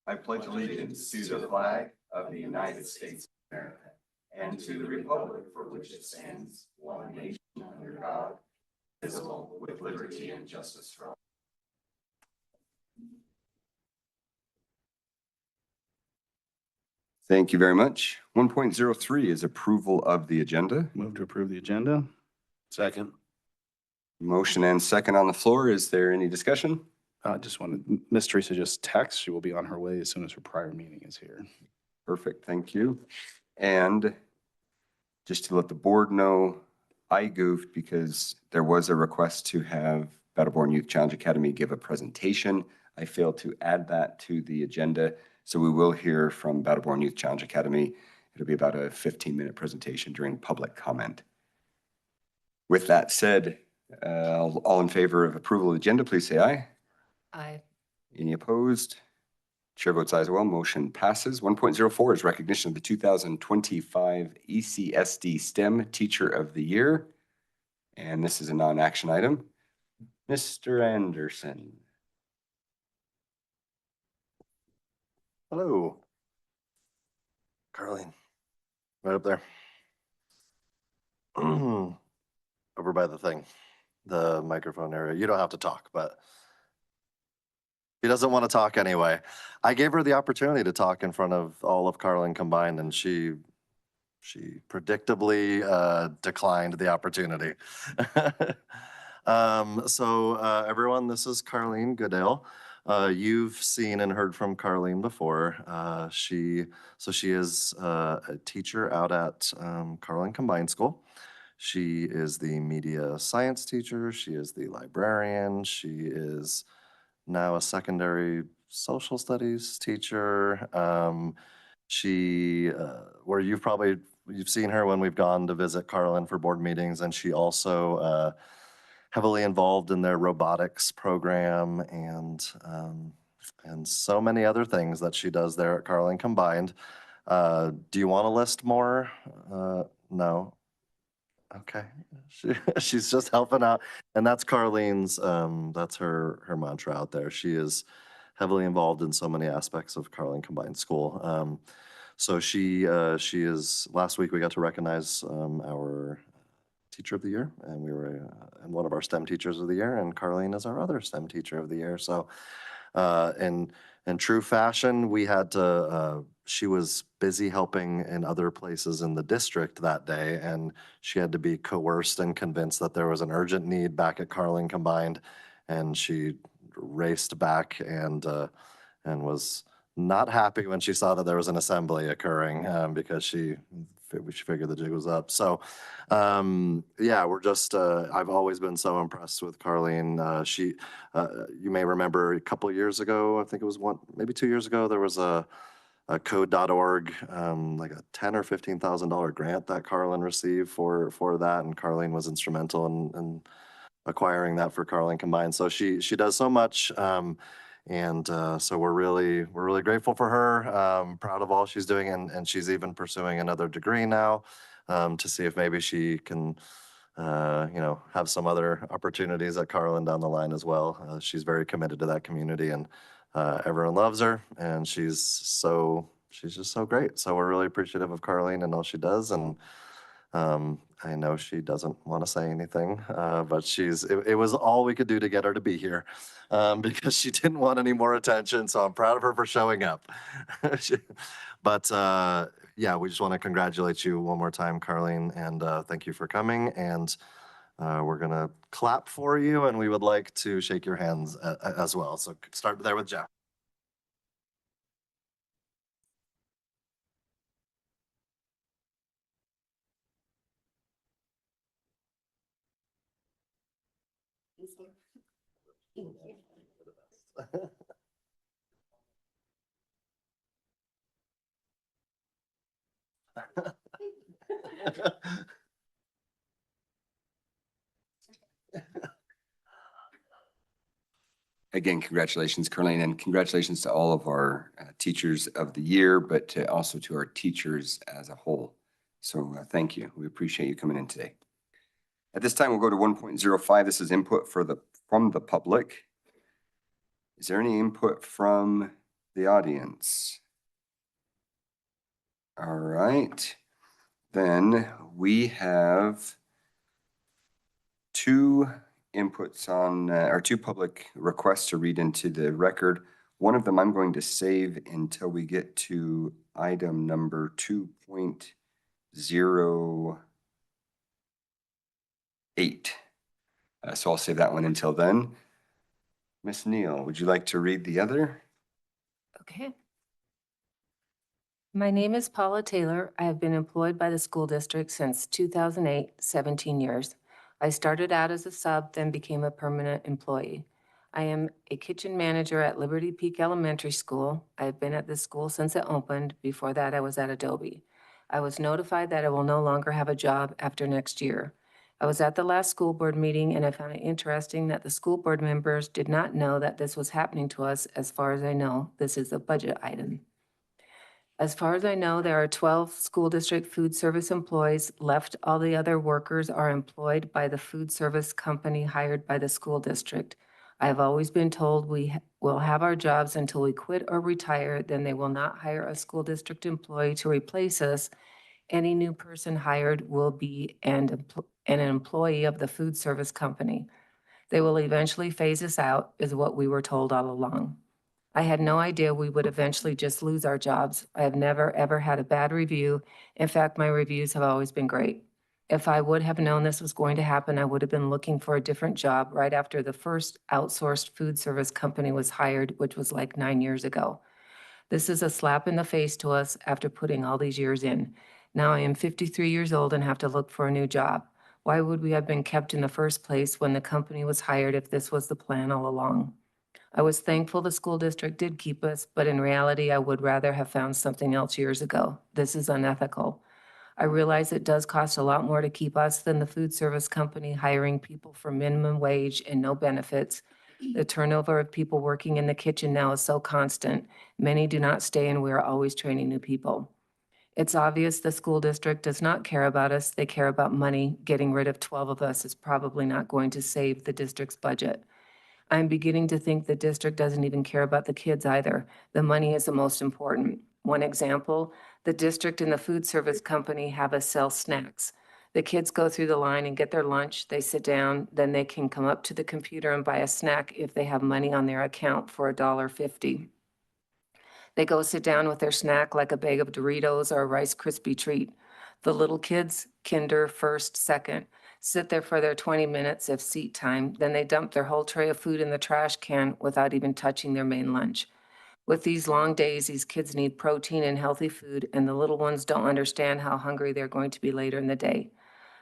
I pledge allegiance to the flag of the United States of America and to the republic for which it stands, one nation under God, indivisible, with liberty and justice for all. Thank you very much. 1.03 is approval of the agenda. Move to approve the agenda. Second. Motion and second on the floor. Is there any discussion? Just wanted Miss Teresa just text. She will be on her way as soon as her prior meeting is here. Perfect, thank you. And just to let the board know, I goofed because there was a request to have Battleborn Youth Challenge Academy give a presentation. I failed to add that to the agenda, so we will hear from Battleborn Youth Challenge Academy. It'll be about a 15-minute presentation during public comment. With that said, all in favor of approval of the agenda, please say aye. Aye. Any opposed? Chair votes aye as well. Motion passes. 1.04 is recognition of the 2025 ECSD STEM Teacher of the Year. And this is a non-action item. Mr. Anderson. Hello. Carlene. Right up there. Over by the thing, the microphone area. You don't have to talk, but he doesn't want to talk anyway. I gave her the opportunity to talk in front of all of Carlin combined, and she predictably declined the opportunity. Everyone, this is Carlene Goodale. You've seen and heard from Carlene before. She is a teacher out at Carlin Combined School. She is the media science teacher. She is the librarian. She is now a secondary social studies teacher. Where you've seen her when we've gone to visit Carlin for board meetings, and she also heavily involved in their robotics program and so many other things that she does there at Carlin Combined. Do you want to list more? No. Okay, she's just helping out, and that's Carlene's. That's her mantra out there. She is heavily involved in so many aspects of Carlin Combined School. So she is. Last week we got to recognize our Teacher of the Year, and we were and one of our STEM Teachers of the Year, and Carlene is our other STEM Teacher of the Year. So, in true fashion, we had to. She was busy helping in other places in the district that day, and she had to be coerced and convinced that there was an urgent need back at Carlin Combined, and she raced back and was not happy when she saw that there was an assembly occurring because she figured the jig was up. So, yeah, we're just, I've always been so impressed with Carlene. You may remember a couple of years ago, I think it was maybe 2 years ago, there was a code.org, like a $10,000 or $15,000 grant that Carlin received for that. And Carlene was instrumental in acquiring that for Carlin Combined. So she does so much. So we're really grateful for her, proud of all she's doing, and she's even pursuing another degree now to see if maybe she can, have some other opportunities at Carlin down the line as well. She's very committed to that community, and everyone loves her, and she's just so great. So we're really appreciative of Carlene and all she does, and I know she doesn't want to say anything, but it was all we could do to get her to be here because she didn't want any more attention. So I'm proud of her for showing up. But yeah, we just want to congratulate you one more time, Carlene, and thank you for coming. And we're going to clap for you, and we would like to shake your hands as well. So start there with Jeff. Again, congratulations, Carlene, and congratulations to all of our teachers of the year, but also to our teachers as a whole. So thank you. We appreciate you coming in today. At this time, we'll go to 1.05. This is input from the public. Is there any input from the audience? All right, then we have two inputs on, or two public requests to read into the record. One of them I'm going to save until we get to item number 2.08. So I'll save that one until then. Ms. Neal, would you like to read the other? Okay. My name is Paula Taylor. I have been employed by the school district since 2008, 17 years. I started out as a sub, then became a permanent employee. I am a kitchen manager at Liberty Peak Elementary School. I have been at this school since it opened. Before that, I was at Adobe. I was notified that I will no longer have a job after next year. I was at the last school board meeting and I found it interesting that the school board members did not know that this was happening to us. As far as I know, this is a budget item. As far as I know, there are 12 school district food service employees left. All the other workers are employed by the food service company hired by the school district. I have always been told we will have our jobs until we quit or retire, then they will not hire a school district employee to replace us. Any new person hired will be an employee of the food service company. They will eventually phase us out, is what we were told all along. I had no idea we would eventually just lose our jobs. I have never, ever had a bad review. In fact, my reviews have always been great. If I would have known this was going to happen, I would have been looking for a different job right after the first outsourced food service company was hired, which was like 9 years ago. This is a slap in the face to us after putting all these years in. Now I am 53 years old and have to look for a new job. Why would we have been kept in the first place when the company was hired if this was the plan all along? I was thankful the school district did keep us, but in reality, I would rather have found something else years ago. This is unethical. I realize it does cost a lot more to keep us than the food service company hiring people for minimum wage and no benefits. The turnover of people working in the kitchen now is so constant. Many do not stay and we are always training new people. It's obvious the school district does not care about us. They care about money. Getting rid of 12 of us is probably not going to save the district's budget. I'm beginning to think the district doesn't even care about the kids either. The money is the most important. One example, the district and the food service company have us sell snacks. The kids go through the line and get their lunch, they sit down, then they can come up to the computer and buy a snack if they have money on their account for $1.50. They go sit down with their snack like a bag of Doritos or a Rice Krispie treat. The little kids, kinder, first, second, sit there for their 20 minutes of seat time, then they dump their whole tray of food in the trash can without even touching their main lunch. With these long days, these kids need protein and healthy food, and the little ones don't understand how hungry they're going to be later in the day.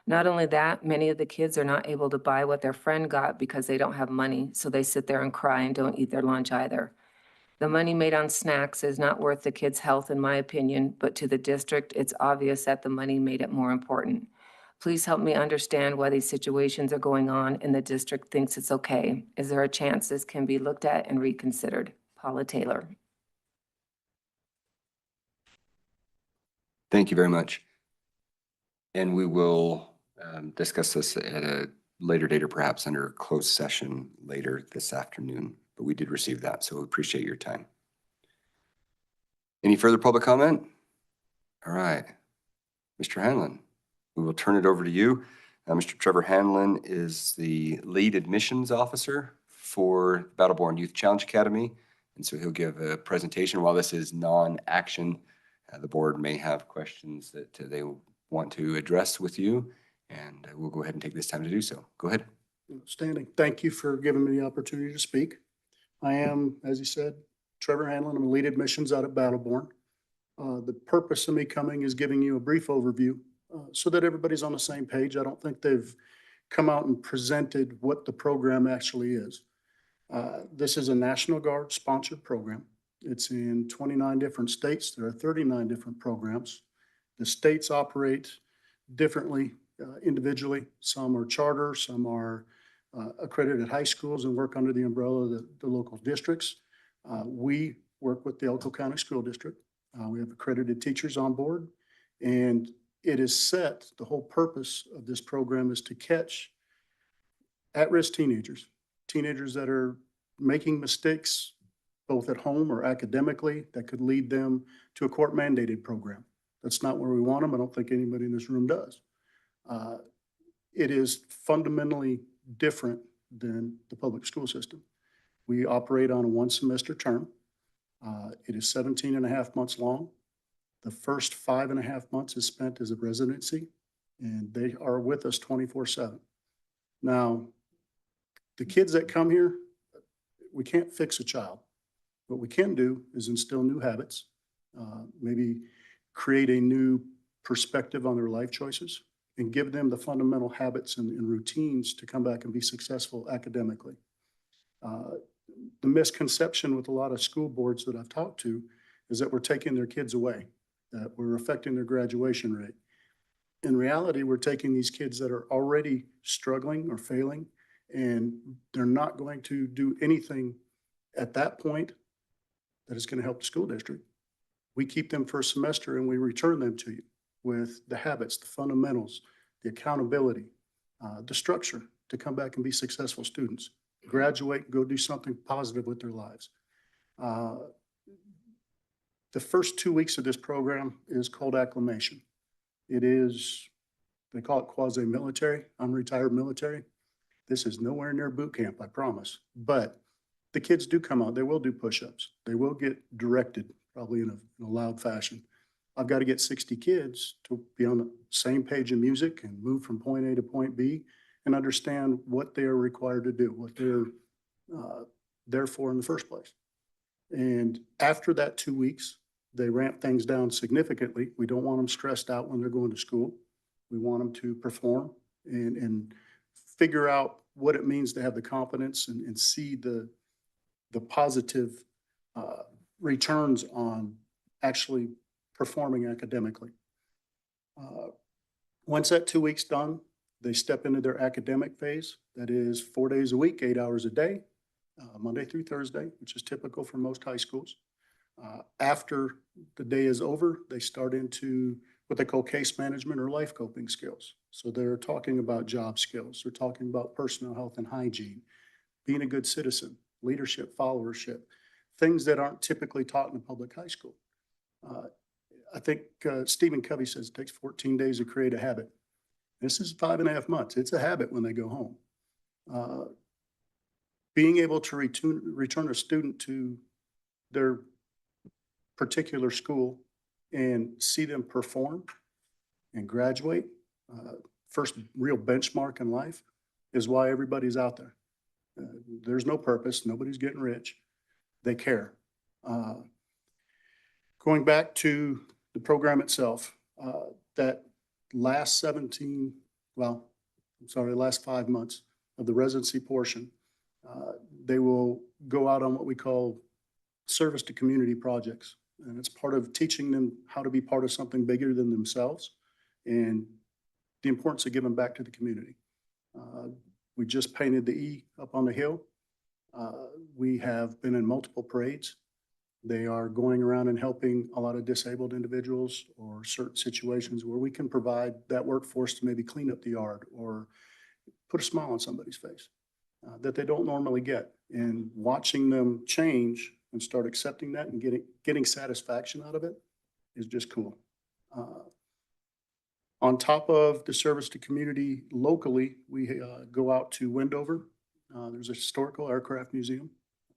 Not only that, many of the kids are not able to buy what their friend got because they don't have money, so they sit there and cry and don't eat their lunch either. The money made on snacks is not worth the kids' health, in my opinion, but to the district, it's obvious that the money made it more important. Please help me understand why these situations are going on and the district thinks it's okay. Is there a chance this can be looked at and reconsidered? Paula Taylor. Thank you very much. And we will discuss this at a later date or perhaps under closed session later this afternoon. But we did receive that, so we appreciate your time. Any further public comment? All right. Mr. Hanlon, we will turn it over to you. Mr. Trevor Hanlon is the lead admissions officer for Battleborn Youth Challenge Academy. And so he'll give a presentation. While this is non-action, the board may have questions that they want to address with you. And we'll go ahead and take this time to do so. Go ahead. Outstanding. Thank you for giving me the opportunity to speak. I am, as you said, Trevor Hanlon. I'm a lead admissions out at Battleborn. The purpose of me coming is giving you a brief overview so that everybody's on the same page. I don't think they've come out and presented what the program actually is. This is a National Guard sponsored program. It's in 29 different states. There are 39 different programs. The states operate differently individually. Some are charter, some are accredited high schools and work under the umbrella of the local districts. We work with the Elko County School District. We have accredited teachers on board, and it is set, the whole purpose of this program is to catch at-risk teenagers that are making mistakes both at home or academically, that could lead them to a court mandated program. That's not where we want them. I don't think anybody in this room does. It is fundamentally different than the public school system. We operate on a 1-semester term. It is 17 and a half months long. The first 5.5 months is spent as a residency, and they are with us 24/7. Now, the kids that come here, we can't fix a child. What we can do is instill new habits, maybe create a new perspective on their life choices, and give them the fundamental habits and routines to come back and be successful academically. The misconception with a lot of school boards that I've talked to is that we're taking their kids away, that we're affecting their graduation rate. In reality, we're taking these kids that are already struggling or failing, and they're not going to do anything at that point that is going to help the school district. We keep them for a semester and we return them to you with the habits, the fundamentals, the accountability, the structure to come back and be successful students, graduate, and go do something positive with their lives. The first 2 weeks of this program is called acclimation. It is, they call it quasi-military. I'm retired military. This is nowhere near boot camp, I promise. But the kids do come out. They will do push-ups. They will get directed, probably in a loud fashion. I've got to get 60 kids to be on the same page in music and move from point A to point B and understand what they are required to do, what they're there for in the first place. And after that 2 weeks, they ramp things down significantly. We don't want them stressed out when they're going to school. We want them to perform and figure out what it means to have the confidence and see the positive returns on actually performing academically. Once that 2 weeks done, they step into their academic phase. That is 4 days a week, 8 hours a day, Monday through Thursday, which is typical for most high schools. After the day is over, they start into what they call case management or life coping skills. So they're talking about job skills. They're talking about personal health and hygiene, being a good citizen, leadership, followership, things that aren't typically taught in a public high school. I think Stephen Covey says it takes 14 days to create a habit. This is 5.5 months. It's a habit when they go home. Being able to return a student to their particular school and see them perform and graduate, first real benchmark in life, is why everybody's out there. There's no purpose. Nobody's getting rich. They care. Going back to the program itself, that last 5 months of the residency portion, they will go out on what we call service to community projects. And it's part of teaching them how to be part of something bigger than themselves and the importance of giving back to the community. We just painted the E up on the hill. We have been in multiple parades. They are going around and helping a lot of disabled individuals or certain situations where we can provide that workforce to maybe clean up the yard or put a smile on somebody's face that they don't normally get. And watching them change and start accepting that and getting satisfaction out of it is just cool. On top of the service to community locally, we go out to Wendover. There's a historical aircraft museum.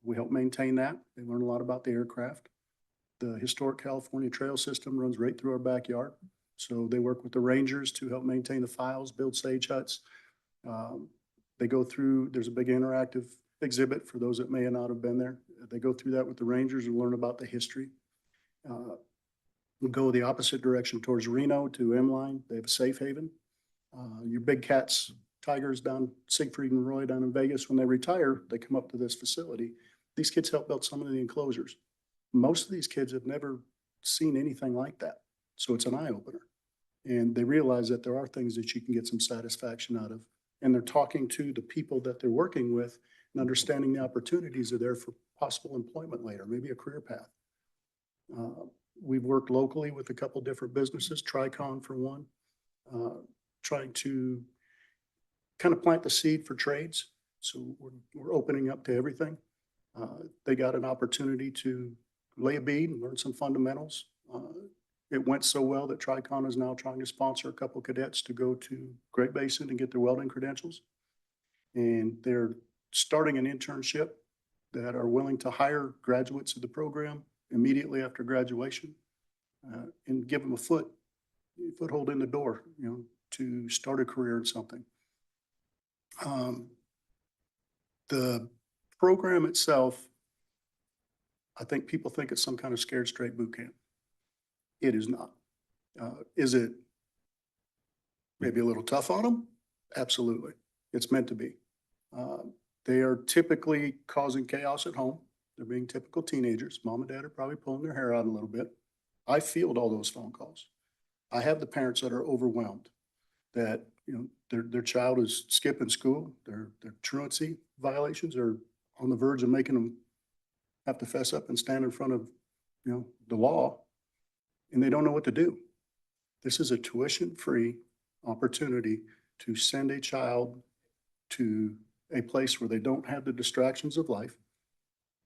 We help maintain that. They learn a lot about the aircraft. The historic California trail system runs right through our backyard. So they work with the rangers to help maintain the files, build sage huts. They go through, there's a big interactive exhibit for those that may not have been there. They go through that with the rangers and learn about the history. We go the opposite direction towards Reno to M-Line. They have a safe haven. Your big cats, tigers down Siegfried and Roy down in Vegas, when they retire, they come up to this facility. These kids help build some of the enclosures. Most of these kids have never seen anything like that. So it's an eye opener. And they realize that there are things that you can get some satisfaction out of. And they're talking to the people that they're working with and understanding the opportunities are there for possible employment later, maybe a career path. We've worked locally with a couple different businesses, Tricon for one, trying to kind of plant the seed for trades. So we're opening up to everything. They got an opportunity to lay a bead and learn some fundamentals. It went so well that Tricon is now trying to sponsor a couple cadets to go to Great Basin and get their welding credentials. And they're starting an internship that are willing to hire graduates of the program immediately after graduation and give them a foothold in the door, to start a career in something. The program itself, I think people think it's some kind of scared straight boot camp. It is not. Is it maybe a little tough on them? Absolutely. It's meant to be. They are typically causing chaos at home. They're being typical teenagers. Mom and dad are probably pulling their hair out a little bit. I field all those phone calls. I have the parents that are overwhelmed that, their child is skipping school. Their truancy violations are on the verge of making them have to fess up and stand in front of, the law, and they don't know what to do. This is a tuition-free opportunity to send a child to a place where they don't have the distractions of life,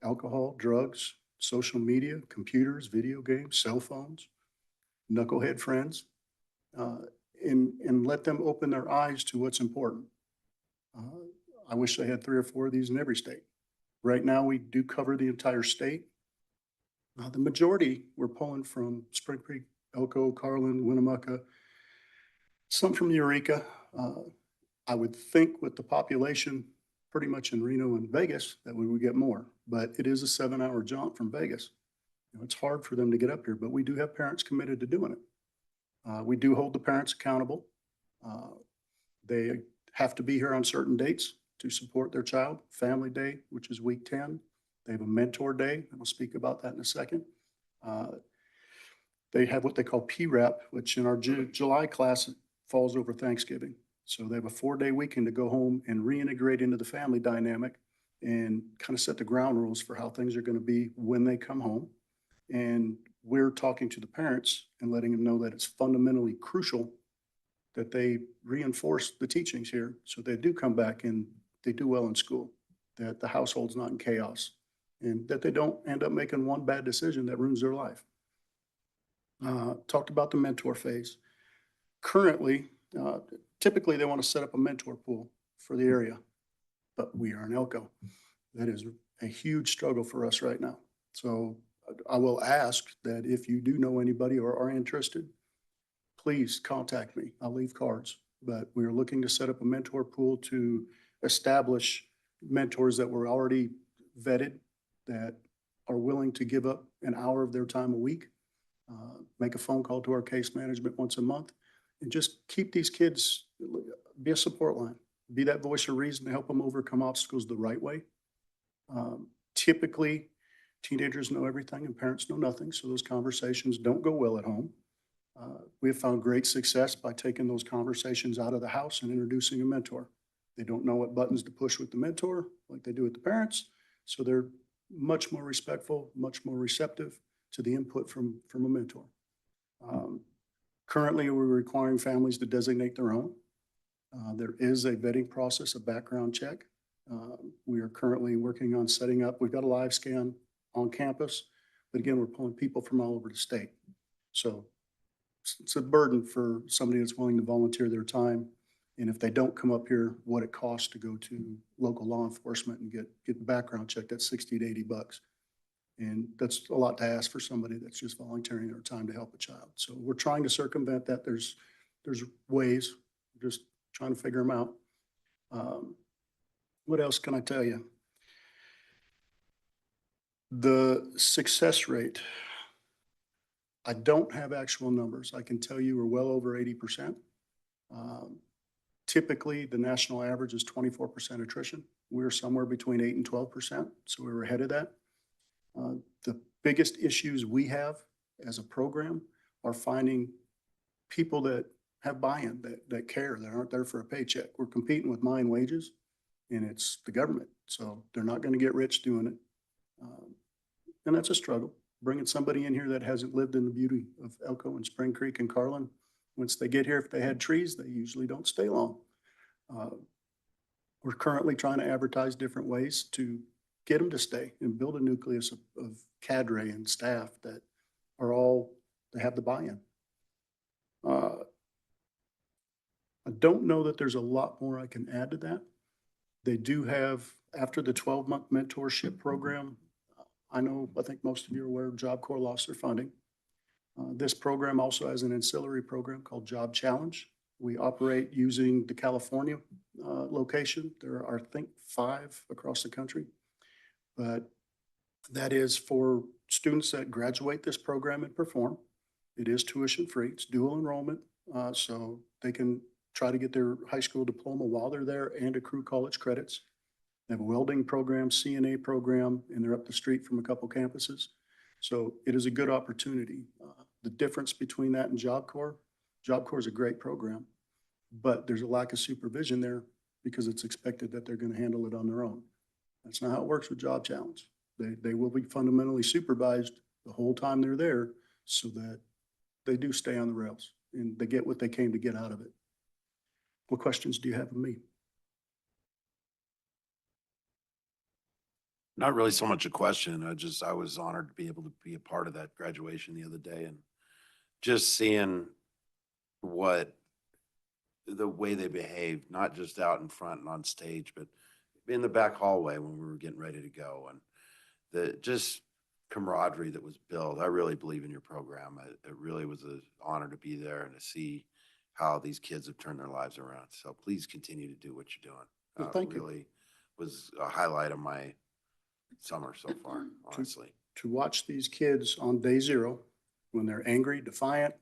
alcohol, drugs, social media, computers, video games, cell phones, knucklehead friends, and let them open their eyes to what's important. I wish they had 3 or 4 of these in every state. Right now, we do cover the entire state. The majority we're pulling from Spring Creek, Elko, Carlin, Winnemucca, some from Eureka. I would think with the population pretty much in Reno and Vegas that we would get more, but it is a 7-hour jaunt from Vegas. It's hard for them to get up here, but we do have parents committed to doing it. We do hold the parents accountable. They have to be here on certain dates to support their child. Family Day, which is week 10. They have a mentor day, and I'll speak about that in a second. They have what they call PREP, which in our July class falls over Thanksgiving. So they have a 4-day weekend to go home and reintegrate into the family dynamic and kind of set the ground rules for how things are going to be when they come home. And we're talking to the parents and letting them know that it's fundamentally crucial that they reinforce the teachings here so they do come back and they do well in school, that the household's not in chaos, and that they don't end up making one bad decision that ruins their life. Talked about the mentor phase. Currently, typically they want to set up a mentor pool for the area, but we are in Elko. That is a huge struggle for us right now. So I will ask that if you do know anybody or are interested, please contact me. I'll leave cards, but we are looking to set up a mentor pool to establish mentors that were already vetted, that are willing to give up an hour of their time a week, make a phone call to our case management once a month, and just keep these kids, be a support line, be that voice of reason to help them overcome obstacles the right way. Typically, teenagers know everything and parents know nothing, so those conversations don't go well at home. We have found great success by taking those conversations out of the house and introducing a mentor. They don't know what buttons to push with the mentor like they do with the parents, so they're much more respectful, much more receptive to the input from a mentor. Currently, we're requiring families to designate their own. There is a vetting process, a background check. We are currently working on setting up, we've got a live scan on campus, but again, we're pulling people from all over the state. So it's a burden for somebody that's willing to volunteer their time. And if they don't come up here, what it costs to go to local law enforcement and get the background check, that's $60 to $80. And that's a lot to ask for somebody that's just volunteering their time to help a child. So we're trying to circumvent that. There's ways, we're just trying to figure them out. What else can I tell you? The success rate, I don't have actual numbers. I can tell you we're well over 80%. Typically, the national average is 24% attrition. We're somewhere between 8 and 12%, so we were ahead of that. The biggest issues we have as a program are finding people that have buy-in, that care, that aren't there for a paycheck. We're competing with mine wages, and it's the government, so they're not going to get rich doing it. And that's a struggle. Bringing somebody in here that hasn't lived in the beauty of Elko and Spring Creek and Carlin, once they get here, if they had trees, they usually don't stay long. We're currently trying to advertise different ways to get them to stay and build a nucleus of cadre and staff that are all, they have the buy-in. I don't know that there's a lot more I can add to that. They do have, after the 12-month mentorship program, I think most of you are aware of Job Corps lost their funding. This program also has an ancillary program called Job Challenge. We operate using the California location. There are, I think, 5 across the country. But that is for students that graduate this program and perform. It is tuition free. It's dual enrollment. So they can try to get their high school diploma while they're there and accrue college credits. They have a welding program, CNA program, and they're up the street from a couple campuses. So it is a good opportunity. The difference between that and Job Corps is a great program, but there's a lack of supervision there because it's expected that they're going to handle it on their own. That's not how it works with Job Challenge. They will be fundamentally supervised the whole time they're there so that they do stay on the rails and they get what they came to get out of it. What questions do you have of me? Not really so much a question. I was honored to be able to be a part of that graduation the other day and just seeing the way they behaved, not just out in front and on stage, but in the back hallway when we were getting ready to go, and the just camaraderie that was built. I really believe in your program. It really was an honor to be there and to see how these kids have turned their lives around. So please continue to do what you're doing. Well, thank you. Really was a highlight of my summer so far, honestly. To watch these kids on day 0, when they're angry, defiant,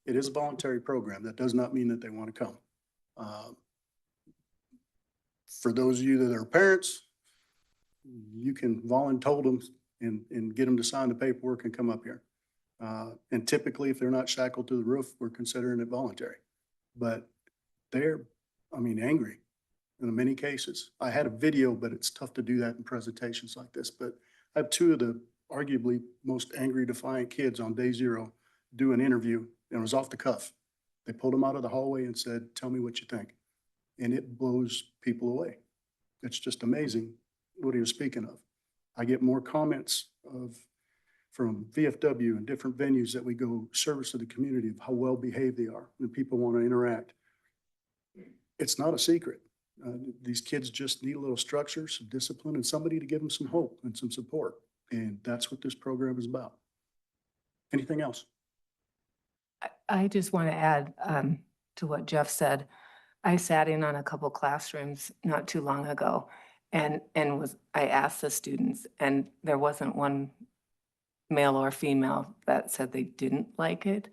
it is a voluntary program. That does not mean that they want to come. For those of you that are parents, you can voluntold them and get them to sign the paperwork and come up here. And typically, if they're not shackled to the roof, we're considering it voluntary. But they're, angry in many cases. I had a video, but it's tough to do that in presentations like this. But I have 2 of the arguably most angry, defiant kids on day 0 do an interview, and it was off the cuff. They pulled them out of the hallway and said, "Tell me what you think." And it blows people away. It's just amazing what he was speaking of. I get more comments from VFW and different venues that we go service to the community of how well behaved they are and people want to interact. It's not a secret. These kids just need a little structure, some discipline, and somebody to give them some hope and some support. And that's what this program is about. Anything else? I just want to add to what Jeff said. I sat in on a couple classrooms not too long ago and I asked the students, and there wasn't one male or female that said they didn't like it.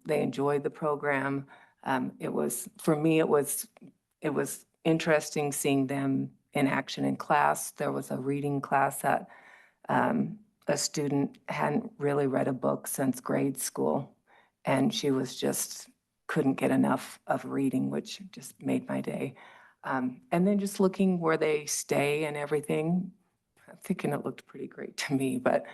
They enjoyed the program. For me, it was interesting seeing them in action in class. There was a reading class that a student hadn't really read a book since grade school, and she was just couldn't get enough of reading, which just made my day. And then just looking where they stay and everything, I'm thinking it looked pretty great to me. But,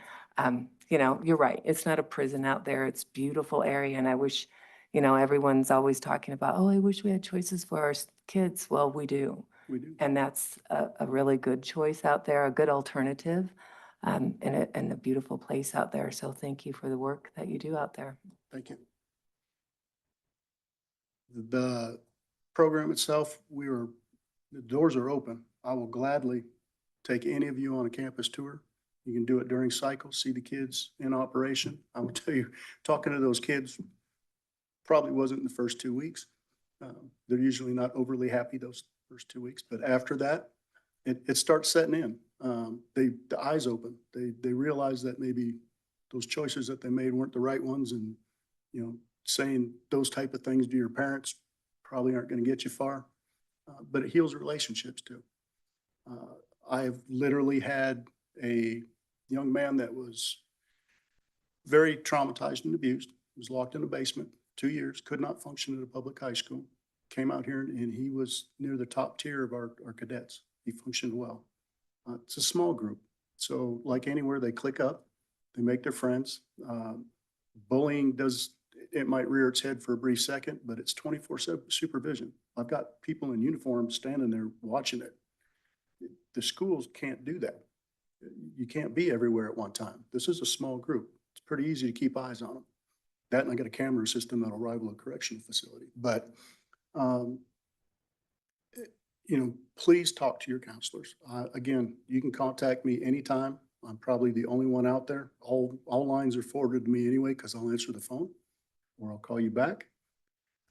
you're right. It's not a prison out there. It's a beautiful area. And I wish, everyone's always talking about, oh, I wish we had choices for our kids. Well, we do. We do. And that's a really good choice out there, a good alternative, and a beautiful place out there. So thank you for the work that you do out there. Thank you. The program itself, the doors are open. I will gladly take any of you on a campus tour. You can do it during cycles, see the kids in operation. I will tell you, talking to those kids probably wasn't in the first 2 weeks. They're usually not overly happy those first 2 weeks, but after that, it starts setting in. The eyes open. They realize that maybe those choices that they made weren't the right ones, and saying those type of things to your parents probably aren't going to get you far, but it heals relationships too. I've literally had a young man that was very traumatized and abused, was locked in a basement 2 years, could not function at a public high school, came out here and he was near the top tier of our cadets. He functioned well. It's a small group. So like anywhere, they click up, they make their friends. Bullying it might rear its head for a brief second, but it's 24/7 supervision. I've got people in uniform standing there watching it. The schools can't do that. You can't be everywhere at one time. This is a small group. It's pretty easy to keep eyes on them. That, and I got a camera system that'll rival a correctional facility. But, please talk to your counselors. Again, you can contact me anytime. I'm probably the only one out there. All lines are forwarded to me anyway, because I'll answer the phone or I'll call you back.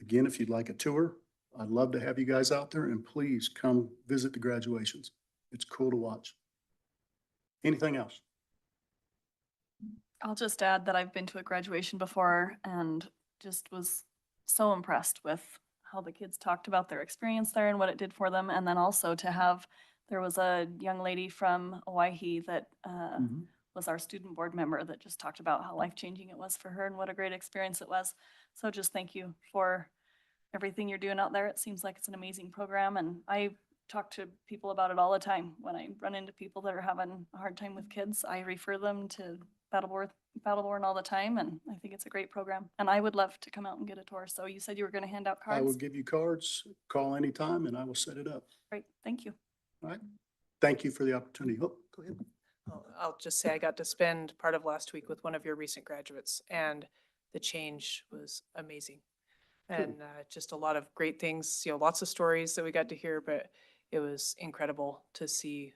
Again, if you'd like a tour, I'd love to have you guys out there, and please come visit the graduations. It's cool to watch. Anything else? I'll just add that I've been to a graduation before and just was so impressed with how the kids talked about their experience there and what it did for them. And then also to have, there was a young lady from Owyhee that was our student board member that just talked about how life-changing it was for her and what a great experience it was. So just thank you for everything you're doing out there. It seems like it's an amazing program, and I talk to people about it all the time. When I run into people that are having a hard time with kids, I refer them to Battleborn all the time, and I think it's a great program. And I would love to come out and get a tour. So you said you were going to hand out I will cards? give you cards, call anytime, and I will set it up. Great, thank you. All right? Thank you for the opportunity. Oh, go ahead. I'll just say I got to spend part of last week with one of your recent graduates, and the change was amazing. And just a lot of great things, lots of stories that we got to hear, but it was incredible to see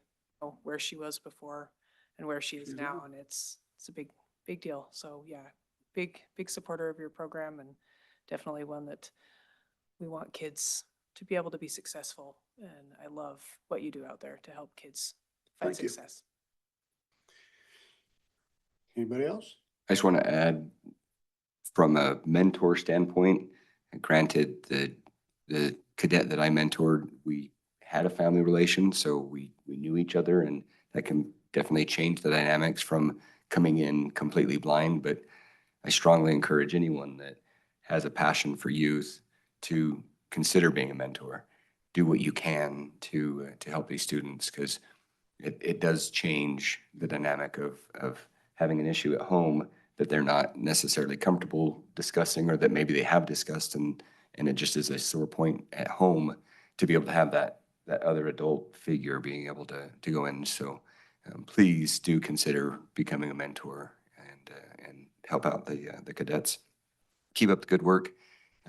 where she was before and where she is now. And it's a big deal. So yeah, big supporter of your program, and definitely one that we want kids to be able to be successful. And I love what you do out there to help kids find Thank you. success. Anybody else? I just want to add, from a mentor standpoint, granted, the cadet that I mentored, we had a family relation, so we knew each other, and that can definitely change the dynamics from coming in completely blind. But I strongly encourage anyone that has a passion for youth to consider being a mentor. Do what you can to help these students, because it does change the dynamic of having an issue at home that they're not necessarily comfortable discussing, or that maybe they have discussed and it just is a sore point at home, to be able to have that other adult figure being able to go in. So please do consider becoming a mentor and help out the cadets. Keep up the good work.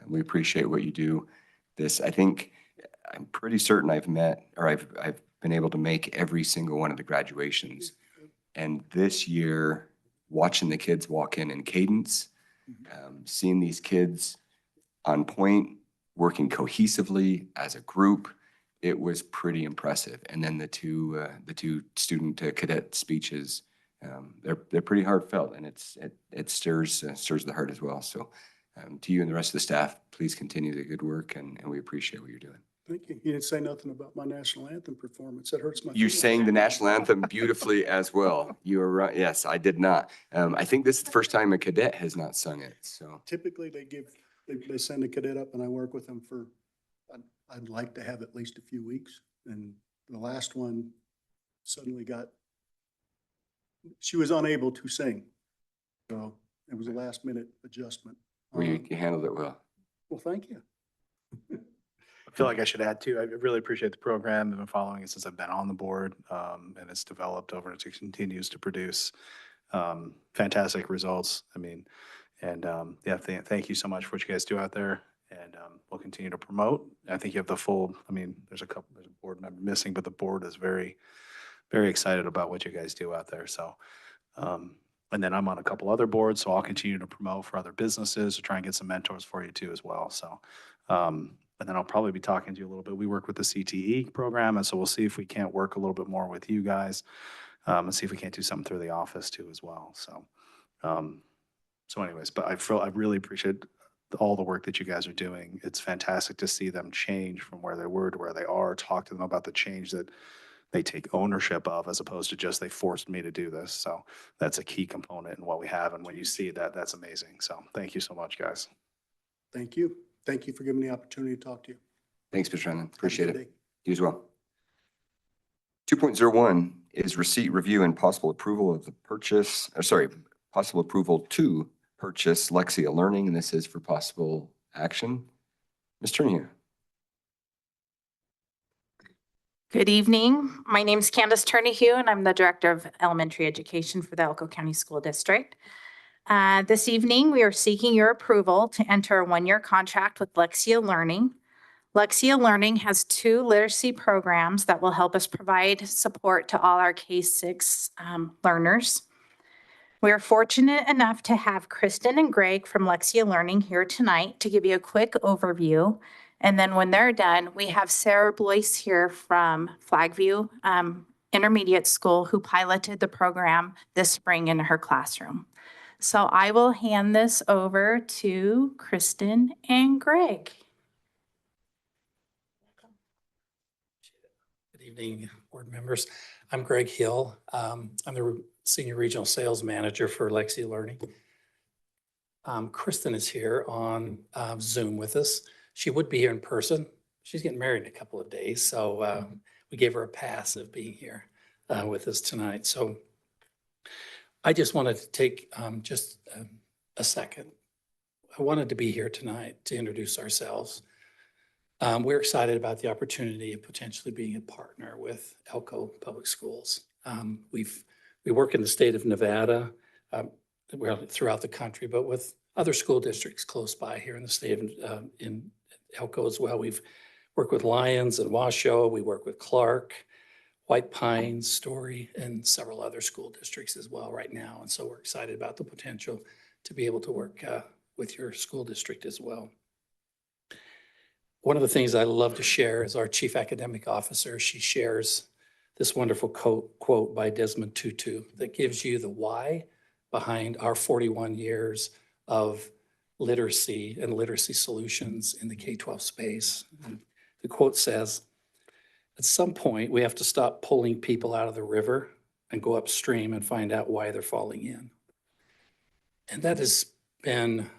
We appreciate what you do. I'm pretty certain I've met, or I've been able to make every single one of the graduations. And this year, watching the kids walk in cadence, seeing these kids on point, working cohesively as a group, it was pretty impressive. And then the two student cadet speeches, they're pretty heartfelt, and it stirs the heart as well. So to you and the rest of the staff, please continue the good work, and we appreciate what you're doing. Thank you. You didn't say nothing about my national anthem performance. That hurts my You feelings. sang the national anthem beautifully as well. You are right. Yes, I did not. I think this is the first time a cadet has not sung it. So Typically, they send a cadet up, and I work with them for, I'd like to have at least a few weeks. And the last one suddenly she was unable to sing. So it was a last minute adjustment. you handled it well. Well, thank you. I feel like I should add too, I really appreciate the program. I've been following it since I've been on the board, and it's developed over and it continues to produce fantastic results. I mean, and thank you so much for what you guys do out there, and we'll continue to promote. I think you have the full, there's a board member missing, but the board is very, very excited about what you guys do out there. So, and then I'm on a couple other boards, so I'll continue to promote for other businesses to try and get some mentors for you too as well. So, and then I'll probably be talking to you a little bit. We work with the CTE program, and so we'll see if we can't work a little bit more with you guys, and see if we can't do something through the office too as well. So, anyways, but I really appreciate all the work that you guys are doing. It's fantastic to see them change from where they were to where they are. Talk to them about the change that they take ownership of, as opposed to just they forced me to do this. So that's a key component in what we have. And when you see that, that's amazing. So thank you so much, guys. Thank you. Thank you for giving me the opportunity to talk to you. Thanks, Mr. Hanlon. Appreciate Have a it. good day. You as well. 2.01 is receipt, review, and possible approval of possible approval to purchase Lexia Learning, and this is for possible action. Ms. Turner. Good evening. My name is Candace Turnahue, and I'm the Director of Elementary Education for the Elko County School District. This evening, we are seeking your approval to enter a one-year contract with Lexia Learning. Lexia Learning has 2 literacy programs that will help us provide support to all our K-6 learners. We are fortunate enough to have Kristen and Greg from Lexia Learning here tonight to give you a quick overview. And then when they're done, we have Sarah Blois here from Flagview Intermediate School, who piloted the program this spring in her classroom. So I will hand this over to Kristen and Greg. Good evening, board members. I'm Greg Hill. I'm the Senior Regional Sales Manager for Lexia Learning. Kristen is here on Zoom with us. She would be here in person. She's getting married in a couple of days, so we gave her a pass of being here with us tonight. So I just wanted to take just a second. I wanted to be here tonight to introduce ourselves. We're excited about the opportunity of potentially being a partner with Elko Public Schools. We work in the state of Nevada, throughout the country, but with other school districts close by here in the state of in Elko as well. We've worked with Lyons and Washoe. We work with Clark, White Pines, Story, and several other school districts as well right now. And so we're excited about the potential to be able to work with your school district as well. One of the things I love to share is our Chief Academic Officer. She shares this wonderful quote by Desmond Tutu that gives you the why behind our 41 years of literacy and literacy solutions in the K-12 space. And the quote says, at some point, we have to stop pulling people out of the river and go upstream and find out why they're falling in. And that has been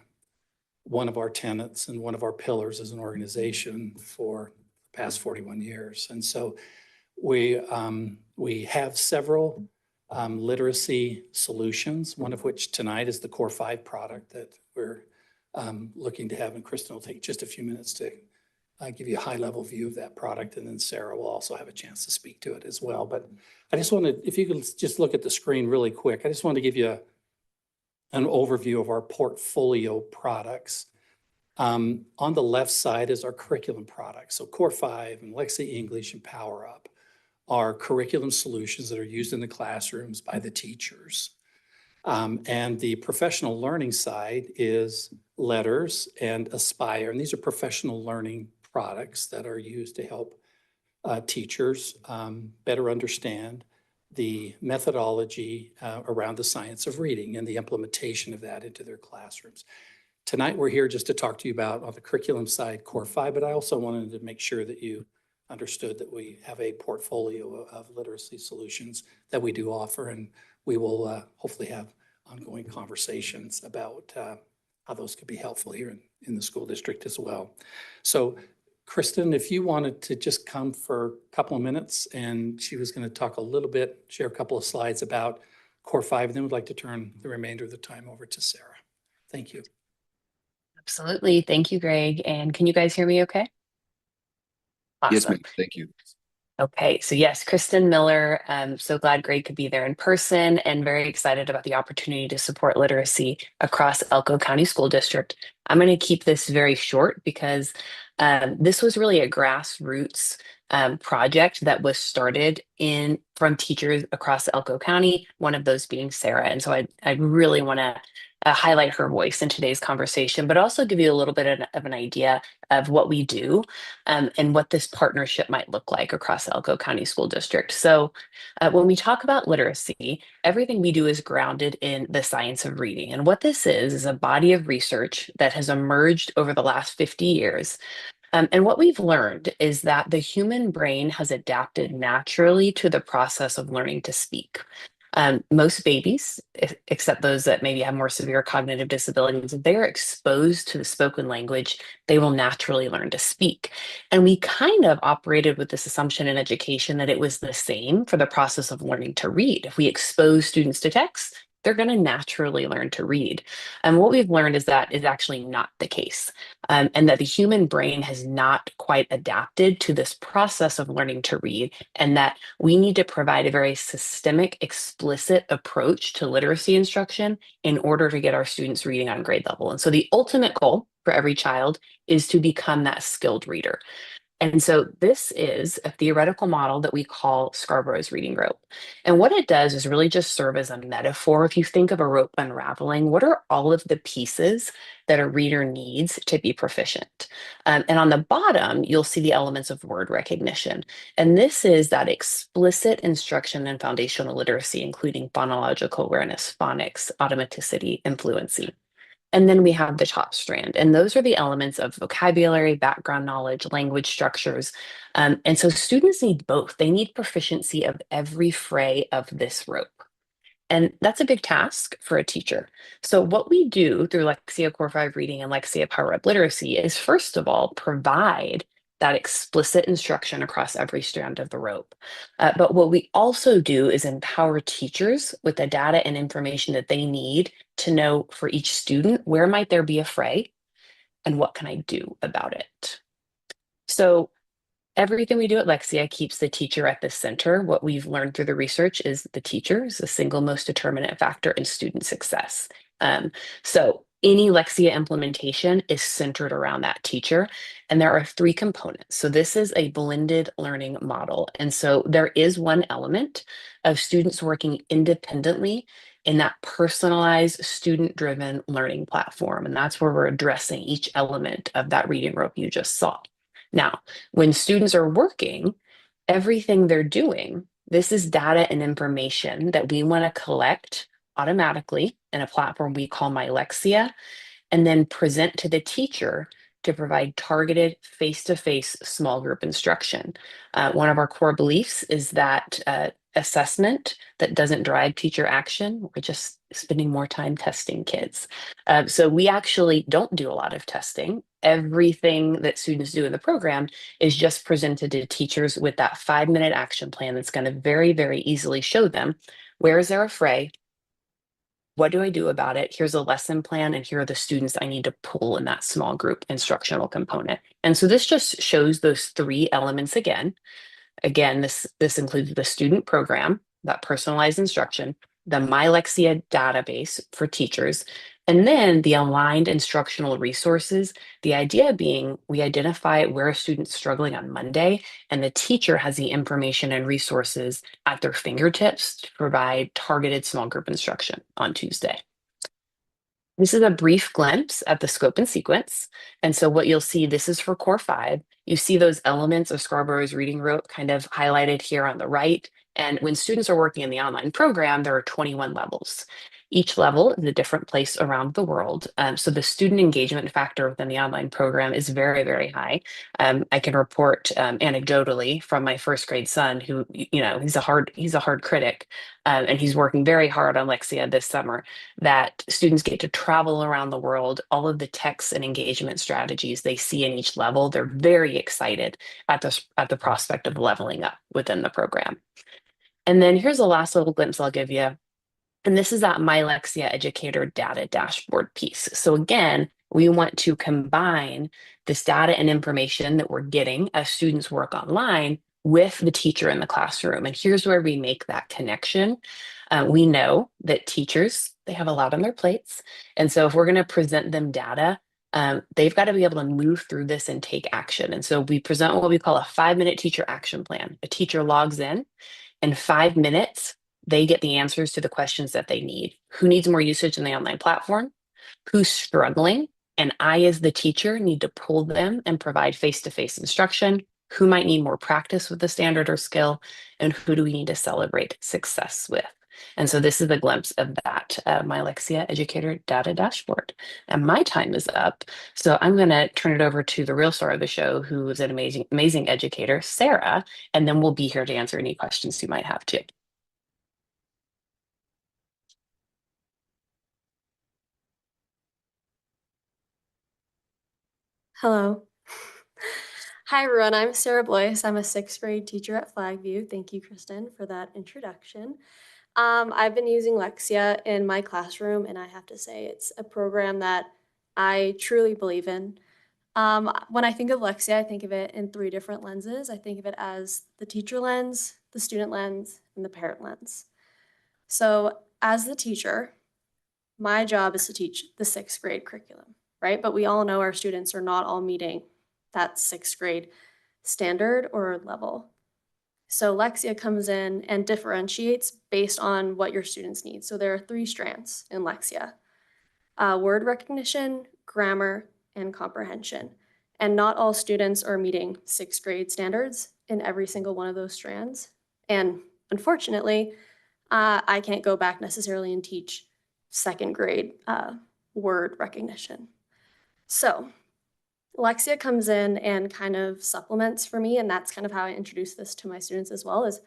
one of our tenets and one of our pillars as an organization for the past 41 years. And so we have several literacy solutions, one of which tonight is the Core 5 product that we're looking to have, and Kristen will take just a few minutes to give you a high-level view of that product, and then Sarah will also have a chance to speak to it as well. But I just wanted, if you could just look at the screen really quick, I just wanted to give you an overview of our portfolio products. On the left side is our curriculum products. So Core 5 and Lexia English and Power Up are curriculum solutions that are used in the classrooms by the teachers. And the professional learning side is Letters and Aspire. And these are professional learning products that are used to help teachers better understand the methodology around the science of reading and the implementation of that into their classrooms. Tonight, we're here just to talk to you about, on the curriculum side, Core 5, but I also wanted to make sure that you understood that we have a portfolio of literacy solutions that we do offer, and we will hopefully have ongoing conversations about how those could be helpful here in the school district as well. So Kristen, if you wanted to just come for a couple of minutes, and she was going to talk a little bit, share a couple of slides about Core 5, and then we'd like to turn the remainder of the time over to Sarah. Thank you. Absolutely. Thank you, Greg. And can you guys hear me okay? Awesome. Yes, ma'am. Thank you. Okay, so yes, Kristen Miller. I'm so glad Greg could be there in person and very excited about the opportunity to support literacy across Elko County School District. I'm going to keep this very short because this was really a grassroots project that was started from teachers across Elko County, one of those being Sarah. And so I really want to highlight her voice in today's conversation, but also give you a little bit of an idea of what we do and what this partnership might look like across Elko County School District. So when we talk about literacy, everything we do is grounded in the science of reading. And what this is a body of research that has emerged over the last 50 years. And what we've learned is that the human brain has adapted naturally to the process of learning to speak. Most babies, except those that maybe have more severe cognitive disabilities, if they are exposed to the spoken language, they will naturally learn to speak. And we kind of operated with this assumption in education that it was the same for the process of learning to read. If we expose students to text, they're going to naturally learn to read. And what we've learned is that is actually not the case, and that the human brain has not quite adapted to this process of learning to read, and that we need to provide a very systemic, explicit approach to literacy instruction in order to get our students reading on grade level. And so the ultimate goal for every child is to become that skilled reader. And so this is a theoretical model that we call Scarborough's reading rope. And what it does is really just serve as a metaphor. If you think of a rope unraveling, what are all of the pieces that a reader needs to be proficient? And on the bottom, you'll see the elements of word recognition. And this is that explicit instruction in foundational literacy, including phonological awareness, phonics, automaticity, and fluency. And then we have the top strand, and those are the elements of vocabulary, background knowledge, language structures. And so students need both. They need proficiency of every fray of this rope. And that's a big task for a teacher. So what we do through Lexia Core 5 Reading and Lexia Power Up Literacy is, first of all, provide that explicit instruction across every strand of the rope. But what we also do is empower teachers with the data and information that they need to know for each student, where might there be a fray and what can I do about it? So everything we do at Lexia keeps the teacher at the center. What we've learned through the research is the teacher is the single most determinant factor in student success. So any Lexia implementation is centered around that teacher. And there are 3 components. So this is a blended learning model. And so there is one element of students working independently in that personalized student-driven learning platform. And that's where we're addressing each element of that reading rope you just saw. Now, when students are working, everything they're doing, this is data and information that we want to collect automatically in a platform we call My Lexia, and then present to the teacher to provide targeted face-to-face small group instruction. One of our core beliefs is that assessment that doesn't drive teacher action, we're just spending more time testing kids. So we actually don't do a lot of testing. Everything that students do in the program is just presented to teachers with that 5-minute action plan that's going to very, very easily show them, where is there a fray? What do I do about it? Here's a lesson plan, and here are the students I need to pull in that small group instructional component. And so this just shows those 3 elements again. Again, this includes the student program, that personalized instruction, the My Lexia database for teachers, and then the aligned instructional resources. The idea being we identify where a student's struggling on Monday, and the teacher has the information and resources at their fingertips to provide targeted small group instruction on Tuesday. This is a brief glimpse at the scope and sequence. And so what you'll see, this is for Core 5. You see those elements of Scarborough's reading rope kind of highlighted here on the right. And when students are working in the online program, there are 21 levels. Each level is a different place around the world. So the student engagement factor within the online program is very, very high. I can report anecdotally from my first grade son, who, he's a hard critic, and he's working very hard on Lexia this summer, that students get to travel around the world. All of the texts and engagement strategies they see in each level, they're very excited at the prospect of leveling up within the program. And then here's the last little glimpse I'll give you. And this is that My Lexia Educator Data Dashboard piece. So again, we want to combine this data and information that we're getting as students work online with the teacher in the classroom. And here's where we make that connection. We know that teachers, they have a lot on their plates. And so if we're going to present them data, they've got to be able to move through this and take action. And so we present what we call a 5-minute teacher action plan. A teacher logs in 5 minutes, they get the answers to the questions that they need. Who needs more usage in the online platform? Who's struggling? And I, as the teacher, need to pull them and provide face-to-face instruction. Who might need more practice with the standard or skill? And who do we need to celebrate success with? And so this is a glimpse of that My Lexia Educator Data Dashboard. And my time is up. So I'm going to turn it over to the real star of the show, who is an amazing, amazing educator, Sarah, and then we'll be here to answer any questions you might have too. Hello. Hi, everyone. I'm Sarah Blois. I'm a 6th grade teacher at Flagview. Thank you, Kristen, for that introduction. I've been using Lexia in my classroom, and I have to say it's a program that I truly believe in. When I think of Lexia, I think of it in 3 different lenses. I think of it as the teacher lens, the student lens, and the parent lens. So as the teacher, my job is to teach the 6th grade curriculum, right? But we all know our students are not all meeting that 6th grade standard or level. So Lexia comes in and differentiates based on what your students need. So there are 3 strands in Lexia: word recognition, grammar, and comprehension. And not all students are meeting 6th grade standards in every single one of those strands. And unfortunately, I can't go back necessarily and teach 2nd grade word recognition. So Lexia comes in and kind of supplements for me, and that's kind of how I introduce this to my students as well, is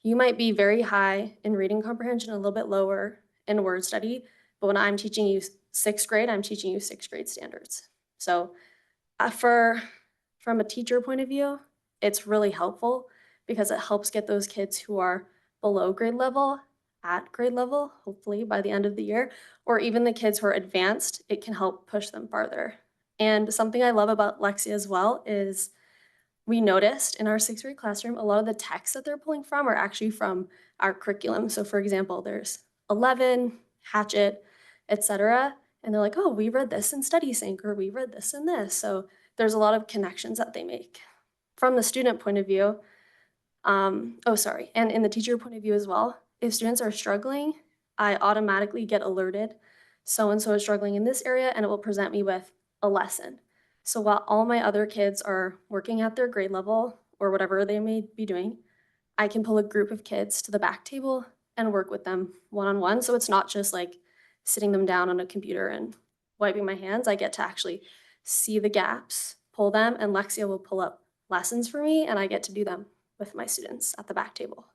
you might be very high in reading comprehension, a little bit lower in word study, but when I'm teaching you 6th grade, I'm teaching you 6th grade standards. So from a teacher point of view, it's really helpful because it helps get those kids who are below grade level at grade level, hopefully by the end of the year, or even the kids who are advanced, it can help push them farther. And something I love about Lexia as well is we noticed in our 6th grade classroom, a lot of the texts that they're pulling from are actually from our curriculum. So for example, there's 11, Hatchet, etc. And they're like, oh, we read this in Study Sync, or we read this in this. So there's a lot of connections that they make. From the student point of view, and in the teacher point of view as well, if students are struggling, I automatically get alerted. So-and-so is struggling in this area, and it will present me with a lesson. So while all my other kids are working at their grade level or whatever they may be doing, I can pull a group of kids to the back table and work with them one-on-one. So it's not just like sitting them down on a computer and wiping my hands. I get to actually see the gaps, pull them, and Lexia will pull up lessons for me, and I get to do them with my students at the back table.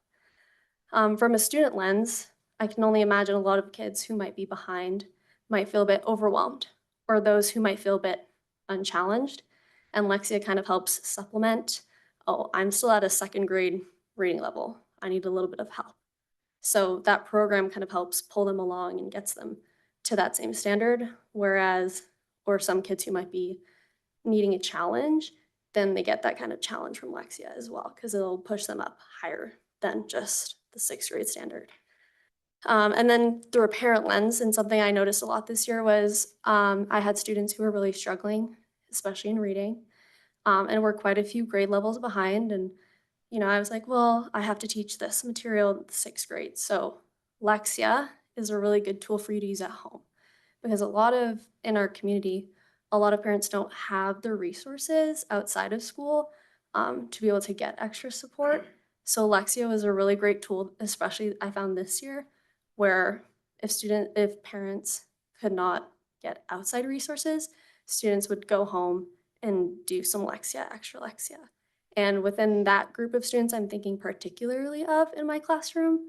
From a student lens, I can only imagine a lot of kids who might be behind might feel a bit overwhelmed, or those who might feel a bit unchallenged. And Lexia kind of helps supplement, oh, I'm still at a 2nd grade reading level. I need a little bit of help. So that program kind of helps pull them along and gets them to that same standard. Or some kids who might be needing a challenge, then they get that kind of challenge from Lexia as well, because it'll push them up higher than just the 6th grade standard. And then through a parent lens, and something I noticed a lot this year was I had students who were really struggling, especially in reading, and were quite a few grade levels behind. And, I was like, well, I have to teach this material in the 6th grade. So Lexia is a really good tool for you to use at home, because in our community, a lot of parents don't have the resources outside of school to be able to get extra support. So Lexia was a really great tool, especially I found this year, where if parents could not get outside resources, students would go home and do some extra Lexia. And within that group of students I'm thinking particularly of in my classroom,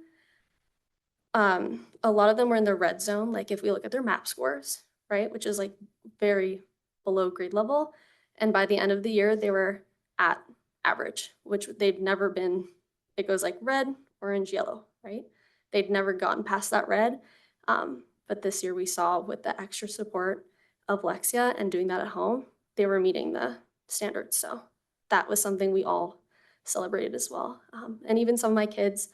a lot of them were in the red zone. Like if we look at their MAP scores, right, which is like very below grade level. And by the end of the year, they were at average, which they'd never been. It goes like red, orange, yellow, right? They'd never gotten past that red. But this year we saw with the extra support of Lexia and doing that at home, they were meeting the standards. So that was something we all celebrated as well. And even some of my kids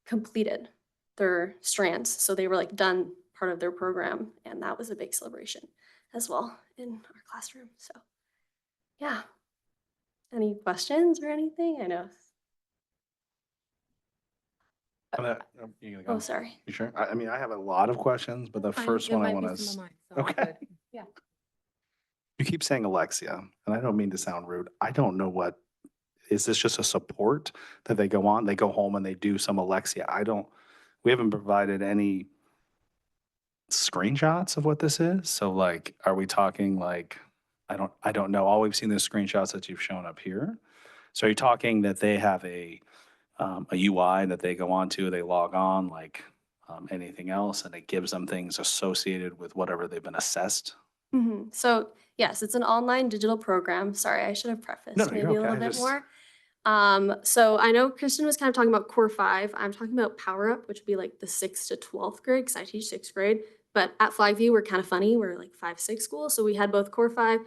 completed their strands. So they were like done part of their program, and that was a big celebration as well in our classroom. So yeah. Any questions or anything? I know. You gonna go? Oh, sorry. You sure? I mean, I have a lot of questions, but the first one I want to. Okay. Yeah. You keep saying Alexia, and I don't mean to sound rude. I don't know is this just a support that they go on? They go home and they do some Alexia. We haven't provided any screenshots of what this is. So like, are we talking like, I don't know. All we've seen is screenshots that you've shown up here. So are you talking that they have a UI that they go on to, they log on like anything else, and it gives them things associated with whatever they've been assessed? So yes, it's an online digital program. Sorry, I should have prefaced No, maybe you're a okay. little bit more. So I know Kristen was kind of talking about core 5. I'm talking about power up, which would be like the 6th to 12th grade, because I teach 6th grade. But at Flagview, we're kind of funny. We're like 5-6 school. So we had both core 5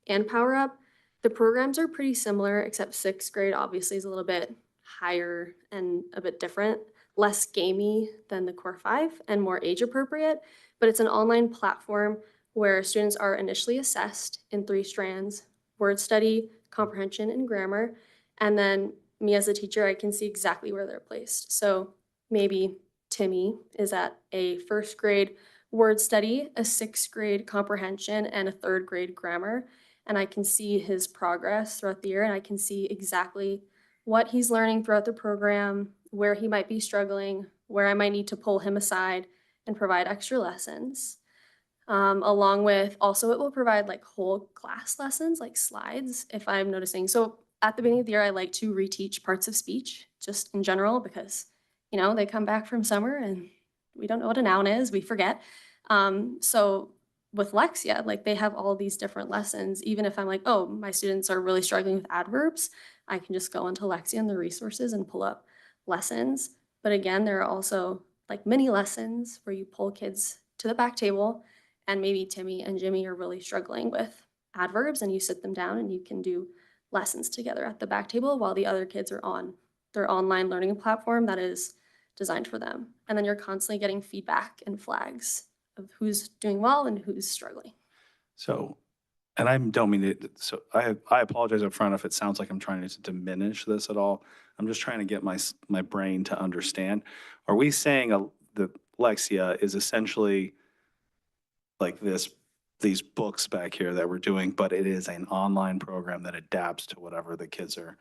and power up. The programs are pretty similar, except 6th grade obviously is a little bit higher and a bit different, less gamey than the core 5 and more age appropriate. But it's an online platform where students are initially assessed in 3 strands: word study, comprehension, and grammar. And then me as a teacher, I can see exactly where they're placed. So maybe Timmy is at a 1st grade word study, a 6th grade comprehension, and a 3rd grade grammar. And I can see his progress throughout the year, and I can see exactly what he's learning throughout the program, where he might be struggling, where I might need to pull him aside and provide extra lessons. Along with also it will provide like whole class lessons, like slides, if I'm noticing. So at the beginning of the year, I like to reteach parts of speech just in general because, you know, they come back from summer and we don't know what a noun is, we forget. So with Lexia, like they have all these different lessons. Even if I'm like, oh, my students are really struggling with adverbs, I can just go into Lexia and the resources and pull up lessons. But again, there are also like mini lessons where you pull kids to the back table, and maybe Timmy and Jimmy are really struggling with adverbs, and you sit them down and you can do lessons together at the back table while the other kids are on their online learning platform that is designed for them. And then you're constantly getting feedback and flags of who's doing well and who's struggling. So, and I don't mean to, so I apologize up front if it sounds like I'm trying to diminish this at all. I'm just trying to get my brain to understand. Are we saying the Lexia is essentially like these books back here that we're doing, but it is an online program that adapts to whatever the kids are,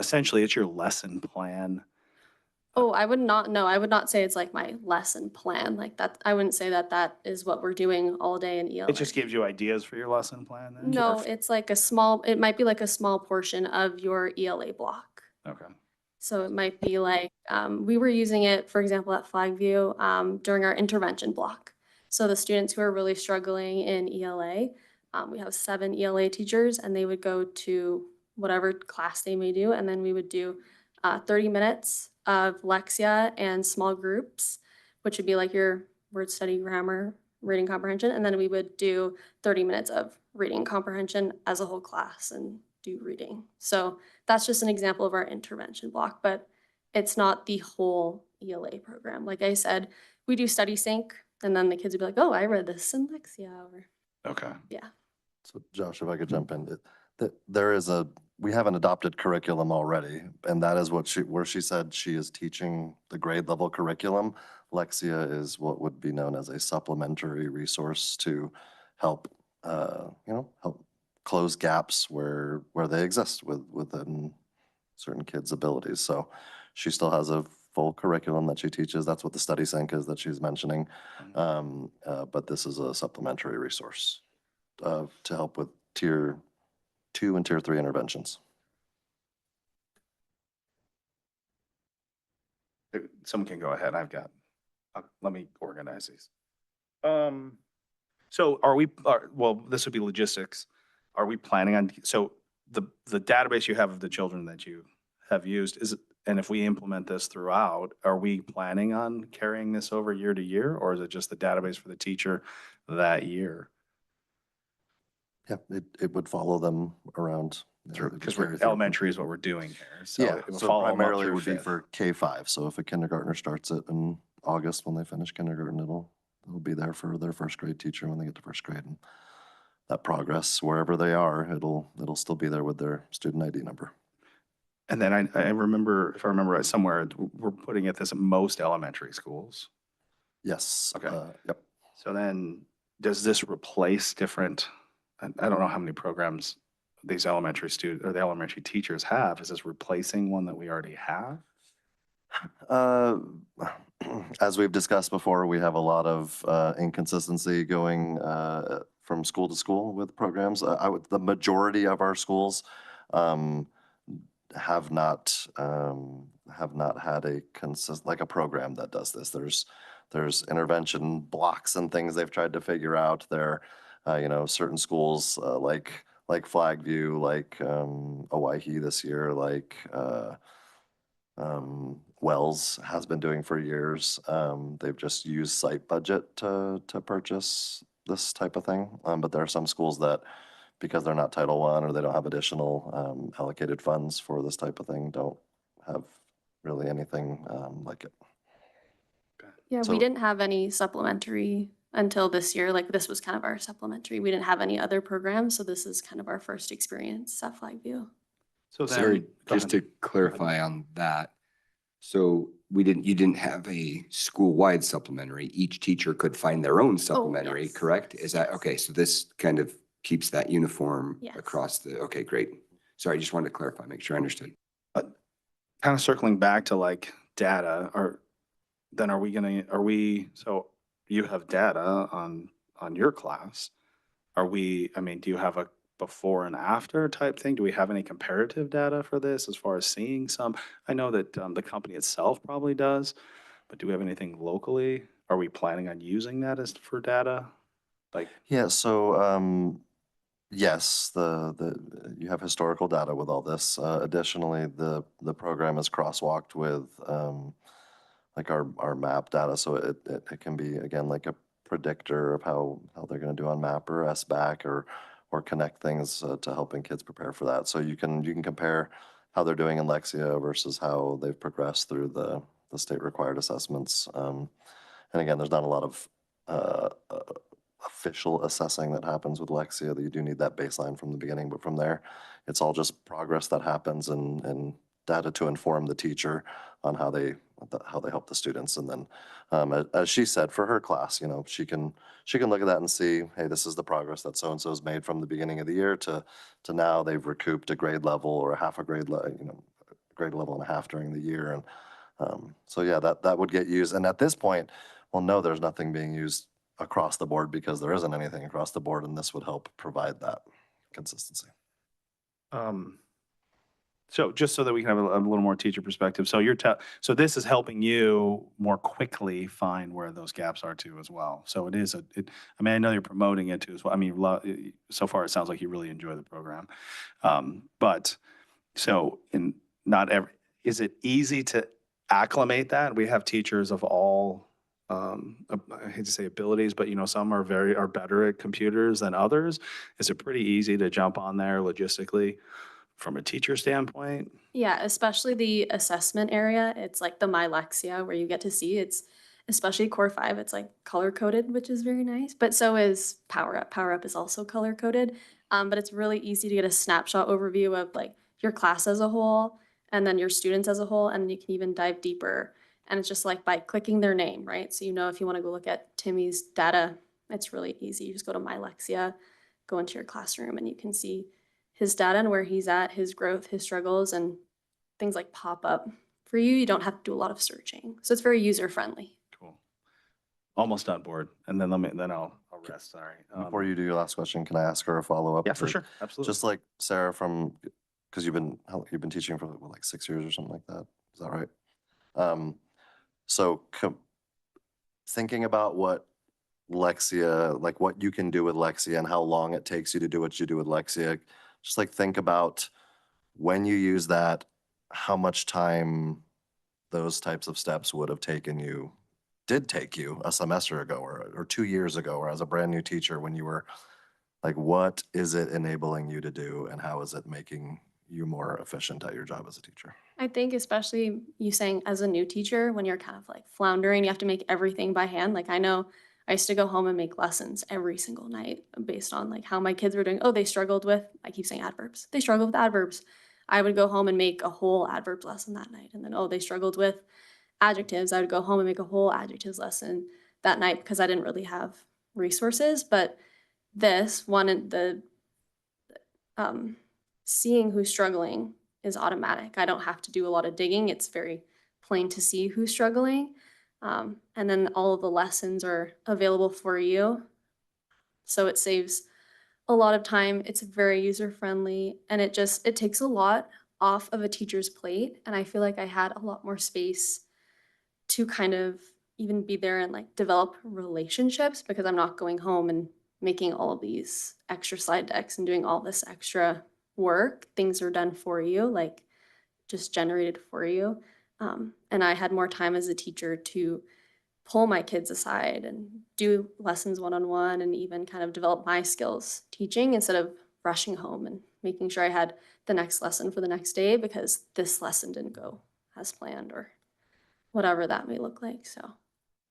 essentially it's your lesson plan? Oh, I would not say it's like my lesson plan like that. I wouldn't say that that is what we're doing all day in ELA. It just gives you ideas for your lesson plan then? No, Or- it's like it might be like a small portion of your ELA block. Okay. So it might be like, we were using it, for example, at Flagview during our intervention block. So the students who are really struggling in ELA, we have 7 ELA teachers, and they would go to whatever class they may do, and then we would do 30 minutes of Lexia and small groups, which would be like your word study, grammar, reading comprehension, and then we would do 30 minutes of reading comprehension as a whole class and do reading. So that's just an example of our intervention block, but it's not the whole ELA program. Like I said, we do study sync, and then the kids would be like, oh, I read this in Lexia, or Okay. yeah. So Josh, if I could jump in, we have an adopted curriculum already, and that is where she said she is teaching the grade level curriculum. Lexia is what would be known as a supplementary resource to help, help close gaps where they exist within certain kids' abilities. So she still has a full curriculum that she teaches. That's what the study sync is that she's mentioning. But this is a supplementary resource to help with tier 2 and tier 3 interventions. Someone can go ahead. Let me organize these. So well, this would be logistics. Are we planning on, so the database you have of the children that you have used and if we implement this throughout, are we planning on carrying this over year to year, or is it just the database for the teacher that year? Yeah, it would follow them around. Because elementary is what we're doing here. So Yeah, it would so follow them up primarily it through would be fifth. for K-5. So if a kindergartner starts it in August when they finish kindergarten, it'll be there for their 1st grade teacher when they get to 1st grade. And that progress, wherever they are, it'll still be there with their student ID number. And then I remember, if I remember right, somewhere, we're putting this at most elementary schools. Yes. Okay. Yep. So then, does this replace different, I don't know how many programs these elementary students or the elementary teachers have. Is this replacing one that we already have? As we've discussed before, we have a lot of inconsistency going from school to school with programs. The majority of our schools have not had a program that does this. There's intervention blocks and things they've tried to figure out. There, certain schools like like Flag View, like Owyhee this year, like Wells has been doing for years. They've just used site budget to purchase this type of thing. But there are some schools that, because they're not Title I or they don't have additional allocated funds for this type of thing, don't have really anything like it. Yeah, So- we didn't have any supplementary until this year. Like this was kind of our supplementary. We didn't have any other programs, so this is kind of our first experience at Flagview. So Sorry, then, go just ahead. to clarify on that. So you didn't have a school-wide supplementary. Each teacher could find their own supplementary, yes. correct? Is that, Yes. okay, so this kind of keeps that uniform Yes. across the, okay, great. Sorry, just wanted to clarify, make sure I understood. Kind of circling back to like data, so you have data on your class. Do you have a before and after type thing? Do we have any comparative data for this as far as seeing some? I know that the company itself probably does, but do we have anything locally? Are we planning on using that as for data? Like, Yeah, so yes, you have historical data with all this. Additionally, the program is crosswalked with like our map data, so it can be, again, like a predictor of how they're going to do on map or SBAC or connect things to helping kids prepare for that. So you can compare how they're doing in Lexia versus how they've progressed through the state required assessments. And again, there's not a lot of official assessing that happens with Lexia, that you do need that baseline from the beginning, but from there, it's all just progress that happens and data to inform the teacher on how they help the students. And then, as she said, for her class, she can look at that and see, hey, this is the progress that so-and-so's made from the beginning of the year to now they've recouped a grade level or a half a grade grade level and a half during the year. And so yeah, that would get used. And at this point, well, no, there's nothing being used across the board because there isn't anything across the board, and this would help provide that consistency. so just so that we can have a little more teacher perspective. So so this is helping you more quickly find where those gaps are too as well. So it is I know you're promoting it too as well. I mean, so far it sounds like you really enjoy the program. But so is it easy to acclimate that? We have teachers of all, I hate to say abilities, but some are better at computers than others. Is it pretty easy to jump on there logistically from a teacher standpoint? Yeah, especially the assessment area. It's like the My Lexia where you get to see it's, especially Core 5, it's like color coded, which is very nice. But so is Power Up. Power Up is also color coded. But it's really easy to get a snapshot overview of like your class as a whole and then your students as a whole. And you can even dive deeper. And it's just like by clicking their name, right? So if you want to go look at Timmy's data, it's really easy. You just go to My Lexia, go into your classroom, and you can see his data and where he's at, his growth, his struggles, and things like pop up for you. You don't have to do a lot of searching. So it's very user friendly. Cool. Almost on board. And then I'll rest, sorry. Before you do your last question, can I ask her a follow-up? Yeah, for sure, absolutely. Just like Sarah because you've been teaching for like 6 years or something like that. Is that right? So thinking about what Lexia, like what you can do with Lexia and how long it takes you to do what you do with Lexia, just like think about when you use that, how much time those types of steps would have did take you a semester ago or 2 years ago, or as a brand new teacher when you were like, what is it enabling you to do and how is it making you more efficient at your job as a teacher? I think especially you saying as a new teacher, when you're kind of like floundering, you have to make everything by hand. Like I know I used to go home and make lessons every single night based on like how my kids were doing. Oh, they struggled with, I keep saying adverbs. They struggled with adverbs. I would go home and make a whole adverbs lesson that night. And then, oh, they struggled with adjectives. I would go home and make a whole adjectives lesson that night because I didn't really have resources. But this one, the seeing who's struggling is automatic. I don't have to do a lot of digging. It's very plain to see who's struggling. And then all of the lessons are available for you. So it saves a lot of time. It's very user-friendly, and it takes a lot off of a teacher's plate. And I feel like I had a lot more space to kind of even be there and like develop relationships because I'm not going home and making all of these extra slide decks and doing all this extra work. Things are done for you, like just generated for you. And I had more time as a teacher to pull my kids aside and do lessons one-on-one and even kind of develop my skills teaching instead of rushing home and making sure I had the next lesson for the next day because this lesson didn't go as planned or whatever that may look like. So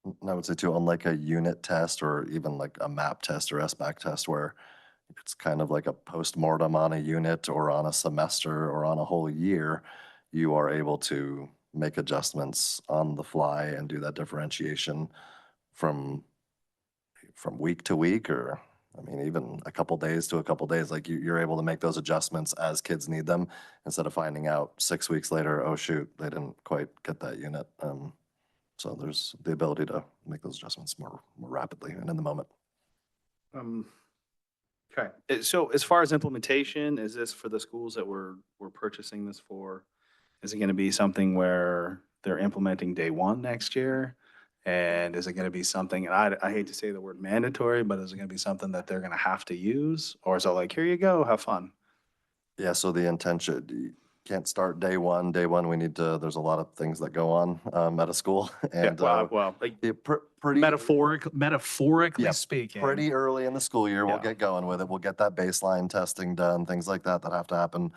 And I would say too, on like a unit test or even like a map test or SBAC test where it's kind of like a postmortem on a unit or on a semester or on a whole year, you are able to make adjustments on the fly and do that differentiation from week to week, or I mean, even a couple days to a couple days, like you're able to make those adjustments as kids need them instead of finding out 6 weeks later, oh shoot, they didn't quite get that unit. So there's the ability to make those adjustments more rapidly and in the moment. Okay, so as far as implementation, is this for the schools that we're purchasing this for? Is it gonna be something where they're implementing day one next year? And is it gonna be something, and I hate to say the word mandatory, but is it gonna be something that they're gonna have to use? Or is it like, here you go, have fun? Yeah, so the intention, you can't start day one. Day one, we need to, there's a lot of things that go on at a school. And Well, like pretty metaphorically Yeah, speaking. pretty early in the school year, we'll Yeah. get going with it. We'll get that baseline testing done, things like that have to happen,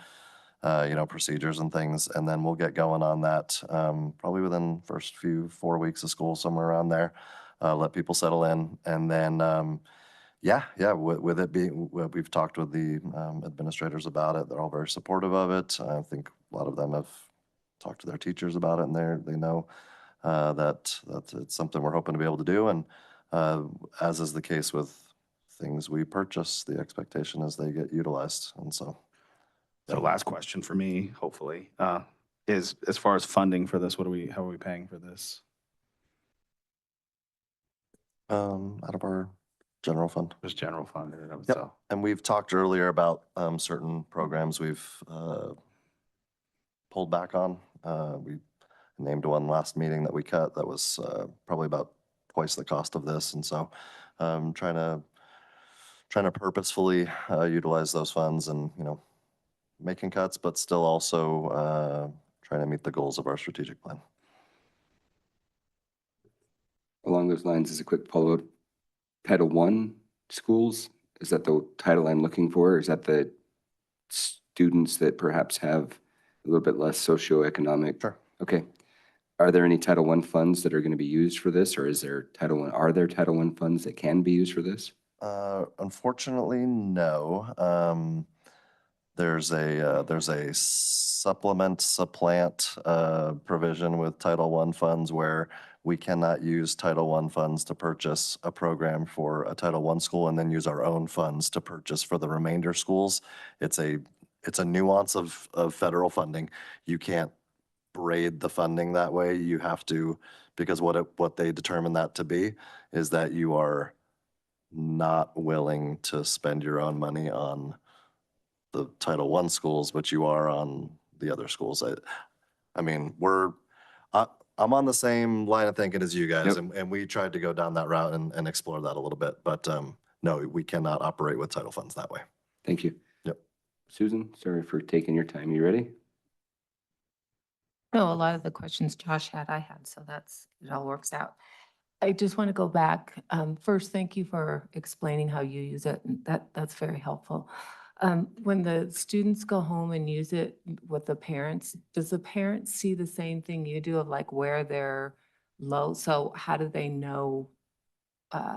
procedures and things. And then we'll get going on that probably within first 4 weeks of school, somewhere around there. Let people settle in. And then, with it being, we've talked with the administrators about it. They're all very supportive of it. I think a lot of them have talked to their teachers about it, and they know that it's something we're hoping to be able to do. And as is the case with things we purchase, the expectation is they get utilized. And so. So last question for me, hopefully, is as far as funding for this, how are we paying for this? Out of our general fund. Just general fund in and of Yep. itself. And we've talked earlier about certain programs we've pulled back on. We named one last meeting that we cut that was probably about twice the cost of this. And so trying to purposefully utilize those funds and, making cuts, but still also trying to meet the goals of our strategic plan. Along those lines, as a quick follow-up, Title I schools, is that the title I'm looking for? Is that the students that perhaps have a little bit less socioeconomic? Sure. Okay. Are there any Title I funds that are going to be used for this, or are there Title I funds that can be used for this? Unfortunately, no. There's a supplant provision with Title I funds where we cannot use Title I funds to purchase a program for a Title I school and then use our own funds to purchase for the remainder schools. It's a nuance of federal funding. You can't braid the funding that way. You have to, because what they determine that to be is that you are not willing to spend your own money on the Title I schools, but you are on the other schools. I mean, I'm on the same line of thinking as you guys, Yep. and we tried to go down that route and explore that a little bit, but no, we cannot operate with title funds that way. Thank you. Yep. Susan, sorry for taking your time. You ready? No, a lot of the questions Josh had, I had, so it all works out. I just want to go back. First, thank you for explaining how you use it. That's very helpful. When the students go home and use it with the parents, does the parents see the same thing you do of like where they're low? So how do they know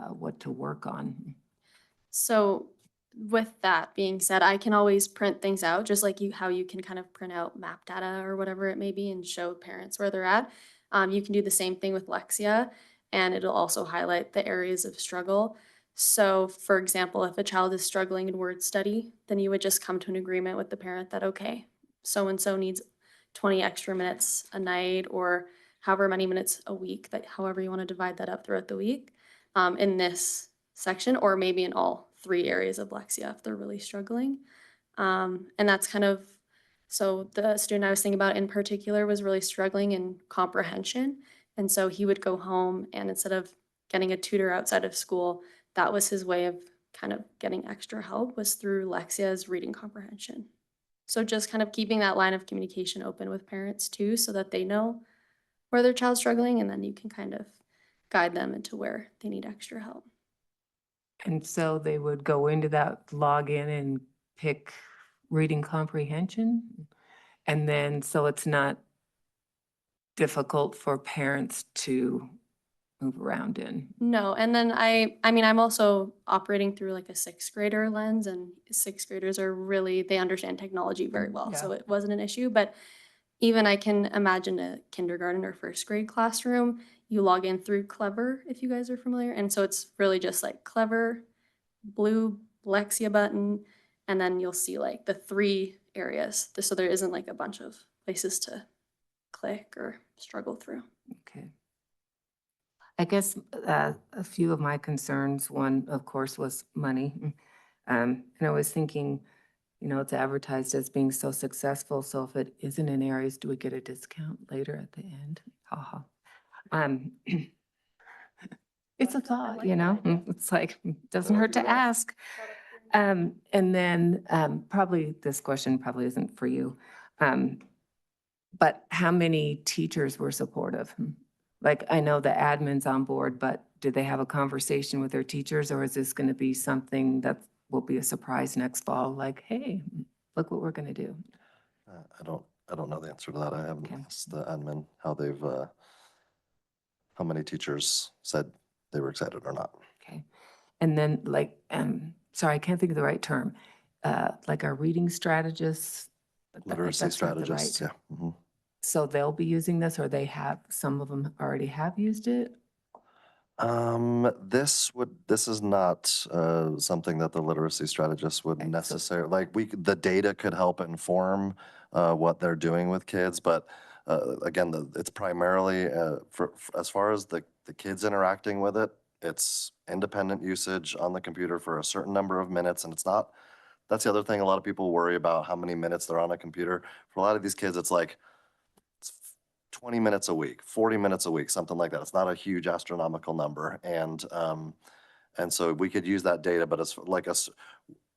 what to work on? So with that being said, I can always print things out, just like how you can kind of print out map data or whatever it may be and show parents where they're at. You can do the same thing with Lexia, and it'll also highlight the areas of struggle. So for example, if a child is struggling in word study, then you would just come to an agreement with the parent that, okay, so-and-so needs 20 extra minutes a night or however many minutes a week, that however you want to divide that up throughout the week in this section, or maybe in all 3 areas of Lexia if they're really struggling. And that's kind of, so the student I was thinking about in particular was really struggling in comprehension. And so he would go home and instead of getting a tutor outside of school, that was his way of kind of getting extra help was through Lexia's reading comprehension. So just kind of keeping that line of communication open with parents too, so that they know where their child's struggling, and then you can kind of guide them into where they need extra help. And so they would go into that login and pick reading comprehension? And then, so it's not difficult for parents to move around in? No, and then I mean, I'm also operating through like a sixth grader lens, and sixth graders are really, they understand technology very well, so Yeah. it wasn't an issue. But even I can imagine a kindergarten or first grade classroom, you log in through Clever, if you guys are familiar. And so it's really just like Clever, blue Lexia button, and then you'll see like the 3 areas. So there isn't like a bunch of places to click or struggle through. Okay. I guess a few of my concerns, one, of course, was money. And I was thinking, it's advertised as being so successful, so if it isn't in areas, do we get a discount later at the end? Haha. It's a thought, it's like, doesn't hurt to ask. And then probably this question probably isn't for you. But how many teachers were supportive? Like, I know the admin's on board, but did they have a conversation with their teachers, or is this going to be something that will be a surprise next fall? Like, hey, look what we're going to do. I don't know the answer to that. I haven't Okay. asked the admin how many teachers said they were excited or not. Okay. And then like, sorry, I can't think of the right term. Like our reading strategists. Literacy that's not the strategists, right- yeah. Mhm. So they'll be using this, or some of them already have used it? This is not something that the literacy strategists would Okay, so- necessarily, like, the data could help inform what they're doing with kids, but again, it's primarily as far as the kids interacting with it, it's independent usage on the computer for a certain number of minutes, and that's the other thing a lot of people worry about, how many minutes they're on a computer. For a lot of these kids, it's like, it's 20 minutes a week, 40 minutes a week, something like that. It's not a huge astronomical number. And so we could use that data, but it's like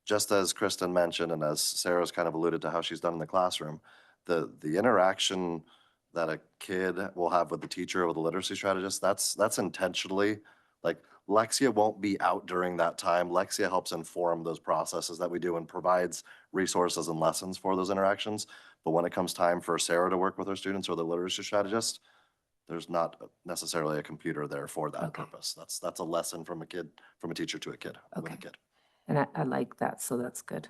just as Kristen mentioned, and as Sarah's kind of alluded to how she's done in the classroom, the interaction that a kid will have with the teacher or with the literacy strategist, that's intentionally, like, Lexia won't be out during that time. Lexia helps inform those processes that we do and provides resources and lessons for those interactions. But when it comes time for Sarah to work with her students or the literacy strategist, there's not necessarily a computer there for that Okay. purpose. That's a lesson from a teacher to a kid, with a Okay. kid. And I like that, so that's good.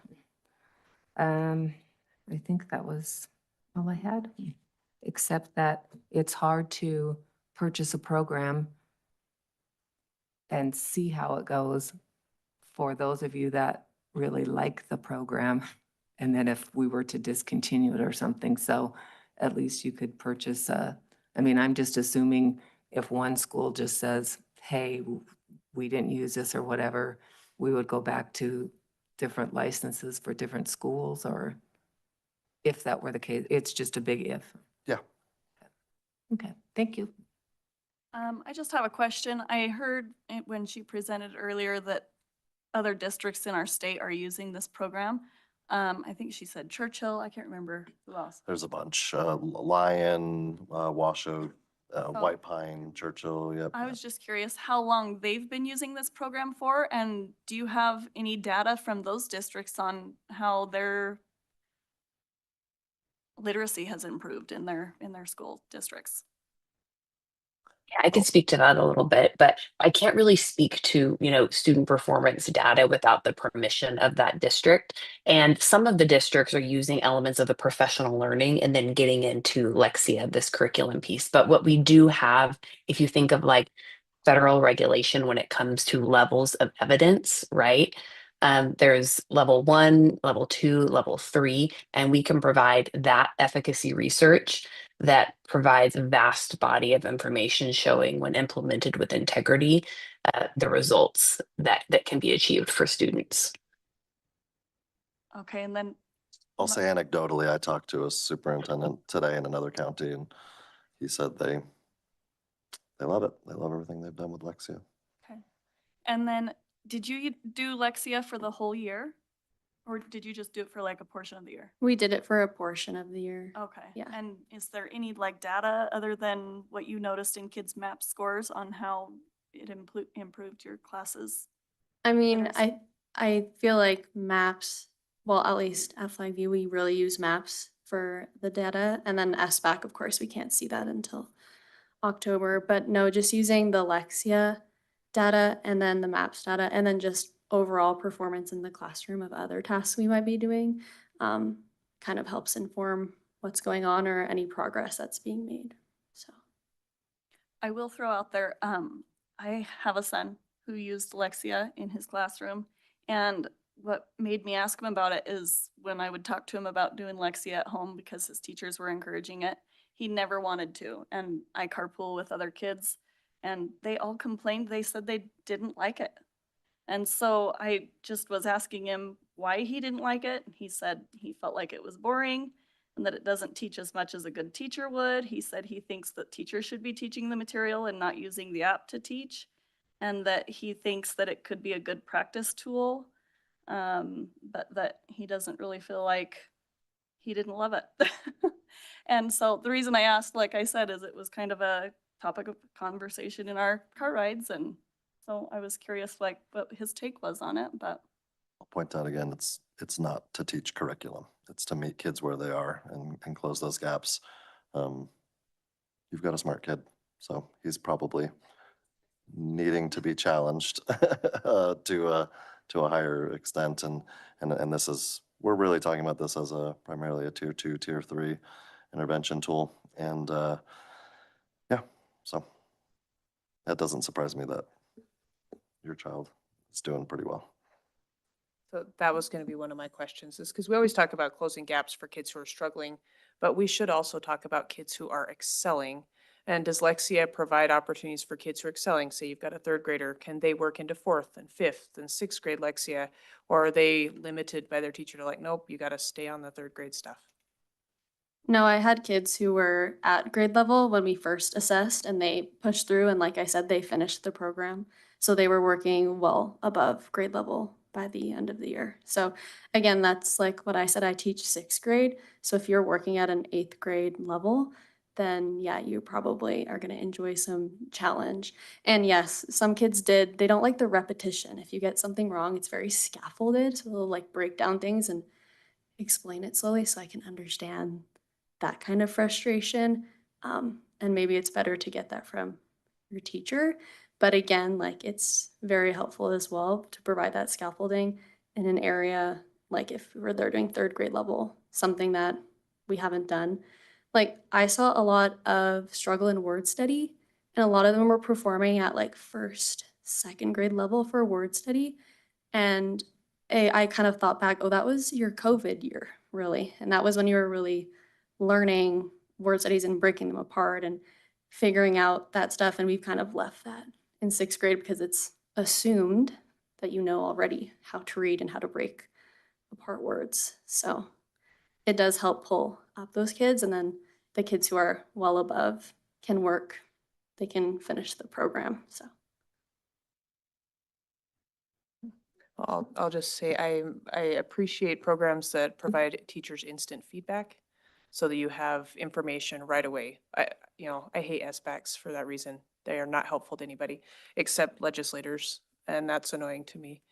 I think that was all I had, except that it's hard to purchase a program and see how it goes for those of you that really like the program. And then if we were to discontinue it or something, so at least you could purchase I'm just assuming if one school just says, hey, we didn't use this or whatever, we would go back to different licenses for different schools, or if that were the case, it's just a big if. Yeah. Okay, thank you. I just have a question. I heard when she presented earlier that other districts in our state are using this program. I think she said Churchill. I can't remember who else. There's a bunch, Lyon, Washoe, White Pine, Churchill, yep. I was just curious how long they've been using this program for, and do you have any data from those districts on how their literacy has improved in their school districts? I could speak to that a little bit, but I can't really speak to, student performance data without the permission of that district. And some of the districts are using elements of the professional learning and then getting into Lexia, this curriculum piece. But what we do have, if you think of like federal regulation when it comes to levels of evidence, right? There's level 1, level 2, level 3, and we can provide that efficacy research that provides a vast body of information showing, when implemented with integrity, the results that can be achieved for students. Okay, and then I'll say anecdotally, I talked to a superintendent today in another county, and he said they love it. They love everything they've done with Lexia. okay. And then Did you do Lexia for the whole year? Or did you just do it for like a portion of the year? We did it for a portion of the year. Okay. Yeah. And is there any like data other than what you noticed in kids' MAP scores on how it improved your classes? I mean, literacy? I feel like maps, well, at least at Flyview, we really use maps for the data. And then SBAC, of course, we can't see that until October. But no, just using the Lexia data and then the maps data and then just overall performance in the classroom of other tasks we might be doing kind of helps inform what's going on or any progress that's being made. So I will throw out there, I have a son who used Lexia in his classroom. And what made me ask him about it is when I would talk to him about doing Lexia at home because his teachers were encouraging it, he never wanted to. And I carpool with other kids and they all complained. They said they didn't like it. And so I just was asking him why he didn't like it. He said he felt like it was boring and that it doesn't teach as much as a good teacher would. He said he thinks that teachers should be teaching the material and not using the app to teach, and that he thinks that it could be a good practice tool, but that he doesn't really feel like he didn't love it. And so the reason I asked, like I said, is it was kind of a topic of conversation in our car rides, and so I was curious like what his take was on it, but I'll point out again, it's not to teach curriculum. It's to meet kids where they are and close those gaps. You've got a smart kid, so he's probably needing to be challenged to a higher extent. And this is, we're really talking about this as primarily a tier 2, tier 3 intervention tool. And yeah, so that doesn't surprise me that your child is doing pretty well. So that was going to be one of my questions, is because we always talk about closing gaps for kids who are struggling, but we should also talk about kids who are excelling. And does Lexia provide opportunities for kids who are excelling? Say you've got a third grader, can they work into fourth and fifth and sixth grade Lexia? Or are they limited by their teacher to like, nope, you got to stay on the third grade stuff? no, I had kids who were at grade level when we first assessed and they pushed through and like I said, they finished the program. So they were working well above grade level by the end of the year. So again, that's like what I said, I teach sixth grade. So if you're working at an eighth grade level, then yeah, you probably are going to enjoy some challenge. And yes, some kids they don't like the repetition. If you get something wrong, it's very scaffolded. So they'll like break down things and explain it slowly so I can understand that kind of frustration. And maybe it's better to get that from your teacher. But again, like it's very helpful as well to provide that scaffolding in an area like if they're doing third grade level, something that we haven't done. Like I saw a lot of struggle in word study, and a lot of them were performing at like first, second grade level for word study. And I kind of thought back, oh, that was your COVID year, really. And that was when you were really learning word studies and breaking them apart and figuring out that stuff. And we've kind of left that in sixth grade because it's assumed that you know already how to read and how to break apart words. So it does help pull up those kids. And then the kids who are well above can work, they can finish the program. So. I'll just say I appreciate programs that provide teachers instant feedback so that you have information right away. I hate SBACs for that reason. They are not helpful to anybody except legislators, and that's annoying to me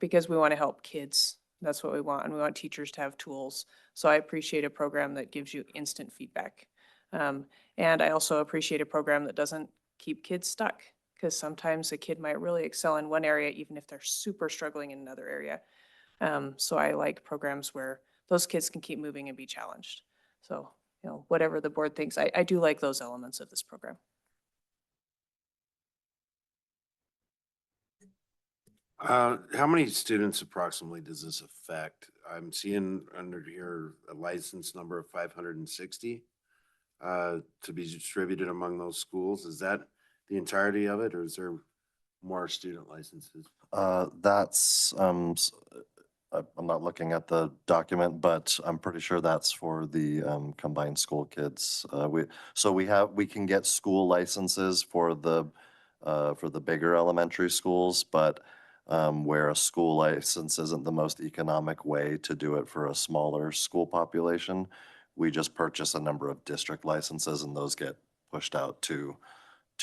because we want to help kids. That's what we want, and we want teachers to have tools. So I appreciate a program that gives you instant feedback. And I also appreciate a program that doesn't keep kids stuck, because sometimes a kid might really excel in one area, even if they're super struggling in another area. So I like programs where those kids can keep moving and be challenged. So, whatever the board thinks, I do like those elements of this program. How many students approximately does this affect? I'm seeing under here a license number of 560 to be distributed among those schools. Is that the entirety of it, or is there more student licenses? That's, I'm not looking at the document, but I'm pretty sure that's for the combined school kids. We can get school licenses for the bigger elementary schools, but where a school license isn't the most economic way to do it for a smaller school population. We just purchase a number of district licenses and those get pushed out to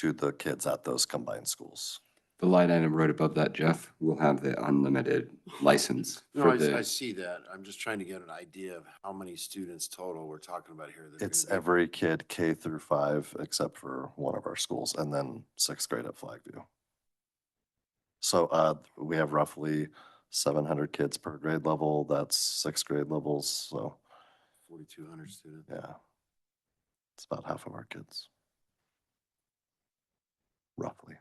the kids at those combined schools. The line item right above that, Jeff, will have the unlimited license No, for I the. see that. I'm just trying to get an idea of how many students total we're talking about here. that are It's gonna be- every kid K through 5 except for one of our schools and then 6th grade at Flagview. So we have roughly 700 kids per grade level. That's 6th grade levels. So 4,200 students. yeah, it's about half of our kids. Roughly.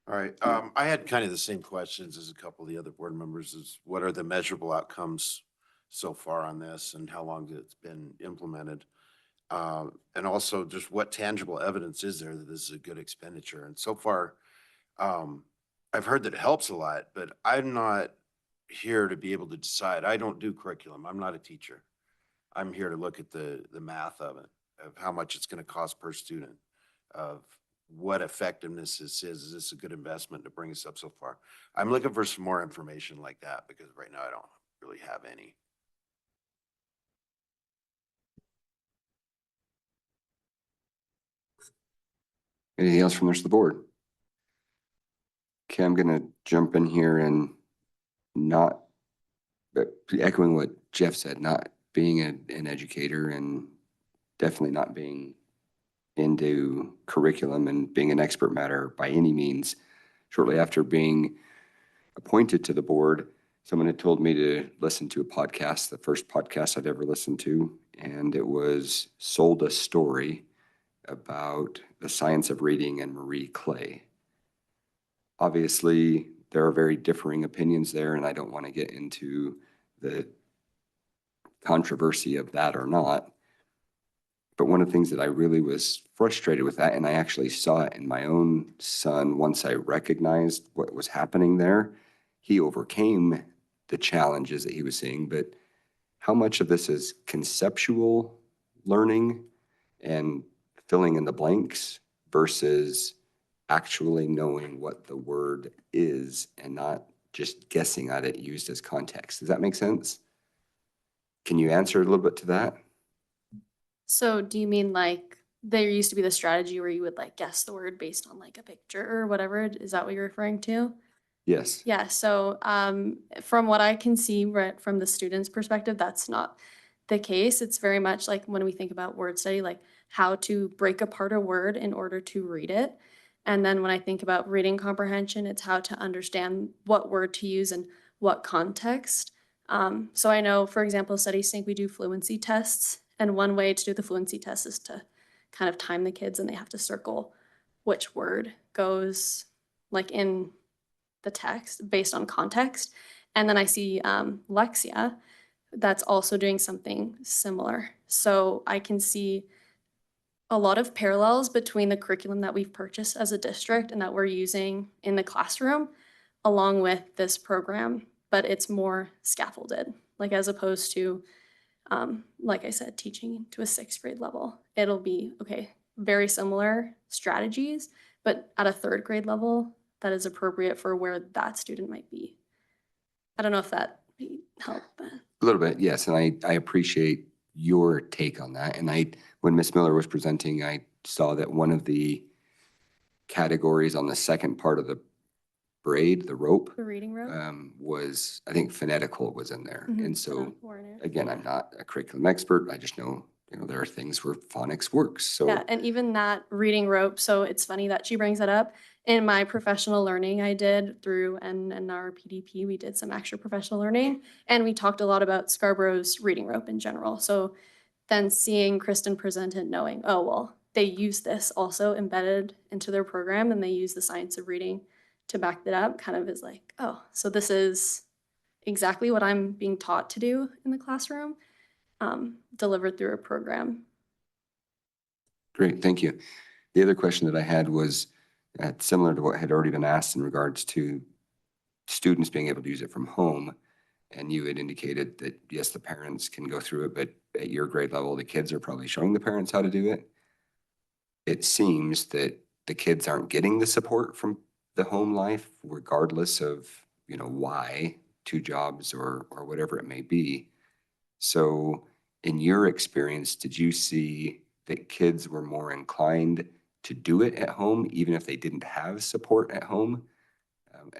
All right, I had kind of the same questions as a couple of the other board members, is what are the measurable outcomes so far on this and how long it's been implemented? And also just what tangible evidence is there that this is a good expenditure? And so far, I've heard that it helps a lot, but I'm not here to be able to decide. I don't do curriculum. I'm not a teacher. I'm here to look at the math of it, of how much it's going to cost per student, of what effectiveness this is. Is this a good investment to bring us up so far? I'm looking for some more information like that because right now I don't really have any. Anything else from the rest of the board? Okay, I'm gonna jump in here and not, but echoing what Jeff said, not being an educator and definitely not being into curriculum and being an expert matter by any means. Shortly after being appointed to the board, someone had told me to listen to a podcast, the first podcast I'd ever listened to, and it was Sold a Story about the science of reading and Marie Clay. Obviously, there are very differing opinions there, and I don't want to get into the controversy of that or not. But one of the things that I really was frustrated with that, and I actually saw it in my own son once I recognized what was happening there, he overcame the challenges that he was seeing, but how much of this is conceptual learning and filling in the blanks versus actually knowing what the word is and not just guessing at it used as context. Does that make sense? Can you answer a little bit to that? So do you mean like there used to be the strategy where you would like guess the word based on like a picture or whatever? Is that what you're referring to? Yes. Yeah, so from what I can see right from the student's perspective, that's not the case. It's very much like when we think about word study, like how to break apart a word in order to read it. And then when I think about reading comprehension, it's how to understand what word to use and what context. So I know, for example, studies think we do fluency tests. And one way to do the fluency test is to kind of time the kids and they have to circle which word goes like in the text based on context. And then I see Lexia that's also doing something similar. So I can see a lot of parallels between the curriculum that we've purchased as a district and that we're using in the classroom along with this program, but it's more scaffolded, like as opposed to, like I said, teaching to a 6th grade level. It'll be, okay, very similar strategies, but at a 3rd grade level, that is appropriate for where that student might be. I don't know if that helped, but. A little bit, yes, and I appreciate your take on that. And when Ms. Miller was presenting, I saw that one of the categories on the second part of the braid, the rope, The reading rope? was, I think phonetical was in there. Mhm, And so, Warner. again, I'm not a curriculum expert. I just know, there are things where phonics works. So Yeah, and even that reading rope, so it's funny that she brings that up. In my professional learning I did through NNR PDP, we did some extra professional learning, and we talked a lot about Scarborough's reading rope in general. So then seeing Kristen present it, knowing, oh, well, they use this also embedded into their program, and they use the science of reading to back that up, kind of is like, oh, so this is exactly what I'm being taught to do in the classroom, delivered through a program. great, thank you. The other question that I had was similar to what had already been asked in regards to students being able to use it from home. And you had indicated that, yes, the parents can go through it, but at your grade level, the kids are probably showing the parents how to do it. It seems that the kids aren't getting the support from the home life, regardless of, why, 2 jobs or whatever it may be. So in your experience, did you see that kids were more inclined to do it at home, even if they didn't have support at home?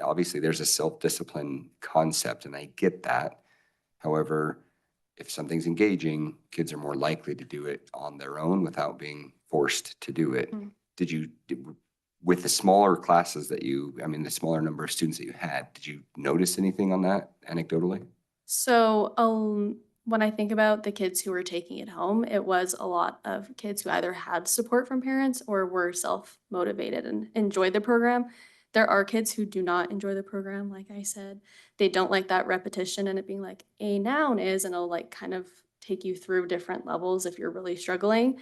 Obviously, there's a self-discipline concept, and I get that. However, if something's engaging, kids are more likely to do it on their own without being forced to do it. With the smaller classes the smaller number of students that you had, did you notice anything on that anecdotally? So, when I think about the kids who were taking it home, it was a lot of kids who either had support from parents or were self-motivated and enjoyed the program. There are kids who do not enjoy the program, like I said. They don't like that repetition and it being like a noun is, and it'll like kind of take you through different levels if you're really struggling,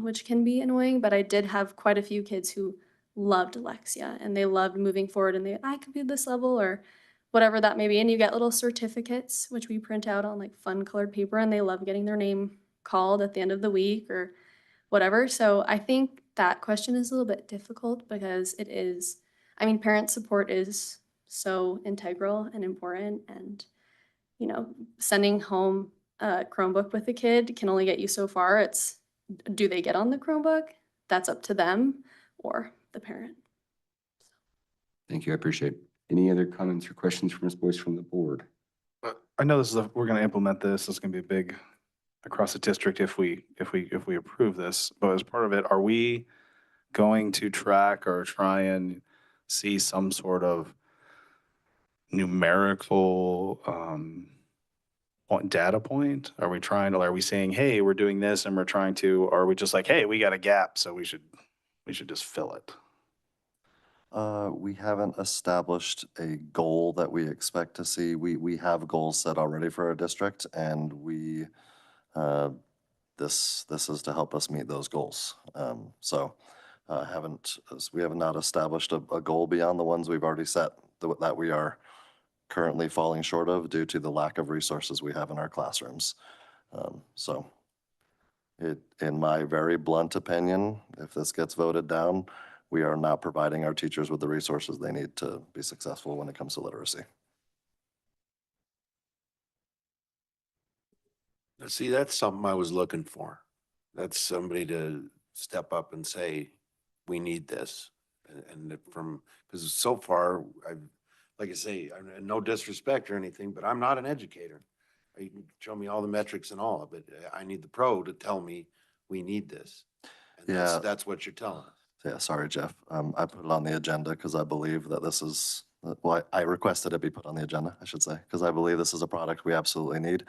which can be annoying. But I did have quite a few kids who loved Lexia and they loved moving forward and I completed this level or whatever that may be. And you get little certificates, which we print out on like fun colored paper, and they love getting their name called at the end of the week or whatever. So I think that question is a little bit difficult because it is, parent support is so integral and important. And, sending home a Chromebook with a kid can only get you so far. It's, do they get on the Chromebook? That's up to them or the parent. Thank you. I appreciate it. Any other comments or questions from Ms. Boyce from the board? I know we're going to implement this. It's going to be big across the district if we approve this. But as part of it, are we going to track or try and see some sort of numerical data point? Are we saying, hey, we're doing this and we're trying to, or are we just like, hey, we got a gap, so we should just fill it? We haven't established a goal that we expect to see. We have goals set already for our district, and this is to help us meet those goals. We have not established a goal beyond the ones we've already set that we are currently falling short of due to the lack of resources we have in our classrooms. In my very blunt opinion, if this gets voted down, we are not providing our teachers with the resources they need to be successful when it comes to literacy. Now, see, that's something I was looking for. That's somebody to step up and say, we need this. Because so far, like I say, no disrespect or anything, but I'm not an educator. You can show me all the metrics and all, but I need the pro to tell me we need this. And that's what you're telling us. Yeah, sorry, Jeff. I put it on the agenda because I believe that this is, well, I requested it be put on the agenda, I should say, because I believe this is a product we absolutely need.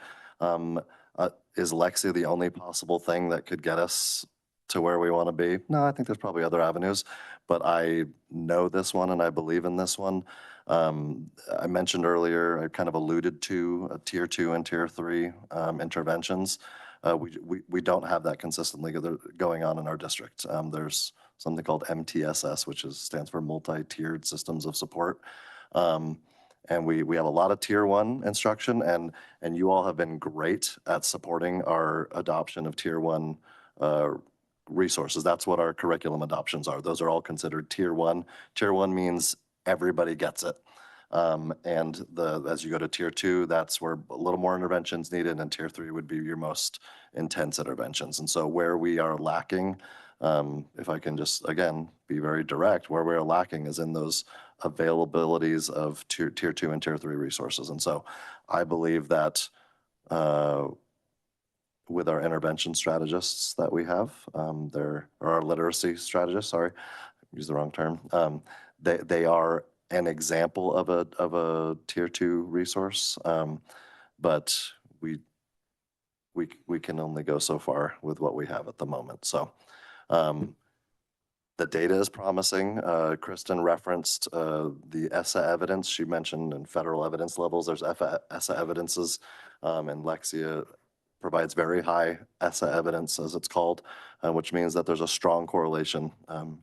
Is Lexia the only possible thing that could get us to where we want to be? No, I think there's probably other avenues, but I know this one and I believe in this one. I mentioned earlier, I kind of alluded to tier 2 and tier 3 interventions. We don't have that consistently going on in our district. There's something called MTSS, which stands for multi-tiered systems of support. And we have a lot of tier 1 instruction, and you all have been great at supporting our adoption of tier 1 resources. That's what our curriculum adoptions are. Those are all considered tier 1. Tier 1 means everybody gets it. And as you go to tier 2, that's where a little more interventions needed, and tier 3 would be your most intense interventions. And so where we are lacking, if I can just, again, be very direct, where we're lacking is in those availabilities of tier 2 and tier 3 resources. And so I believe that with our intervention strategists that we have, or our literacy strategists, sorry, use the wrong term. They are an example of a tier 2 resource, but we can only go so far with what we have at the moment. So the data is promising. Kristen referenced the ESSA evidence. She mentioned in federal evidence levels, there's ESSA evidences, and Lexia provides very high ESSA evidence, as it's called, which means that there's a strong correlation.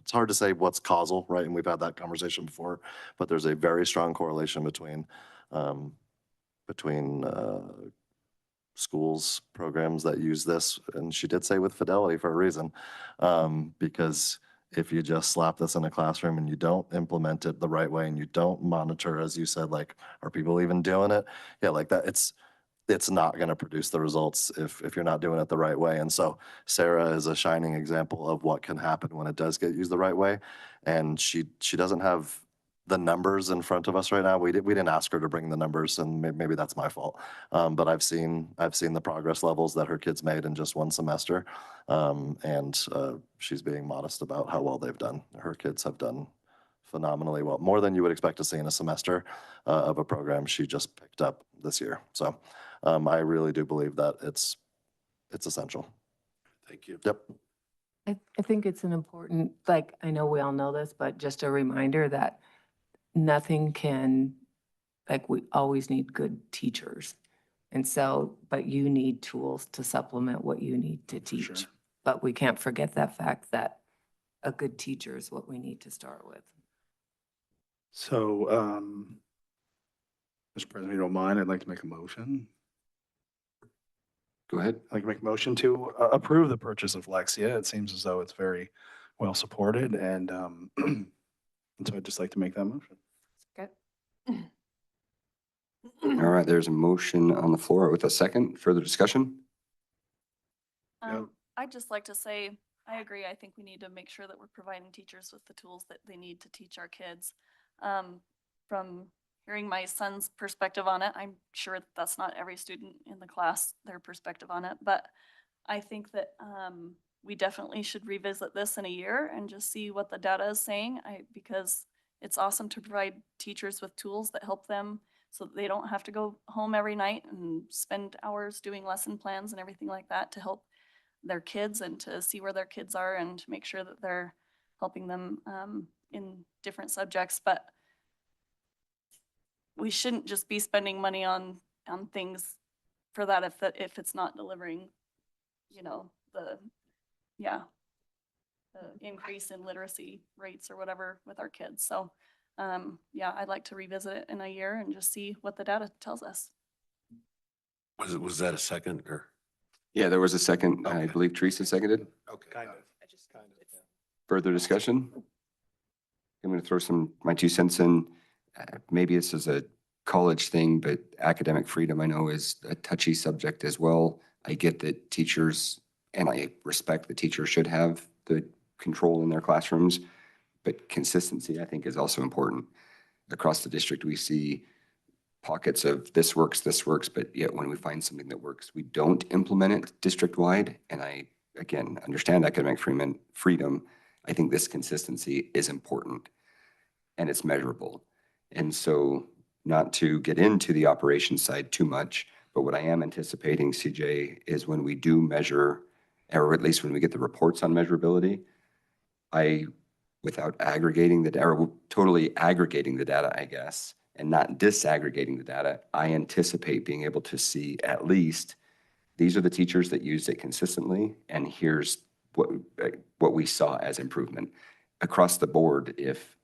It's hard to say what's causal, right? And we've had that conversation before, but there's a very strong correlation between between schools, programs that use this. And she did say with fidelity for a reason, because if you just slap this in a classroom and you don't implement it the right way and you don't monitor, as you said, like, are people even doing it? Yeah, like that, it's not going to produce the results if you're not doing it the right way. And so Sarah is a shining example of what can happen when it does get used the right way. And she doesn't have the numbers in front of us right now. We didn't ask her to bring the numbers, and maybe that's my fault. But I've seen the progress levels that her kids made in just one semester. And she's being modest about how well they've done. Her kids have done phenomenally well, more than you would expect to see in a semester of a program she just picked up this year. So I really do believe that it's essential. Thank you. Yep. I think it's an important, like, I know we all know this, but just a reminder that nothing can, like, we always need good teachers. And so, but you need tools to supplement what you need to teach. Sure. But we can't forget that fact that a good teacher is what we need to start with. So, Mr. President, if you don't mind, I'd like to make a motion. Go ahead. I'd like to make a motion to approve the purchase of Lexia. It seems as though it's very well supported, and and so I'd just like to make that motion. All right, there's a motion on the floor with a second. Further discussion? Yep. I'd just like to say, I agree. I think we need to make sure that we're providing teachers with the tools that they need to teach our kids. From hearing my son's perspective on it, I'm sure that's not every student in the class, their perspective on it, but I think that we definitely should revisit this in a year and just see what the data is saying. Because it's awesome to provide teachers with tools that help them so that they don't have to go home every night and spend hours doing lesson plans and everything like that to help their kids and to see where their kids are and to make sure that they're helping them in different subjects. But we shouldn't just be spending money on things for that if it's not delivering, the increase in literacy rates or whatever with our kids. So I'd like to revisit it in a year and just see what the data tells us. Was that a second or? Yeah, there was a second. I Okay. believe Teresa seconded. Okay. Kind of. Further discussion? I'm going to throw my 2 cents in. Maybe this is a college thing, but academic freedom I know is a touchy subject as well. I get that teachers, and I respect that teachers should have the control in their classrooms, but consistency I think is also important. Across the district, we see pockets of this works, but yet when we find something that works, we don't implement it district-wide. And I, again, understand academic freedom. I think this consistency is important and it's measurable. And so not to get into the operations side too much, but what I am anticipating, CJ, is when we do measure, or at least when we get the reports on measurability, without aggregating the data, or totally aggregating the data, I guess, and not disaggregating the data, I anticipate being able to see at least these are the teachers that used it consistently, and here's what we saw as improvement. Across the board, if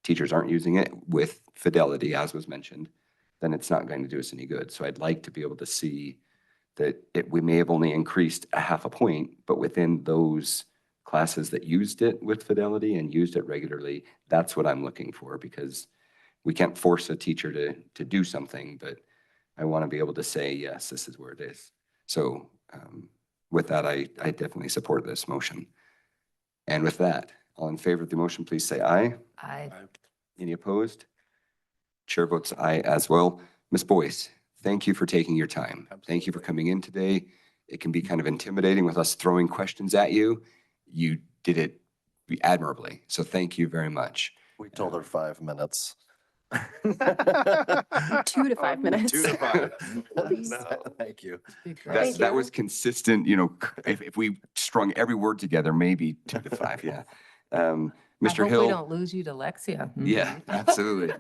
teachers aren't using it with fidelity, as was mentioned, then it's not going to do us any good. So I'd like to be able to see that we may have only increased a half a point, but within those classes that used it with fidelity and used it regularly, that's what I'm looking for, because we can't force a teacher to do something, but I want to be able to say, yes, this is where it is. So with that, I definitely support this motion. And with that, all in favor of the motion, please say aye. Aye. Any opposed? Chair votes aye as well. Ms. Boyce, thank you for taking your time. Thank you for coming in today. It can be kind of intimidating with us throwing questions at you. You did it admirably. So thank you very much. We told her 5 minutes. 2 to 5 minutes. 2 to 5. Thank you. Thank That you. was consistent, if we strung every word together, maybe 2 to 5, yeah. Mr. I hope we Hill. don't lose you to Lexia. Yeah, absolutely.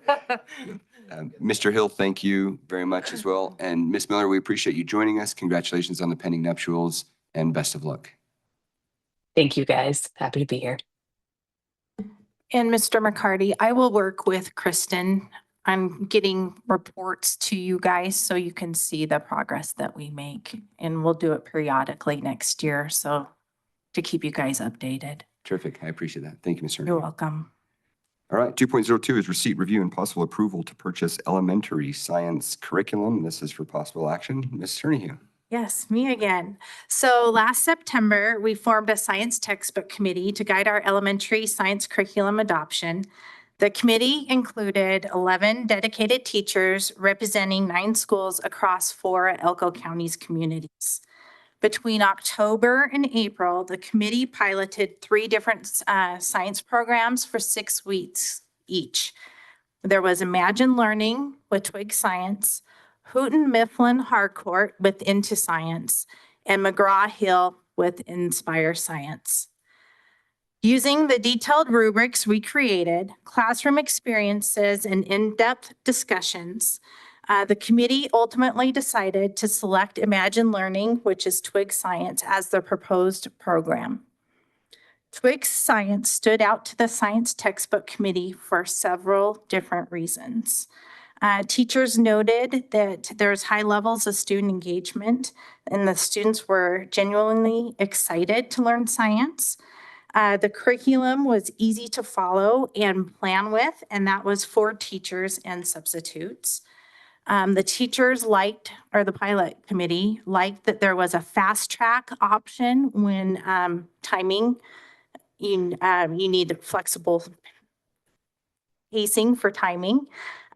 Mr. Hill, thank you very much as well. And Ms. Miller, we appreciate you joining us. Congratulations on the pending nuptials and best of luck. Thank you, guys. Happy to be here. And Mr. McCarty, I will work with Kristen I'm getting reports to you guys so you can see the progress that we make. And we'll do it periodically next year. So to keep you guys updated. Terrific. I appreciate that. Thank you, Ms. You're Stern. welcome. All right, 2.02 is receipt, review, and possible approval to purchase elementary science curriculum. This is for possible action. Ms. Turnihue. Yes, me again. So last September, we formed a science textbook committee to guide our elementary science curriculum adoption. The committee included 11 dedicated teachers representing 9 schools across 4 Elko County's communities. Between October and April, the committee piloted 3 different science programs for 6 weeks each. There was Imagine Learning with Twig Science, Houghton Mifflin Harcourt with Into Science, and McGraw-Hill with Inspire Science. Using the detailed rubrics we created, classroom experiences, and in-depth discussions, the committee ultimately decided to select Imagine Learning, which is Twig Science, as the proposed program. Twig Science stood out to the science textbook committee for several different reasons. Teachers noted that there's high levels of student engagement and the students were genuinely excited to learn science. The curriculum was easy to follow and plan with, and that was for teachers and substitutes. The teachers liked, or the pilot committee liked, that there was a fast track option when timing. You need flexible pacing for timing.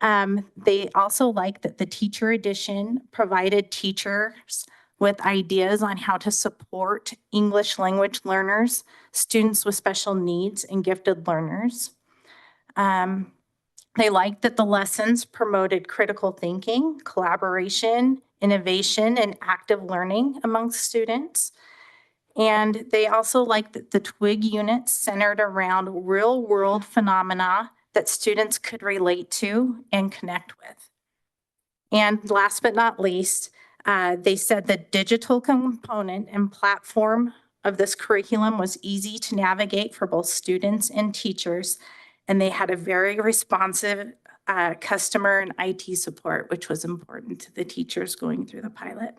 They also liked that the teacher edition provided teachers with ideas on how to support English language learners, students with special needs, and gifted learners. They liked that the lessons promoted critical thinking, collaboration, innovation, and active learning amongst students. And they also liked that the Twig units centered around real-world phenomena that students could relate to and connect with. And last but not least, they said the digital component and platform of this curriculum was easy to navigate for both students and teachers. And they had a very responsive customer and IT support, which was important to the teachers going through the pilot.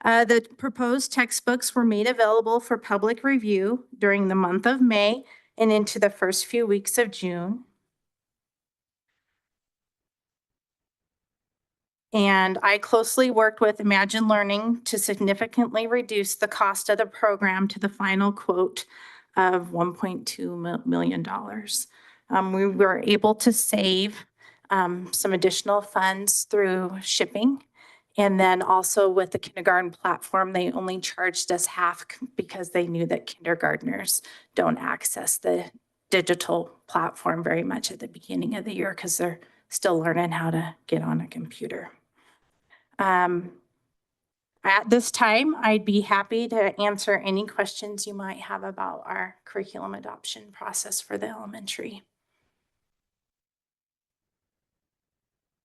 The proposed textbooks were made available for public review during the month of May and into the first few weeks of June. And I closely worked with Imagine Learning to significantly reduce the cost of the program to the final quote of $1.2 million. We were able to save some additional funds through shipping. And then also with the kindergarten platform, they only charged us half because they knew that kindergartners don't access the digital platform very much at the beginning of the year because they're still learning how to get on a computer. At this time, I'd be happy to answer any questions you might have about our curriculum adoption process for the elementary.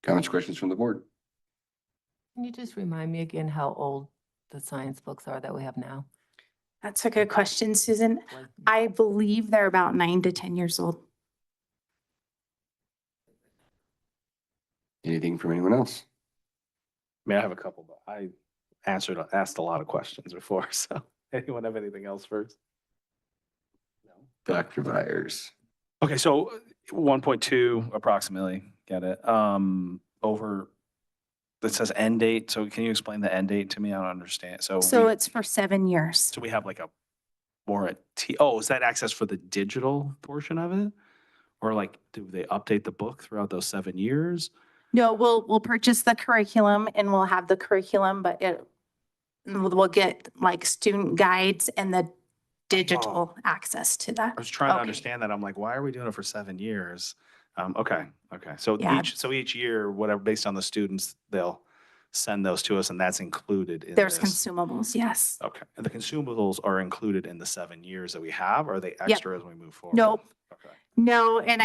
Comments, questions from the board? Can you just remind me again how old the science books are that we have now? That's a good question, Susan. I believe they're about 9 to 10 years old. Anything from anyone else? May I have a couple, but I asked a lot of questions before, so anyone have anything else first? No. Dr. Byers. Okay, so 1.2 approximately, get it. Over, that says end date, so can you explain the end date to me? I don't understand. So it's for 7 years. So we have like a warranty. Oh, is that access for the digital portion of it? Or like, do they update the book throughout those 7 years? No, we'll purchase the curriculum and we'll have the curriculum, but we'll get like student guides and the digital access to that. I was trying to Okay. understand that. I'm like, why are we doing it for 7 years? Okay. So Yeah. each year, whatever, based on the students, they'll send those to us and that's included in There's this. consumables, yes. Okay. And the consumables are included in the 7 years that we have, or are they extra as we move forward? Nope. Okay. No, and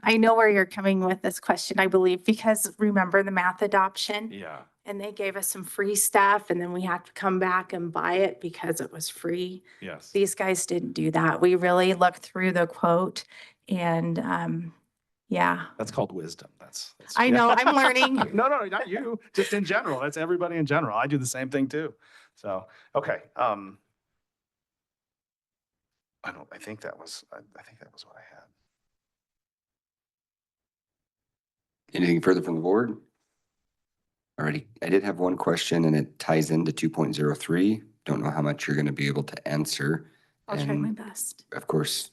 I know where you're coming with this question, I believe, because remember the math adoption? Yeah. And they gave us some free stuff and then we had to come back and buy it because it was free. Yes. These guys didn't do that. We really looked through the quote and, Yeah, That's called wisdom. That's. I know, I'm learning. No, not you, just in general. That's everybody in general. I do the same thing too. So, okay. I think that was what I had. Anything further from the board? Alrighty, I did have one question and it ties into 2.03. Don't know how much you're going to be able to answer. I'll try my And best. of course,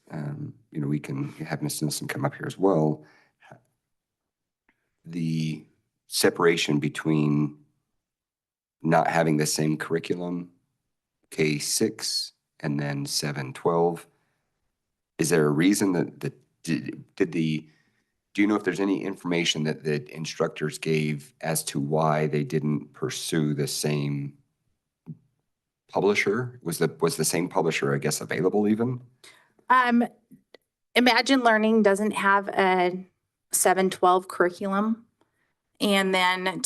we can have Ms. Nilsson come up here as well. The separation between not having the same curriculum, K-6 and then 7-12. Is there a reason that do you know if there's any information that the instructors gave as to why they didn't pursue the same publisher? Was the same publisher, I guess, available even? Imagine Learning doesn't have a 7-12 curriculum. And then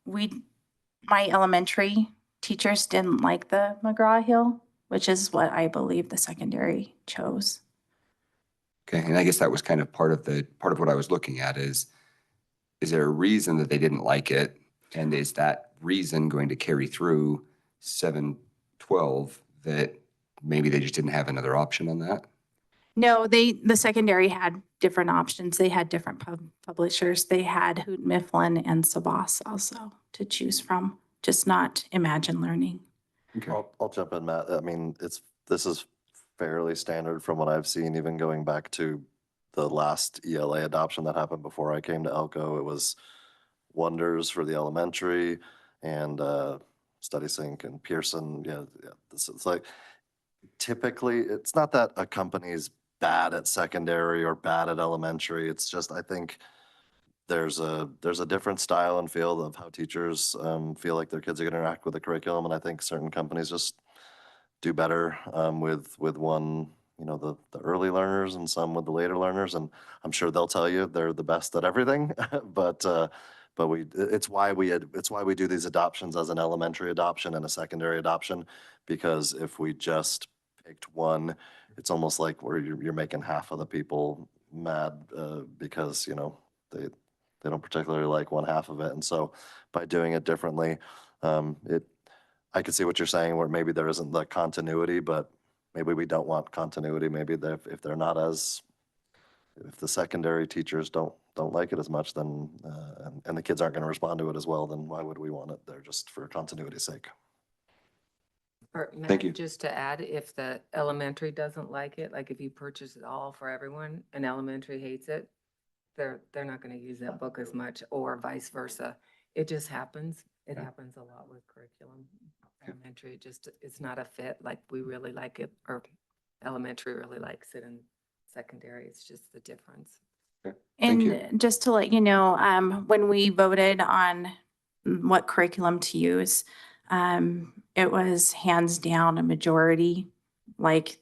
my elementary teachers didn't like the McGraw-Hill, which is what I believe the secondary chose. Okay, and I guess that was kind of part of what I was looking at is there a reason that they didn't like it? And is that reason going to carry through 7-12 that maybe they just didn't have another option on that? No, the secondary had different options. They had different publishers. They had Hoot Mifflin and Sabas also to choose from, just not Imagine Learning. Okay. I'll jump in, Matt. I mean, this is fairly standard from what I've seen, even going back to the last ELA adoption that happened before I came to Elko. It was Wonders for the elementary and StudySync and Pearson. Yeah. It's like typically it's not that a company's bad at secondary or bad at elementary. It's just I think there's a different style and feel of how teachers feel like their kids are going to interact with the curriculum, and I think certain companies just do better with one, the early learners and some with the later learners. And I'm sure they'll tell you they're the best at everything. but it's why we do these adoptions as an elementary adoption and a secondary adoption, because if we just picked one, it's almost like where you're making half of the people mad because they don't particularly like one half of it. And so by doing it differently, I could see what you're saying where maybe there isn't the continuity, but maybe we don't want continuity. Maybe if the secondary teachers don't like it as much, then and the kids aren't going to respond to it as well, then why would we want it there just for continuity's sake? Thank you. Just to add, if the elementary doesn't like it, like if you purchase it all for everyone and elementary hates it, they're not going to use that book as much, or vice versa. It just happens. It happens a lot with curriculum. Elementary, it's not a fit. Like we really like it, or elementary really likes it, and secondary, it's just the difference. Okay. Thank you. And just to let you know, when we voted on what curriculum to use, it was hands down a majority, like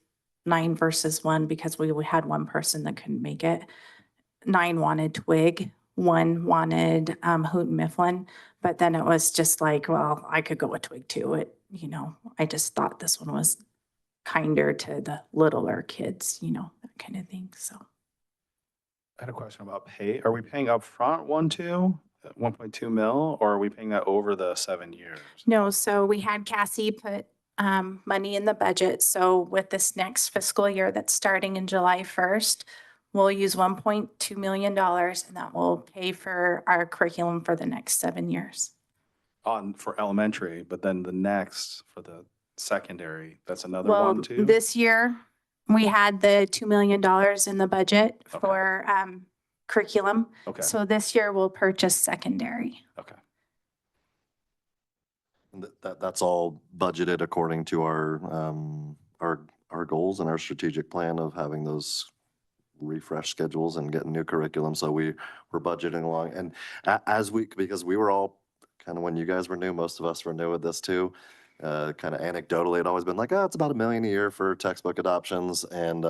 9 versus 1, because we had one person that couldn't make it. 9 wanted Twig, 1 wanted Hoot Mifflin, but then it was just like, well, I could go with Twig too. I just thought this one was kinder to the littler kids, that kind of thing. So I had a question about pay. Are we paying upfront 1.2 mil, or are we paying that over the 7 years? no, so we had Cassie put money in the budget. So with this next fiscal year that's starting in July 1st, we'll use $1.2 million, and that will pay for our curriculum for the next 7 years. For elementary, but then the next for the secondary, that's another Well, 1 too? this year, we had the $2 million in the budget Okay. for curriculum. Okay, So this year we'll purchase secondary. okay. And that's all budgeted according to our goals and our strategic plan of having those refresh schedules and getting new curriculum. So we're budgeting along, and because we were all kind of, when you guys were new, most of us were new at this too. Kind of anecdotally, it always been like, it's about $1 million a year for textbook adoptions, and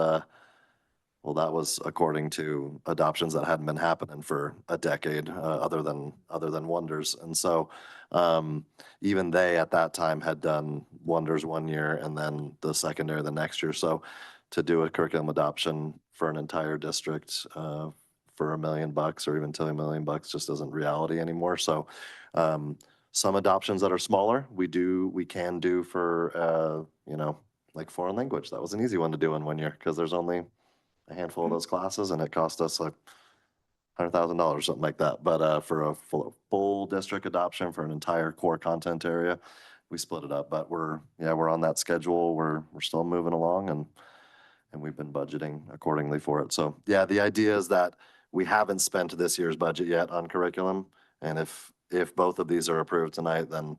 well, that was according to adoptions that hadn't been happening for a decade, other than Wonders. And so even they at that time had done Wonders 1 year and then the secondary the next year. So to do a curriculum adoption for an entire district for $1 million or even $2 million just isn't reality anymore. So some adoptions that are smaller, we can do for, like foreign language. That was an easy one to do in 1 year because there's only a handful of those classes and it cost us like $100,000, something like that. But for a full district adoption for an entire core content area, we split it up. But we're on that schedule. We're still moving along and we've been budgeting accordingly for it. So yeah, the idea is that we haven't spent this year's budget yet on curriculum. And if both of these are approved tonight, then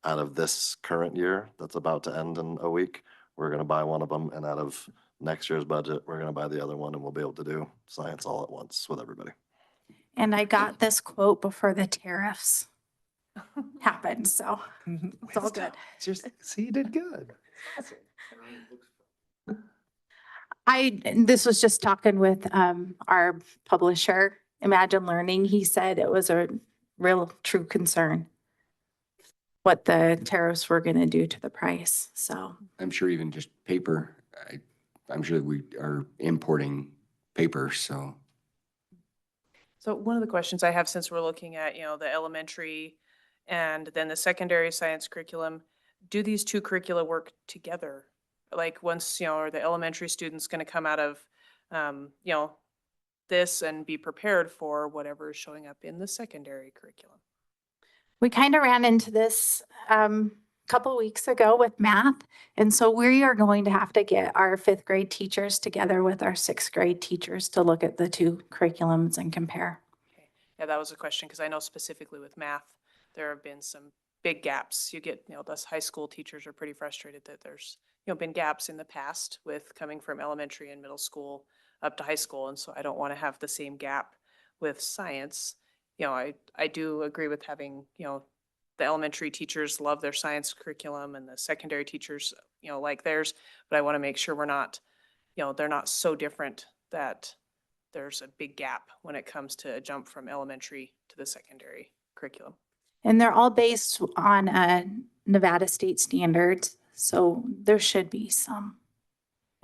out of this current year that's about to end in a week, we're going to buy one of them. And out of next year's budget, we're going to buy the other one and we'll be able to do science all at once with everybody. And I got this quote before the tariffs happened, so it's all good. See, you did good. This was just talking with our publisher, Imagine Learning. He said it was a real true concern what the tariffs were going to do to the price. So I'm sure even just paper, I'm sure we are importing paper, so. So one of the questions I have, since we're looking at, the elementary and then the secondary science curriculum, do these two curricula work together? Like once, are the elementary students going to come out of, this and be prepared for whatever is showing up in the secondary curriculum? we kind of ran into this a couple weeks ago with math. And so we are going to have to get our 5th grade teachers together with our 6th grade teachers to look at the two curriculums and compare. Okay. Yeah, that was a question because I know specifically with math, there have been some big gaps. You get, thus high school teachers are pretty frustrated that there's, been gaps in the past with coming from elementary and middle school up to high school. And so I don't want to have the same gap with science. I do agree with having, the elementary teachers love their science curriculum and the secondary teachers, like theirs, but I want to make sure we're not, they're not so different that there's a big gap when it comes to a jump from elementary to the secondary curriculum. And they're all based on Nevada state standards. So there should be some.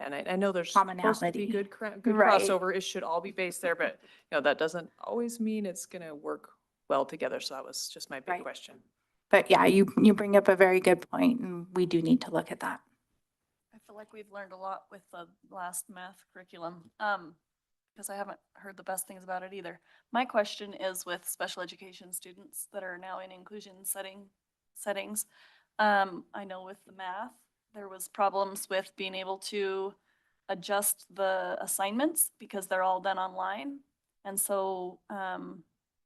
And I know there's supposed to be Commonality. good Right. crossover. It should all be based there, but that doesn't always mean it's going to work well together. So that was just my big Right. question. But yeah, you bring up a very good point, and we do need to look at that. I feel like we've learned a lot with the last math curriculum, because I haven't heard the best things about it either. My question is with special education students that are now in inclusion settings. I know with the math, there was problems with being able to adjust the assignments because they're all done online. And so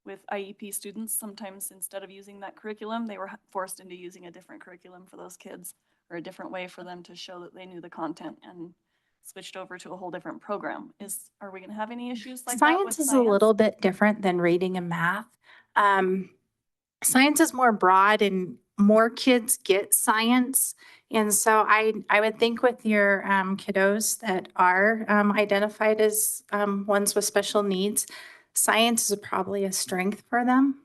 with IEP students, sometimes instead of using that curriculum, they were forced into using a different curriculum for those kids, or a different way for them to show that they knew the content, and switched over to a whole different program. Are we going to have any issues like that with Science is a little bit different than reading and math. Science is more broad and more kids get science. And so I would think with your kiddos that are identified as ones with special needs, science is probably a strength for them.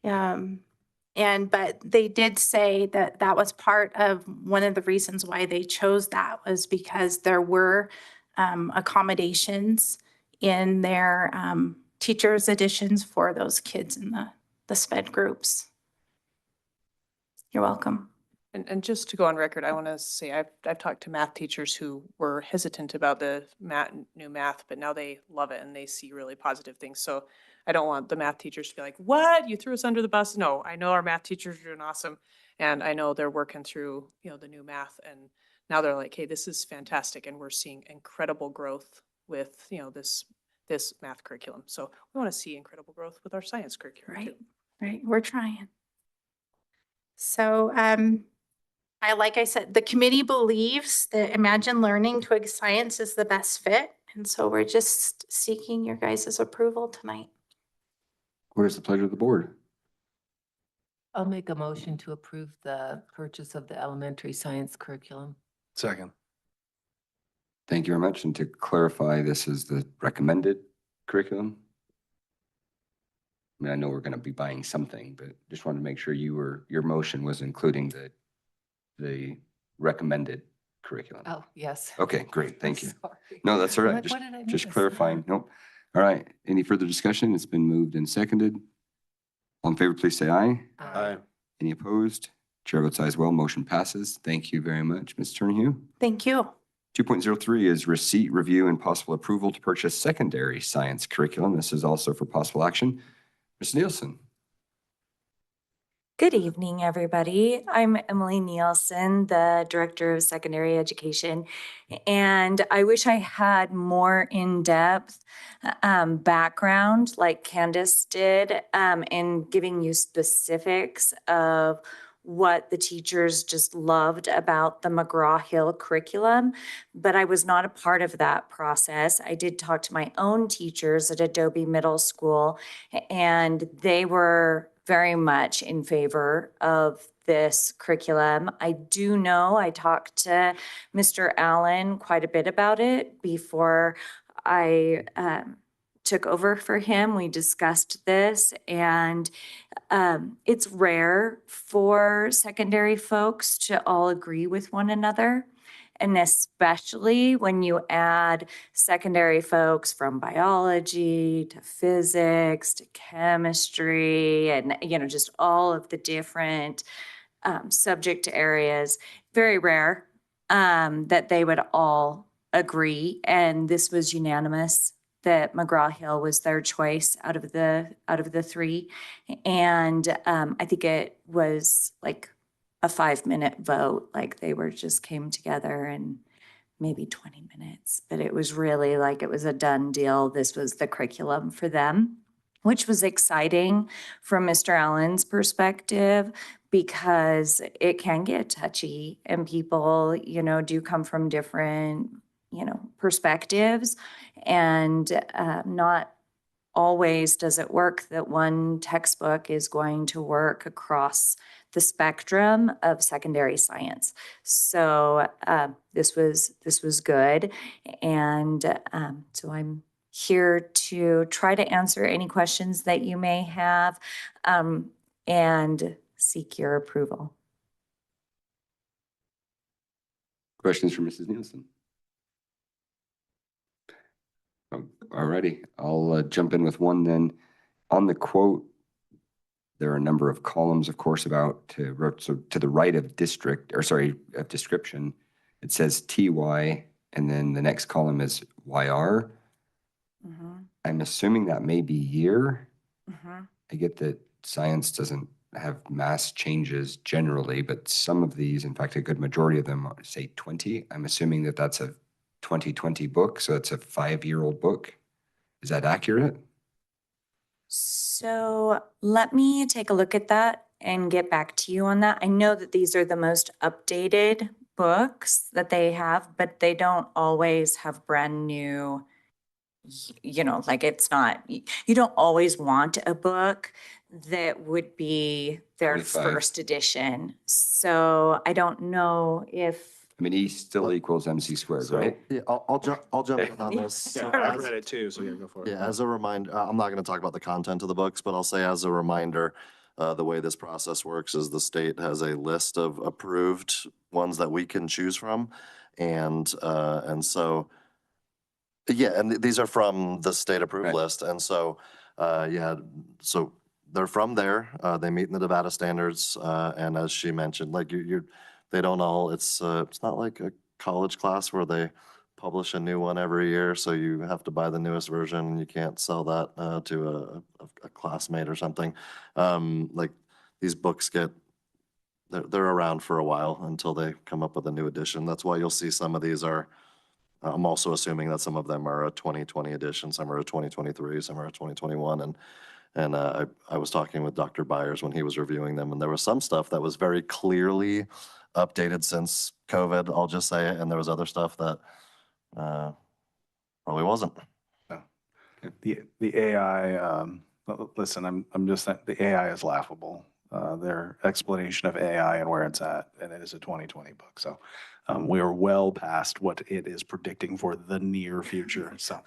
But they did say that that was part of one of the reasons why they chose that, was because there were accommodations in their teachers' additions for those kids in the SPED groups. You're welcome. And just to go on record, I want to say I've talked to math teachers who were hesitant about the new math, but now they love it and they see really positive things. So I don't want the math teachers to be like, what? You threw us under the bus? No, I know our math teachers are doing awesome. And I know they're working through, the new math. And now they're like, hey, this is fantastic. And we're seeing incredible growth with, this math curriculum. So we want to see incredible growth with our science curriculum too. Right. We're trying. So like I said, the committee believes that Imagine Learning Twig Science is the best fit. And so we're just seeking your guys' approval tonight. What is the pleasure of the board? I'll make a motion to approve the purchase of the elementary science curriculum. Second. Thank you very much. And to clarify, this is the recommended curriculum. I mean, I know we're going to be buying something, but just wanted to make sure your motion was including the recommended curriculum. Oh, yes. Okay, great. Thank you. Sorry. No, that's all right. What did I Just miss? clarifying. Nope. All right, any further discussion? It's been moved and seconded. All in favor, please say aye. Aye. Any opposed? Chair votes aye as well. Motion passes. Thank you very much, Ms. Turnahue. Thank you. 2.03 is receipt, review, and possible approval to purchase secondary science curriculum. This is also for possible action. Ms. Nielsen. Good evening, everybody. I'm Emily Nielsen, the Director of Secondary Education, and I wish I had more in-depth background like Candace did in giving you specifics of what the teachers just loved about the McGraw-Hill curriculum, but I was not a part of that process. I did talk to my own teachers at Adobe Middle School, and they were very much in favor of this curriculum. I do know I talked to Mr. Allen quite a bit about it before I took over for him. We discussed this, and it's rare for secondary folks to all agree with one another. And especially when you add secondary folks from biology to physics to chemistry and, just all of the different subject areas, very rare that they would all agree. And this was unanimous that McGraw-Hill was their choice out of the three. And I think it was like a 5-minute vote, like they just came together in maybe 20 minutes, but it was really like it was a done deal. This was the curriculum for them, which was exciting from Mr. Allen's perspective because it can get touchy and people, do come from different, perspectives, and not always does it work that one textbook is going to work across the spectrum of secondary science. So this was good. And so I'm here to try to answer any questions that you may have and seek your approval. Questions for Mrs. Nielsen? All righty, I'll jump in with one then. On the quote, there are a number of columns, of course, so to the right of of description, it says TY, and then the next column is YR. Mm-hmm. I'm assuming that may be year. Mm-hmm. I get that science doesn't have mass changes generally, but some of these, in fact, a good majority of them say 20. I'm assuming that that's a 2020 book, so it's a 5-year-old book. Is that accurate? So let me take a look at that and get back to you on that. I know that these are the most updated books that they have, but they don't always have brand new, like it's not, you don't always want a book that would be their 25. first edition. So I don't know if. I mean, E still equals MC squared, So- right? Yeah, I'll jump in on this. Yeah, I read it too, so yeah, go for it. Yeah, as a reminder, I'm not going to talk about the content of the books, but I'll say as a reminder, the way this process works is the state has a list of approved ones that we can choose from. And so, yeah, and these are from the state approved Right. list. And so, so they're from there. They meet in the Nevada standards. And as she mentioned, like they don't all, it's not like a college class where they publish a new one every year, so you have to buy the newest version and you can't sell that to a classmate or something. Like these books they're around for a while until they come up with a new edition. That's why you'll see some of these I'm also assuming that some of them are a 2020 edition, some are a 2023, some are a 2021. And I was talking with Dr. Byers when he was reviewing them, and there was some stuff that was very clearly updated since COVID, I'll just say it, and there was other stuff that probably wasn't. The AI, listen, I'm just saying, the AI is laughable. Their explanation of AI and where it's at, and it is a 2020 book. So we are well past what it is predicting for the near future. So,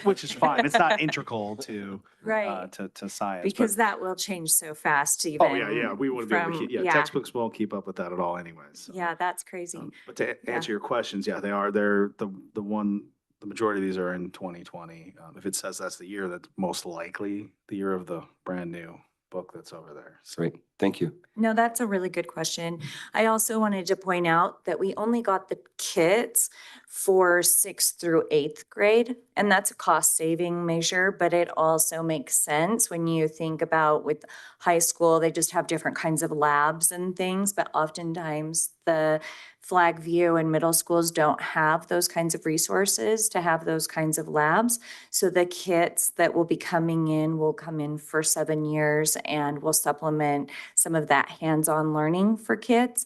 which is fine. It's not integral to Right. to science. Because but, that will change so fast even. oh yeah, we wouldn't be able to from- keep, textbooks won't keep up with that at all anyways. So. Yeah, that's crazy. But to answer your questions, yeah, they are. They're the one the majority of these are in 2020. If it says that's the year, that's most likely the year of the brand new book that's over there. So Great, thank you. No, that's a really good question. I also wanted to point out that we only got the kits for 6th through 8th grade, and that's a cost saving measure, but it also makes sense when you think about with high school, they just have different kinds of labs and things, but oftentimes the Flag View and middle schools don't have those kinds of resources to have those kinds of labs. So the kits that will be coming in will come in for 7 years and will supplement some of that hands-on learning for kids,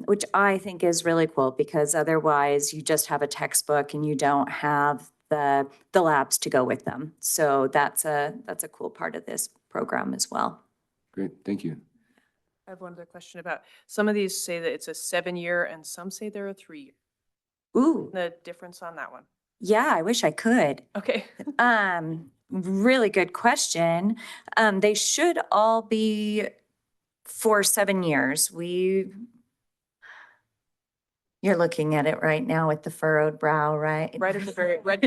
which I think is really cool because otherwise you just have a textbook and you don't have the labs to go with them. So that's a cool part of this program as well. Great, thank you. I have one other question about, some of these say that it's a 7-year and some say they're a 3-year. Ooh, The difference on that one. yeah, I wish I could. Okay. Really good question. They should all be for 7 years. You're looking at it right now with the furrowed brow, right? Right at the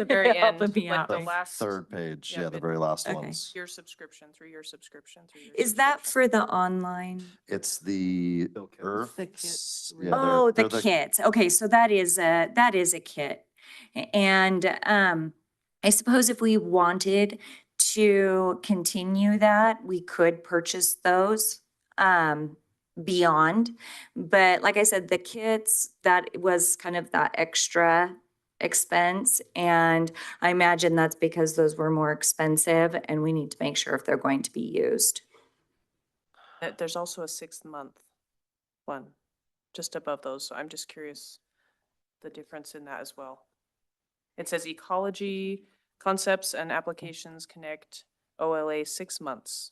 very end, Helping me like out. the The last. third page, yeah, yeah, the mid- very last Okay. ones. Year subscription, 3-year subscription, 3-year. Is that subscription. for the online? It's the Bill kits. earth. The kits. Yeah, Oh, they're the kits. Okay, so that is a kit. And I suppose if we wanted to continue that, we could purchase those beyond. But like I said, the kits, that was kind of that extra expense. And I imagine that's because those were more expensive and we need to make sure if they're going to be used. There's also a 6th-month one, just above those. So I'm just curious the difference in that as well. It says ecology, concepts and applications connect OLA 6 months.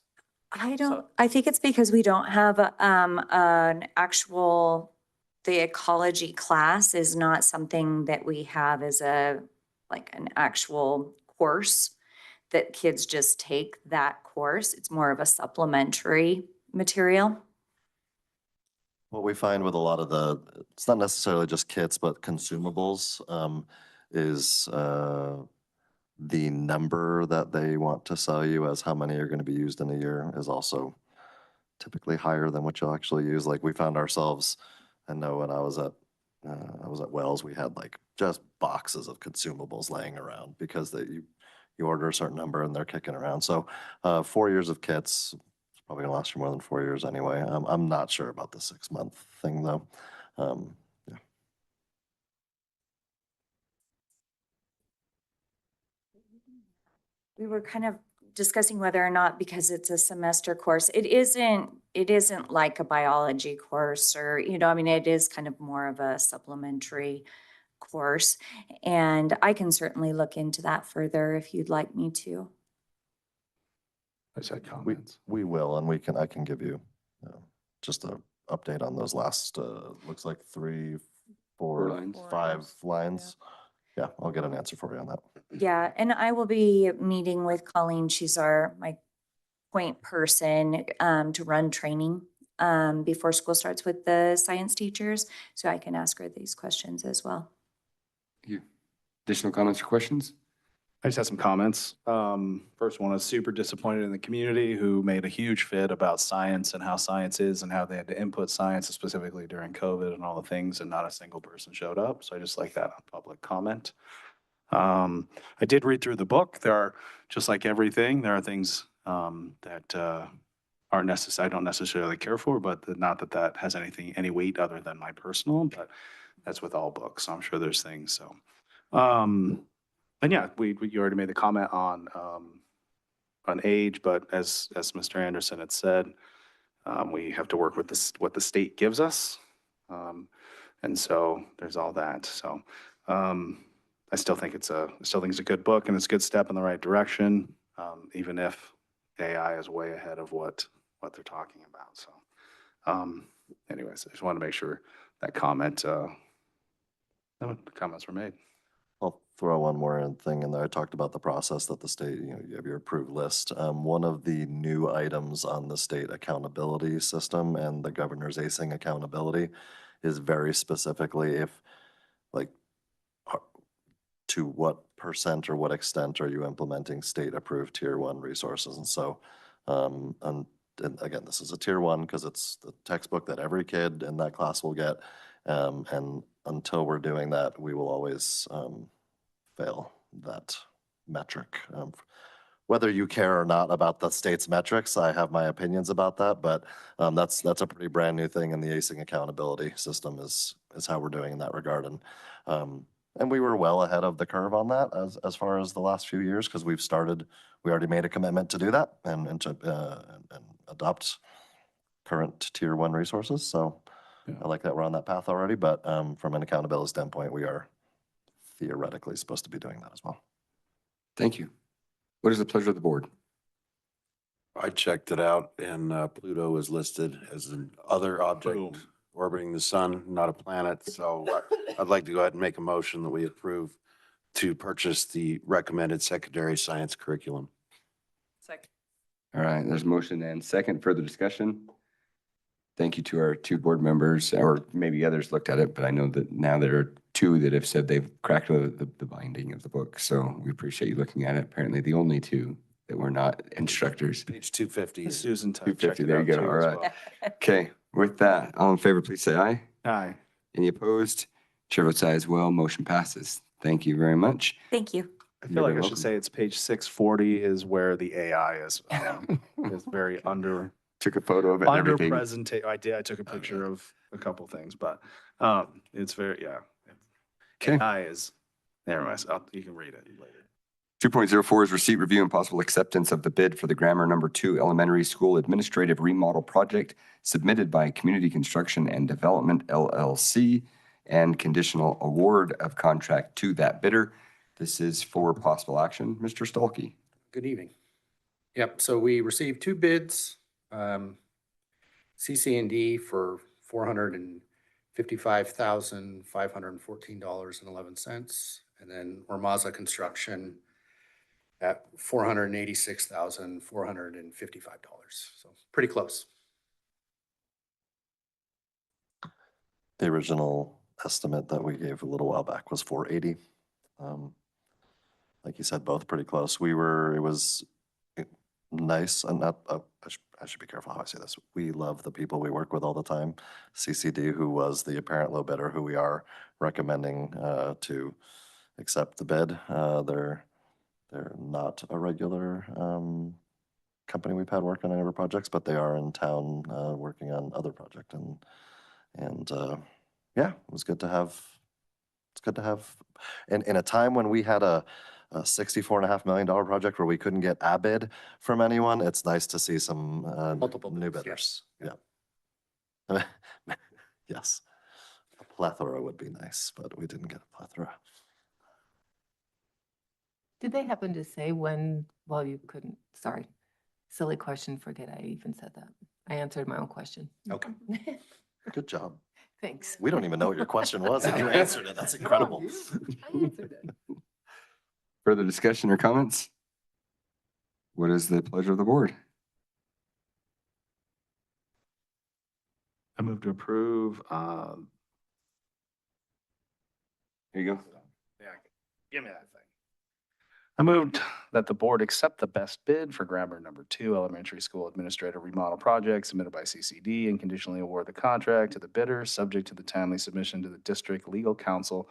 I think it's because we don't have an actual, the ecology class is not something that we have as like an actual course that kids just take that course. It's more of a supplementary material. What we find with a lot of it's not necessarily just kits, but consumables, is the number that they want to sell you as how many are going to be used in a year is also typically higher than what you'll actually use. Like we found ourselves, I know when I was at Wells, we had like just boxes of consumables laying around because you order a certain number and they're kicking around. So 4 years of kits, it's probably gonna last you more than 4 years anyway. I'm not sure about the 6-month thing though. Yeah. We were kind of discussing whether or not, because it's a semester course, it isn't like a biology course or, I mean, it is kind of more of a supplementary course. And I can certainly look into that further if you'd like me to. I just had comments. We will, and I can give you just an update on those last, looks like 3, 4, lines. 5 lines. Yeah, I'll get an answer for you on that. Yeah, and I will be meeting with Colleen. She's my point person to run training before school starts with the science teachers. So I can ask her these questions as well. Thank you. Additional comments or questions? I just had some comments. First one is super disappointed in the community who made a huge fit about science and how science is and how they had to input science specifically during COVID and all the things, and not a single person showed up. So I just like that on public comment. I did read through the book. There are, just like everything, there are things that aren't necessary, I don't necessarily care for, but not that has any weight other than my personal, but that's with all books. So I'm sure there's things. So, and yeah, you already made the comment on age, but as Mr. Anderson had said, we have to work with what the state gives us. And so there's all that. So, I still think it's a good book and it's a good step in the right direction, even if AI is way ahead of what they're talking about. So, anyways, I just wanted to make sure that the comments were made. I'll throw one more thing in there. I talked about the process that the state, you have your approved list. One of the new items on the state accountability system and the governor's ACing accountability is very specifically if like to what percent or what extent are you implementing state-approved tier one resources? And so, and again, this is a tier one because it's the textbook that every kid in that class will get. And until we're doing that, we will always fail that metric. Whether you care or not about the state's metrics, I have my opinions about that, but that's a pretty brand new thing in the acing accountability system is how we're doing in that regard. And we were well ahead of the curve on that as far as the last few years, because we already made a commitment to do that and to and adopt current tier one resources. So I like that we're on that path already, but from an accountability standpoint, we are theoretically supposed to be doing that as well. Thank you. What is the pleasure of the board? I checked it out and Pluto is listed as an other object orbiting the sun, not a planet. So I'd like to go ahead and make a motion that we approve to purchase the recommended secondary science curriculum. Second. All right, there's a motion and second. Further discussion? Thank you to our two board members, or maybe others looked at it, but I know that now there are two that have said they've cracked the binding of the book. So we appreciate you looking at it. Apparently the only two that were not instructors. Page 250. Susan checked 250, it there you out go. too All as right. well. Okay, with that, all in favor, please say aye. Aye. Any opposed? Chair votes aye as well. Motion passes. Thank you very much. Thank you. I feel like I should say it's page 640 is where the AI is. It's very Took a photo of it and everything. I did. I took a picture of a couple things, but it's very, yeah. Okay. AI is, never mind. You can read it later. 2.04 is receipt, review, and possible acceptance of the bid for the Grammar Number 2 Elementary School Administrative Remodel Project submitted by Community Construction and Development LLC and conditional award of contract to that bidder. This is for possible action. Mr. Stolke. Good evening. Yep, so we received two bids, CC&D for $455,514.11, and then Ormaza Construction at $486,455. So pretty close. The original estimate that we gave a little while back was 480. Like you said, both pretty close. It was nice and not, I should be careful how I say this. We love the people we work with all the time. CCD, who was the apparent low bidder, who we are recommending to accept the bid. They're not a regular company we've had working on other projects, but they are in town working on other project. And yeah, it was good to have. It's good to have, in a time when we had a $64.5 million project where we couldn't get a bid from anyone, it's nice to see some Multiple new bids, bidders. Yeah. Yes. A plethora would be nice, but we didn't get a plethora. Did they happen to say when, well, you couldn't, sorry, silly question, forget I even said that. I answered my own question. Okay. Good job. Thanks. We don't even know what your question was and you answered it. That's incredible. I answered it. Further discussion or comments? What is the pleasure of the board? I move to approve. Here you go. Yeah, give me that thing. I moved that the board accept the best bid for Grammar Number 2 Elementary School Administrative Remodel Project submitted by CCD and conditionally award the contract to the bidder, subject to the timely submission to the district legal counsel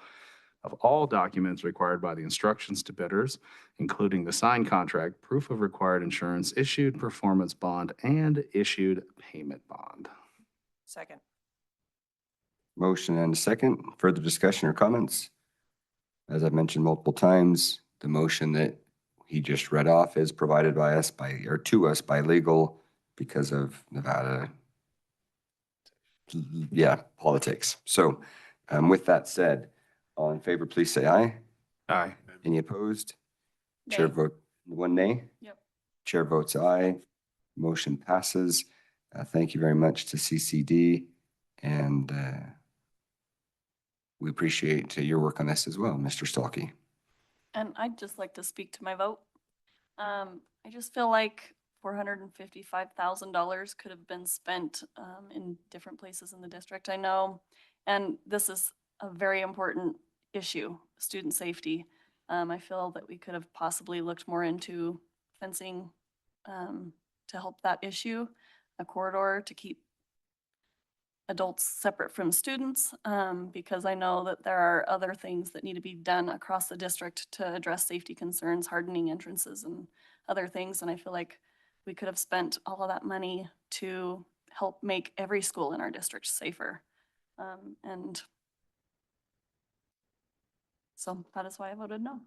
of all documents required by the instructions to bidders, including the signed contract, proof of required insurance, issued performance bond, and issued payment bond. Second. Motion and a second. Further discussion or comments? As I've mentioned multiple times, the motion that he just read off is provided by us to us by legal because of Nevada, politics. So with that said, all in favor, please say aye. Aye. Any opposed? Chair vote, one nay? Yep. Chair votes aye. Motion passes. Thank you very much to CCD. And we appreciate your work on this as well, Mr. Stolke. And I'd just like to speak to my vote. I just feel like $455,000 could have been spent in different places in the district. I know, and this is a very important issue, student safety. I feel that we could have possibly looked more into fencing to help that issue, a corridor to keep adults separate from students, because I know that there are other things that need to be done across the district to address safety concerns, hardening entrances and other things. And I feel like we could have spent all of that money to help make every school in our district safer. And so that is why I voted no.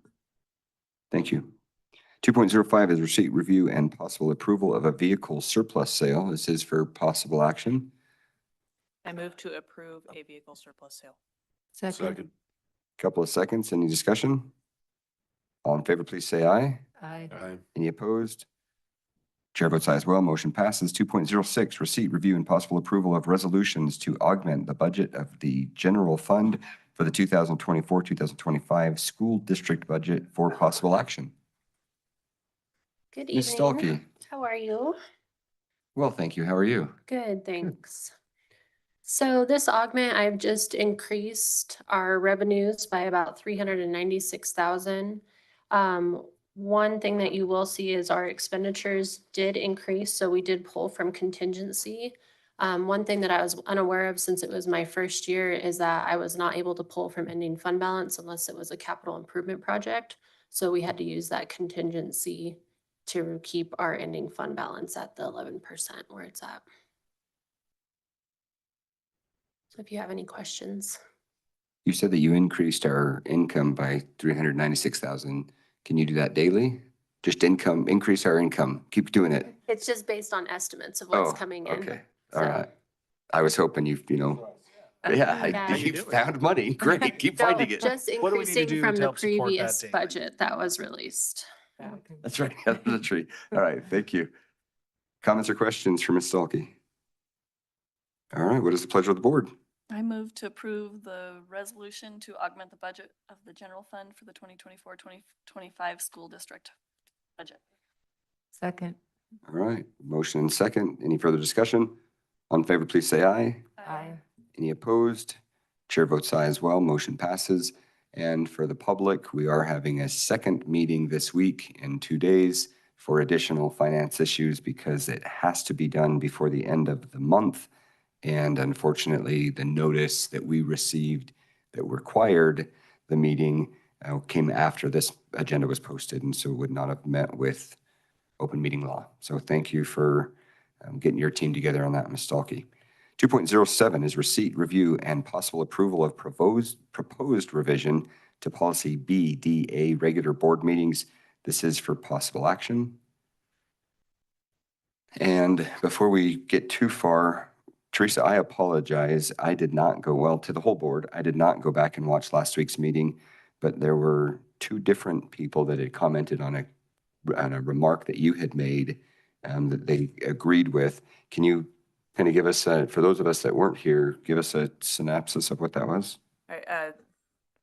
Thank you. 2.05 is receipt, review, and possible approval of a vehicle surplus sale. This is for possible action. I move to approve a vehicle surplus sale. Second. Couple of seconds. Any discussion? All in favor, please say aye. Aye. Any opposed? Chair votes aye as well. Motion passes. 2.06, receipt, review, and possible approval of resolutions to augment the budget of the general fund for the 2024-2025 school district budget for possible action. Good Ms. evening. Stalkey. How are you? Well, thank you. How are you? Good, thanks. So this augment, I've just increased our revenues by about 396,000. One thing that you will see is our expenditures did increase, so we did pull from contingency. One thing that I was unaware of since it was my first year is that I was not able to pull from ending fund balance unless it was a capital improvement project. So we had to use that contingency to keep our ending fund balance at the 11% where it's at. So if you have any questions. You said that you increased our income by 396,000. Can you do that daily? Just income, increase our income. Keep doing it. It's just based on estimates of what's Oh, coming in. okay. All So- right. I was hoping you know, yeah, Yeah. you found money. Great. Keep No, finding it. just What do we need to increasing do from to the help support that previous date? budget that was released. That's right. That's right. All right. Thank you. Comments or questions for Ms. Stalkey? All right. What is the pleasure of the board? I move to approve the resolution to augment the budget of the general fund for the 2024-2025 school district budget. Second. All right. Motion and second. Any further discussion? All in favor, please say aye. Aye. Any opposed? Chair votes aye as well. Motion passes. And for the public, we are having a second meeting this week in 2 days for additional finance issues because it has to be done before the end of the month. And unfortunately, the notice that we received that required the meeting came after this agenda was posted, and so would not have met with open meeting law. So thank you for getting your team together on that, Ms. Stalkey. 2.07 is receipt, review, and possible approval of proposed revision to policy BDA regular board meetings. This is for possible action. And before we get too far, Teresa, I apologize. I did not go, well, to the whole board, I did not go back and watch last week's meeting, but there were 2 different people that had commented on a remark that you had made that they agreed with. Can you kind of give us, for those of us that weren't here, give us a synopsis of what that was?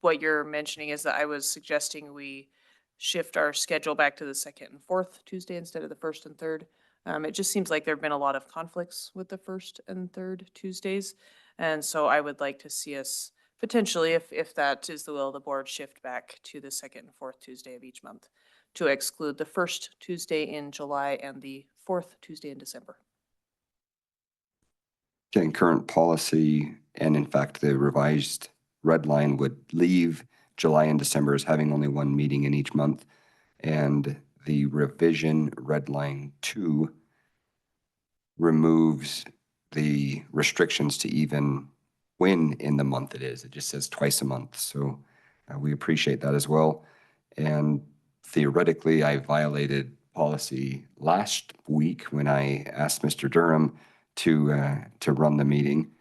What you're mentioning is that I was suggesting we shift our schedule back to the second and fourth Tuesday instead of the first and third. It just seems like there've been a lot of conflicts with the first and third Tuesdays. And so I would like to see us potentially, if that is the will of the board, shift back to the second and fourth Tuesday of each month to exclude the first Tuesday in July and the fourth Tuesday in December. Okay, current policy, and in fact, the revised red line would leave July and December as having only 1 meeting in each month. And the revision red line 2 removes the restrictions to even when in the month it is. It just says twice a month. So we appreciate that as well. And theoretically, I violated policy last week when I asked Mr. Durham to run the meeting,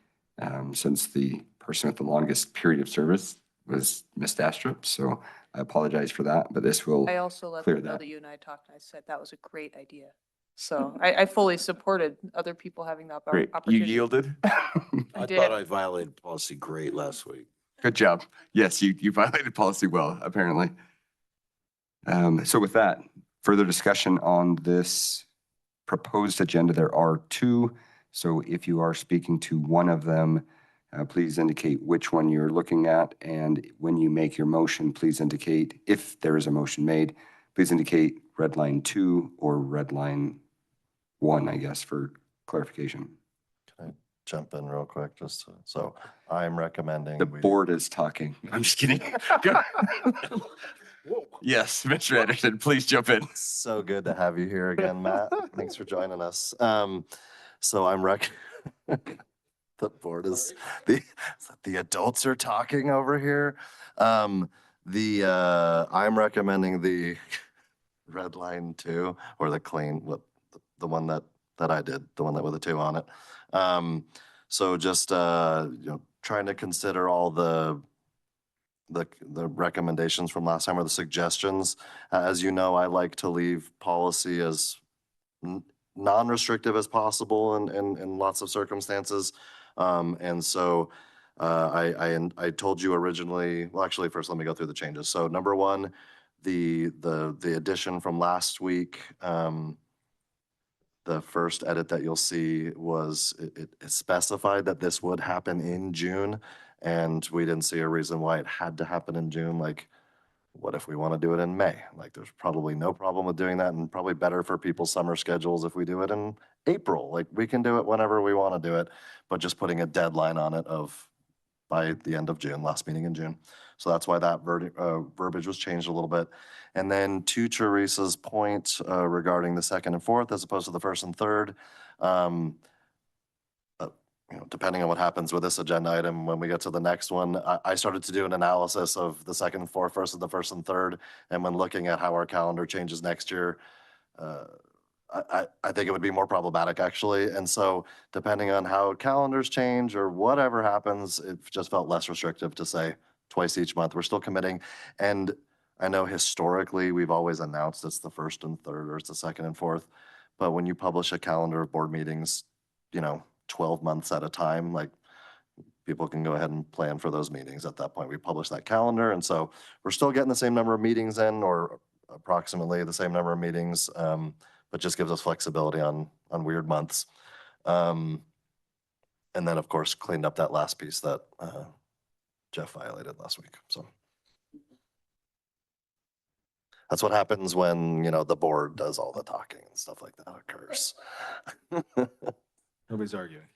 since the person with the longest period of service was Ms. Dastrup. So I apologize for that, but this will I also let clear them know that. that you and I talked, and I said that was a great idea. So I fully supported other people having the Great. You opportunity. yielded? I did. thought I violated policy great last week. Good job. Yes, you violated policy well, apparently. So with that, further discussion on this proposed agenda, there are 2. So if you are speaking to one of them, Please indicate which one you're looking at, and when you make your motion, please indicate, if there is a motion made, please indicate red line 2 or red line 1, I guess, for clarification. Can I jump in real quick? So I'm recommending. The we- board is talking. I'm just kidding. Go. Yes, Mr. Anderson, please jump in. So good to have you here again, Matt. Thanks for joining us. So I'm the board is, the adults are talking over here. I'm recommending the red line 2 or the the one that I did, the one that with the 2 on it. So just, trying to consider all the recommendations from last time or the suggestions. As you know, I like to leave policy as non-restrictive as possible in lots of circumstances. And so I told you originally, well, actually, first let me go through the changes. So number 1, the addition from last week, the first edit that you'll see was it specified that this would happen in June, and we didn't see a reason why it had to happen in June. Like, what if we want to do it in May? Like, there's probably no problem with doing that, and probably better for people's summer schedules if we do it in April. Like, we can do it whenever we want to do it, but just putting a deadline on it of by the end of June, last meeting in June. So that's why that verbiage was changed a little bit. And then to Teresa's point regarding the 2nd and 4th, as opposed to the 1st and 3rd, depending on what happens with this agenda item, when we get to the next one, I started to do an analysis of the 2nd and 4th versus the 1st and 3rd. And when looking at how our calendar changes next year, I think it would be more problematic, actually. And so depending on how calendars change or whatever happens, it just felt less restrictive to say twice each month. We're still committing. And I know historically, we've always announced it's the 1st and 3rd or it's the 2nd and 4th. But when you publish a calendar of board meetings, 12 months at a time, like, people can go ahead and plan for those meetings at that point. We publish that calendar. And so we're still getting the same number of meetings in, or approximately the same number of meetings, but just gives us flexibility on weird months. And then, of course, cleaned up that last piece that Jeff violated last week. So that's what happens when, the board does all the talking and stuff like that occurs. Nobody's arguing.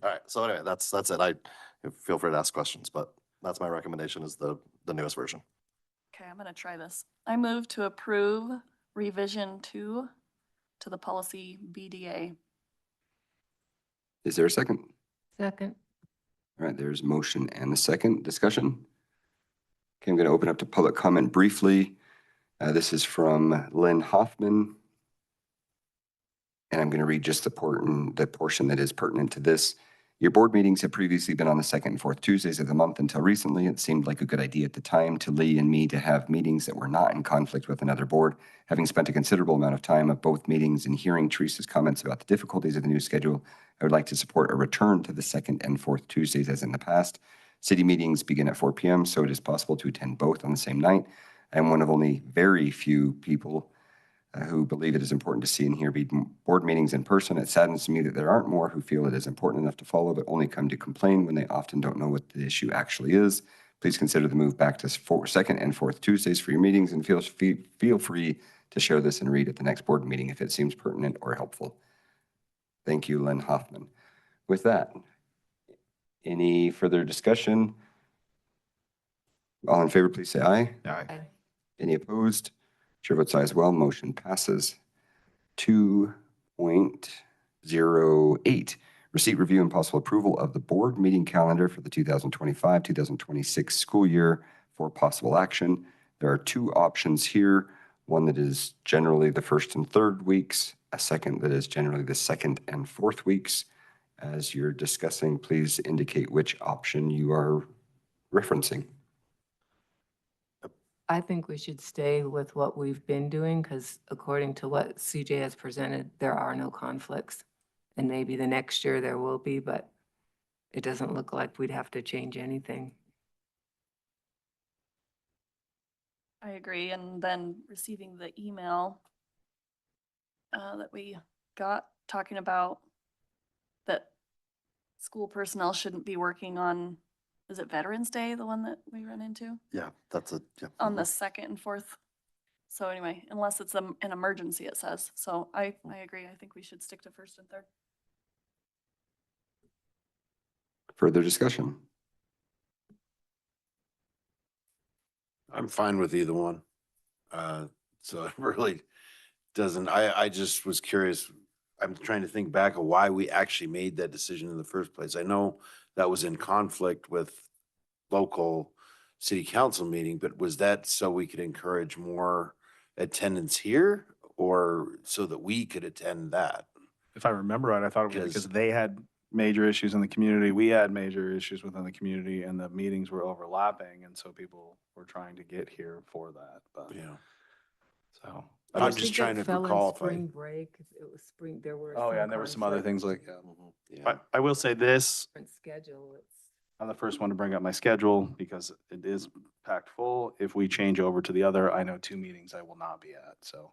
All right. So anyway, that's it. I feel free to ask questions, but that's my recommendation, is the newest version. Okay, I'm gonna try this. I move to approve revision 2 to the policy BDA. Is there a second? Second. All right, there's motion and a second. Discussion? Okay, I'm going to open up to public comment briefly. This is from Lynn Hoffman. And I'm going to read just the portion that is pertinent to this. Your board meetings have previously been on the 2nd and 4th Tuesdays of the month until recently. It seemed like a good idea at the time to Lee and me to have meetings that were not in conflict with another board. Having spent a considerable amount of time at both meetings and hearing Teresa's comments about the difficulties of the new schedule, I would like to support a return to the 2nd and 4th Tuesdays as in the past. City meetings begin at 4 p.m., so it is possible to attend both on the same night. I am one of only very few people who believe it is important to see and hear board meetings in person. It saddens me that there aren't more who feel it is important enough to follow, but only come to complain when they often don't know what the issue actually is. Please consider the move back to 2nd and 4th Tuesdays for your meetings, and feel free to share this and read at the next board meeting if it seems pertinent or helpful. Thank you, Lynn Hoffman. With that, any further discussion? All in favor, please say aye. Aye. Any opposed? Chair votes aye as well. Motion passes. 2.08, receipt, review, and possible approval of the board meeting calendar for the 2025-2026 school year for possible action. There are 2 options here. One that is generally the 1st and 3rd weeks, a second that is generally the 2nd and 4th weeks. As you're discussing, please indicate which option you are referencing. I think we should stay with what we've been doing, because according to what CJ has presented, there are no conflicts. And maybe the next year there will be, but it doesn't look like we'd have to change anything. I agree. And then receiving the email that we got talking about that school personnel shouldn't be working on, is it Veterans Day, the one that we run into? Yeah, that's a, yeah. On the second and fourth. So anyway, unless it's an emergency, it says. So I agree. I think we should stick to first and third. Further discussion? I'm fine with either one. So it really doesn't, I just was curious. I'm trying to think back of why we actually made that decision in the first place. I know that was in conflict with local city council meeting, but was that so we could encourage more attendance here or so that we could attend that? If I remember right, I thought it was because they had major issues in the community. We had major issues within the community and the meetings were overlapping. And so people were trying to get here for that. But Yeah. so. I'm just trying to recall if I, Spring break, it was spring, there were. Oh, yeah, and there were some other things like, yeah. I will say this, Different schedule, it's. I'm the first one to bring up my schedule because it is packed full. If we change over to the other, I know 2 meetings I will not be at. So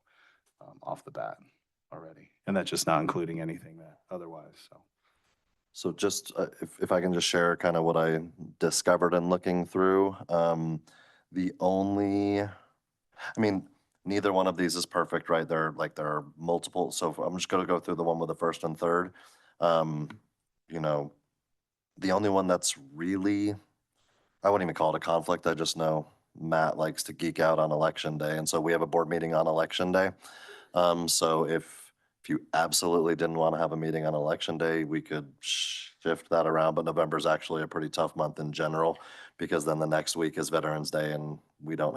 off the bat already. And that's just not including anything that otherwise. So. So just, if I can just share kind of what I discovered in looking through, the only, I mean, neither one of these is perfect, right? There are multiple, so I'm just gonna go through the one with the first and third. You know, the only one that's really, I wouldn't even call it a conflict, I just know Matt likes to geek out on election day, and so we have a board meeting on election day. So if you absolutely didn't want to have a meeting on election day, we could shift that around, but November's actually a pretty tough month in general, because then the next week is Veterans Day and we don't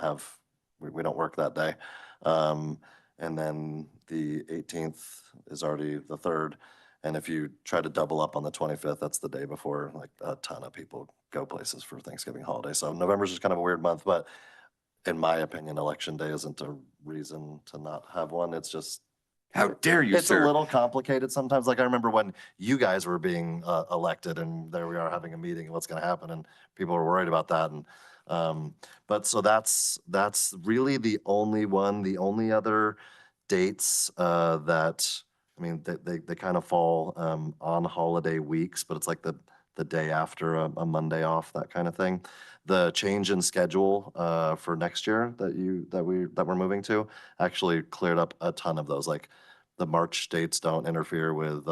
work that day. And then the 18th is already the 3rd. And if you try to double up on the 25th, that's the day before like a ton of people go places for Thanksgiving holiday. So November's just kind of a weird month, but in my opinion, election day isn't a reason to not have one. It's just, How dare you, it's a sir? little complicated sometimes. Like I remember when you guys were being elected and there we are having a meeting and what's going to happen and people were worried about that. And but so that's really the only one. The only other dates that, I mean, they kind of fall on holiday weeks, but it's like the day after a Monday off, that kind of thing. The change in schedule for next year that we're moving to actually cleared up a ton of those. Like the March dates don't interfere with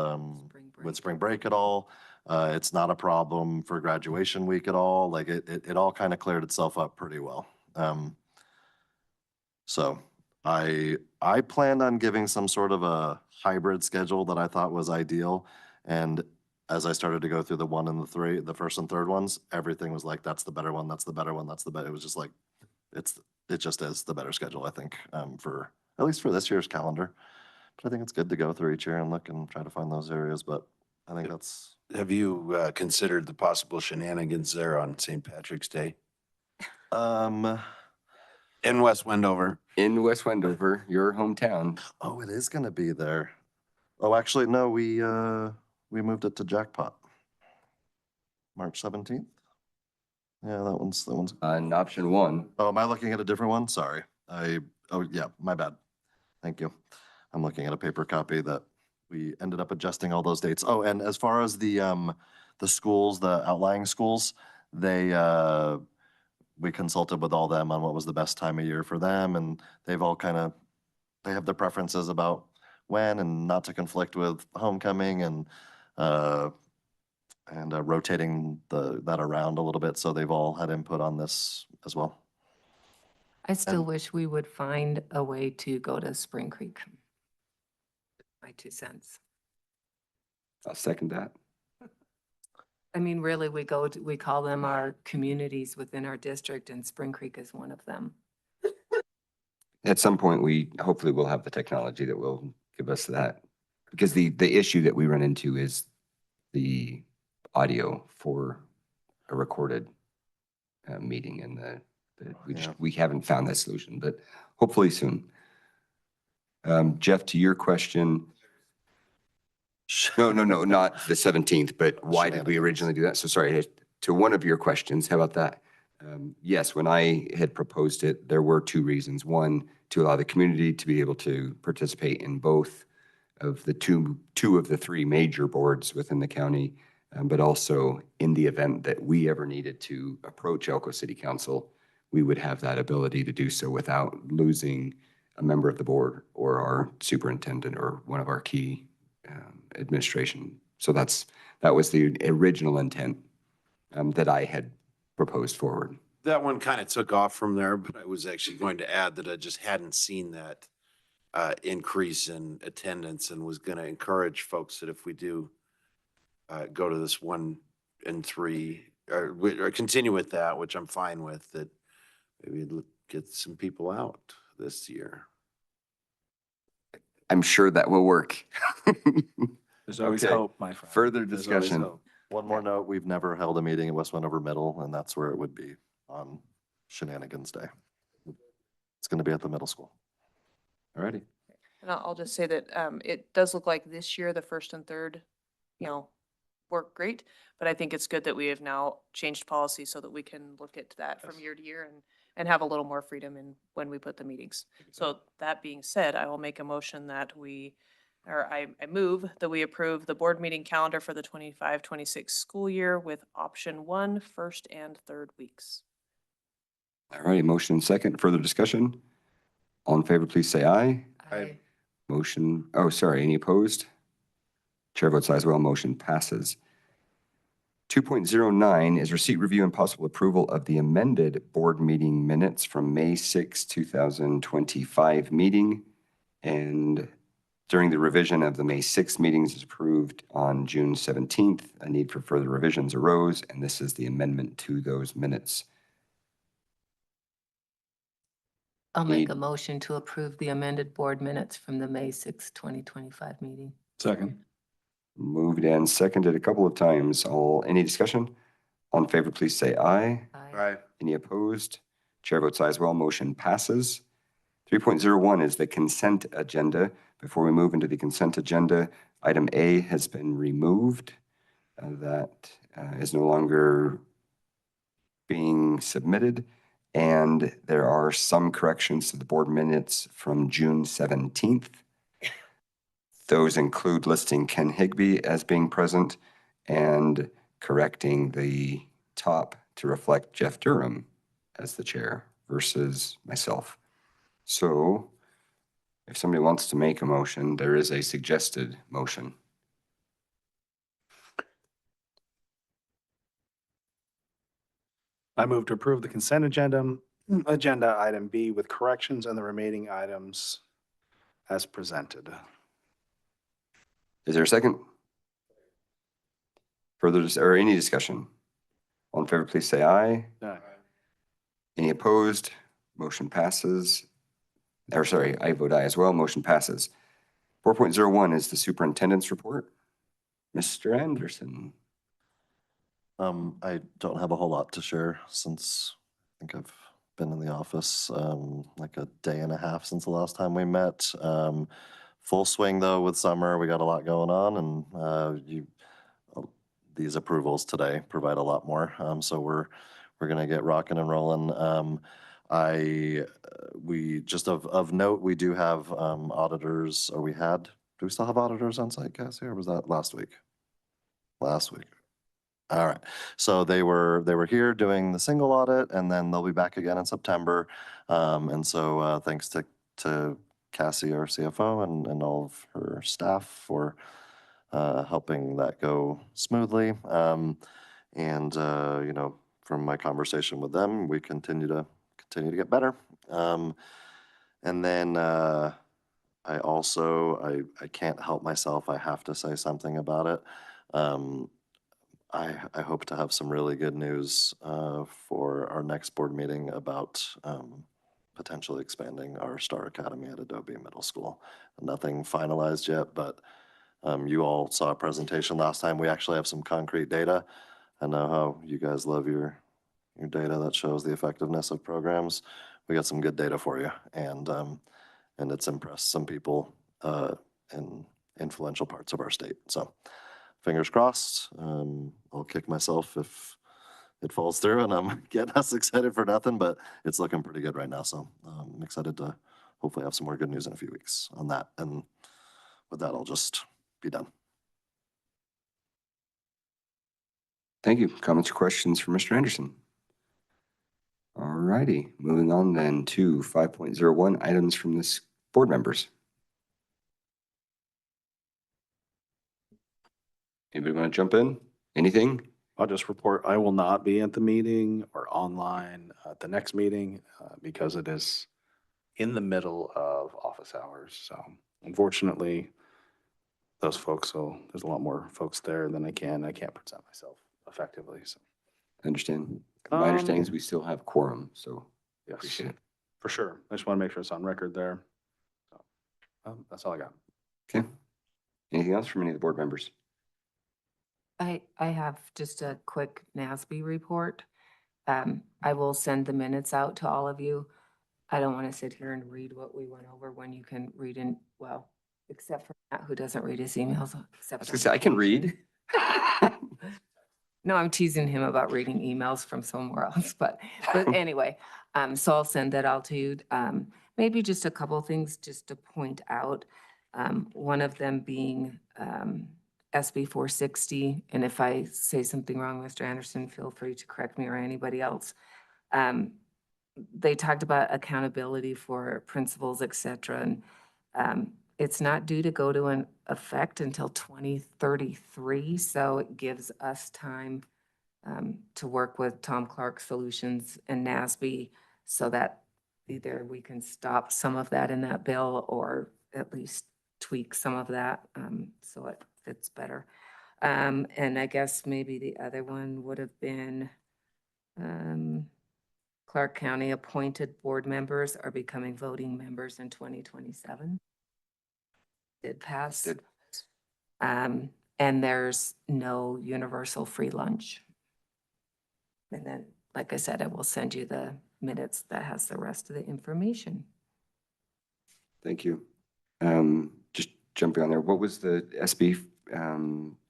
spring break at all. It's not a problem for graduation week at all. Like it all kind of cleared itself up pretty well. So I planned on giving some sort of a hybrid schedule that I thought was ideal. And as I started to go through the 1 and the 3, the first and third ones, everything was like, that's the better one, that's the better one, that's the better. It was just like, it just is the better schedule, I think, for, at least for this year's calendar. But I think it's good to go through each year and look and try to find those areas, but I think that's. Have you considered the possible shenanigans there on St. Patrick's Day? In West Wendover. In West Wendover, your hometown. Oh, it is gonna be there. Oh, actually, no, we moved it to Jackpot. March 17th? Yeah, that one's. On option 1. Oh, am I looking at a different one? Sorry. Oh, yeah, my bad. Thank you. I'm looking at a paper copy that we ended up adjusting all those dates. Oh, and as far as the schools, the outlying schools, we consulted with all them on what was the best time of year for them, and they've all they have their preferences about when and not to conflict with homecoming and rotating that around a little bit. So they've all had input on this as well. I still wish we would find a way to go to Spring Creek. My 2 cents. I'll second that. I mean, really, we call them our communities within our district, and Spring Creek is one of them. At some point, hopefully we'll have the technology that will give us that. Because the issue that we run into is the audio for a recorded meeting, and we haven't found that solution, but hopefully soon. Jeff, to your question. No, not the 17th, but why did we originally do that? So sorry, to one of your questions, how about that? Yes, when I had proposed it, there were 2 reasons. One, to allow the community to be able to participate in both of the two of the 3 major boards within the county, But also in the event that we ever needed to approach Elko City Council, we would have that ability to do so without losing a member of the board or our superintendent or one of our key administration. So that was the original intent that I had proposed forward. That one kind of took off from there, but I was actually going to add that I just hadn't seen that increase in attendance and was going to encourage folks that if we do go to this 1 and 3 or continue with that, which I'm fine with, that maybe get some people out this year. I'm sure that will work. There's always Okay. hope, my friend. Further There's always discussion. hope. One more note, we've never held a meeting at West Wendover Middle, and that's where it would be on Shenanigans Day. It's going to be at the middle school. All righty. And I'll just say that it does look like this year, the first and third, work great. But I think it's good that we have now changed policy so that we can look at that from year to year and have a little more freedom in when we put the meetings. So that being said, I will make a motion that I move that we approve the board meeting calendar for the 25-26 school year with option 1, first and third weeks. All righty, motion and second. Further discussion? All in favor, please say aye. Aye. Motion, oh, sorry, any opposed? Chair votes aye as well, motion passes. 2.09 is receipt, review, and possible approval of the amended board meeting minutes from May 6, 2025 meeting. And during the revision of the May 6 meetings as approved on June 17th, a need for further revisions arose, and this is the amendment to those minutes. I'll make a motion to approve the amended board minutes from the May 6, 2025 meeting. Second. Moved and seconded a couple of times. Any discussion? All in favor, please say aye. Aye. Any opposed? Chair votes aye as well. Motion passes. 3.01 is the consent agenda. Before we move into the consent agenda, item A has been removed. That is no longer being submitted. And there are some corrections to the board minutes from June 17th. Those include listing Ken Higbee as being present and correcting the top to reflect Jeff Durham as the chair versus myself. So if somebody wants to make a motion, there is a suggested motion. I move to approve the consent agenda item B with corrections and the remaining items as presented. Is there a second? Or any discussion? All in favor, please say aye. Aye. Any opposed? Motion passes. Or sorry, I vote aye as well. Motion passes. 4.01 is the superintendent's report. Mr. Anderson. I don't have a whole lot to share since I think I've been in the office like a day and a half since the last time we met. Full swing though with summer, we got a lot going on, and these approvals today provide a lot more. So we're gonna get rocking and rolling. We just of note, we do have auditors, or do we still have auditors on site, Cassie, or was that last week? Last week. All right. So they were here doing the single audit, and then they'll be back again in September. And so thanks to Cassie, our CFO, and all of her staff for helping that go smoothly. From my conversation with them, we continue to get better. And then I can't help myself. I have to say something about it. I hope to have some really good news for our next board meeting about potentially expanding our Star Academy at Adobe Middle School. Nothing finalized yet, but you all saw a presentation last time. We actually have some concrete data. I know how you guys love your data that shows the effectiveness of programs. We got some good data for you, and it's impressed some people in influential parts of our state. So fingers crossed. I'll kick myself if it falls through and I'm getting us excited for nothing, but it's looking pretty good right now. So I'm excited to hopefully have some more good news in a few weeks on that. And with that, I'll just be done. Thank you. Comments or questions for Mr. Anderson? All righty, moving on then to 5.01 items from this board members. Anybody want to jump in? Anything? I'll just report, I will not be at the meeting or online at the next meeting because it is in the middle of office hours. So unfortunately, those folks, so there's a lot more folks there than I can't present myself effectively. So I understand. My understanding is we still have quorum, so yes, appreciate it. for sure. I just want to make sure it's on record there. So that's all I got. Okay. Anything else from any of the board members? I have just a quick NASB report. I will send the minutes out to all of you. I don't want to sit here and read what we went over when you can read in, well, except for Matt, who doesn't read his emails. I Except was gonna say, I can read. No, I'm teasing him about reading emails from somewhere else, but anyway, so I'll send that all to you. Maybe just a couple of things just to point out. One of them being, SB 460, and if I say something wrong, Mr. Anderson, feel free to correct me or anybody else. They talked about accountability for principals, et cetera, and it's not due to go to an effect until 2033, so it gives us time to work with Tom Clark Solutions and NASB so that either we can stop some of that in that bill or at least tweak some of that so it fits better. And I guess maybe the other one would have been Clark County appointed board members are becoming voting members in 2027. Did pass. Did. And there's no universal free lunch. And then, like I said, I will send you the minutes that has the rest of the information. Thank you. Just jumping on there, what was the SB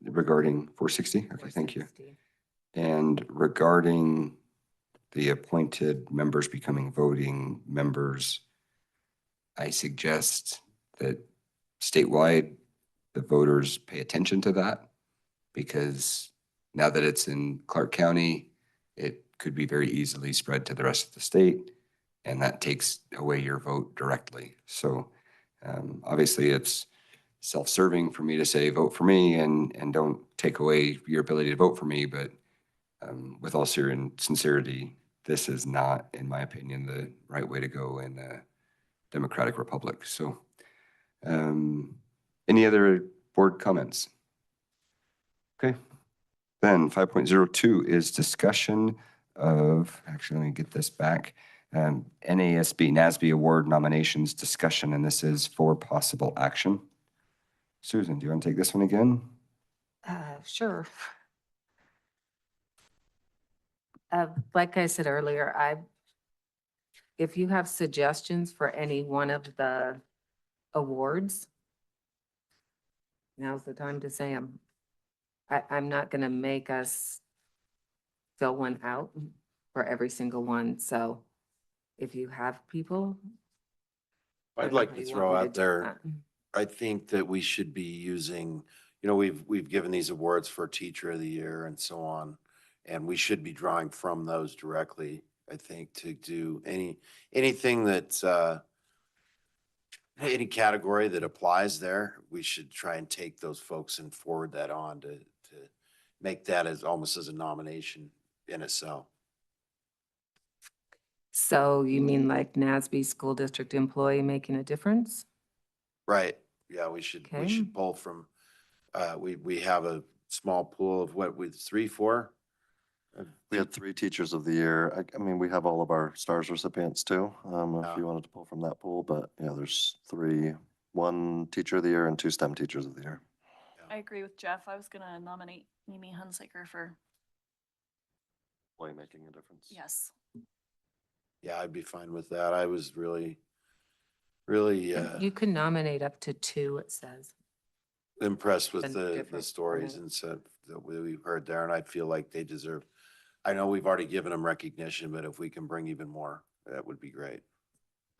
regarding 460? Okay, thank you. 460. And regarding the appointed members becoming voting members, I suggest that statewide, the voters pay attention to that, because now that it's in Clark County, it could be very easily spread to the rest of the state, and that takes away your vote directly. So obviously it's self-serving for me to say, vote for me, and don't take away your ability to vote for me. But with all sincerity, this is not, in my opinion, the right way to go in a democratic republic. So any other board comments? Okay. Then 5.02 is discussion of, actually, let me get this back. NASB award nominations discussion, and this is for possible action. Susan, do you want to take this one again? Sure. Like I said earlier, if you have suggestions for any one of the awards, now's the time to say them. I'm not gonna make us fill one out for every single one, so if you have people. I I'd don't know like how to you throw want me out do there, that. I think that we should be using, we've given these awards for Teacher of the Year and so on, and we should be drawing from those directly, I think, to do anything that's, any category that applies there, we should try and take those folks and forward that on to make that as almost as a nomination in itself. So you mean like NASB school district employee making a difference? Right, yeah, we should Okay. pull from, we have a small pool of what, with 3, 4? We had 3 teachers of the year. I mean, we have all of our stars recipients too, if you wanted to pull from that pool, but yeah, there's 3, 1 teacher of the year and 2 STEM teachers of the year. I agree with Jeff. I was gonna nominate Mimi Hunsaker for, Employee making a difference. yes. Yeah, I'd be fine with that. I was really, really You can nominate up to 2, it says. impressed with And the different stories and stuff that we've heard there, and I feel like they deserve, I know we've already given them recognition, but if we can bring even more, that would be great.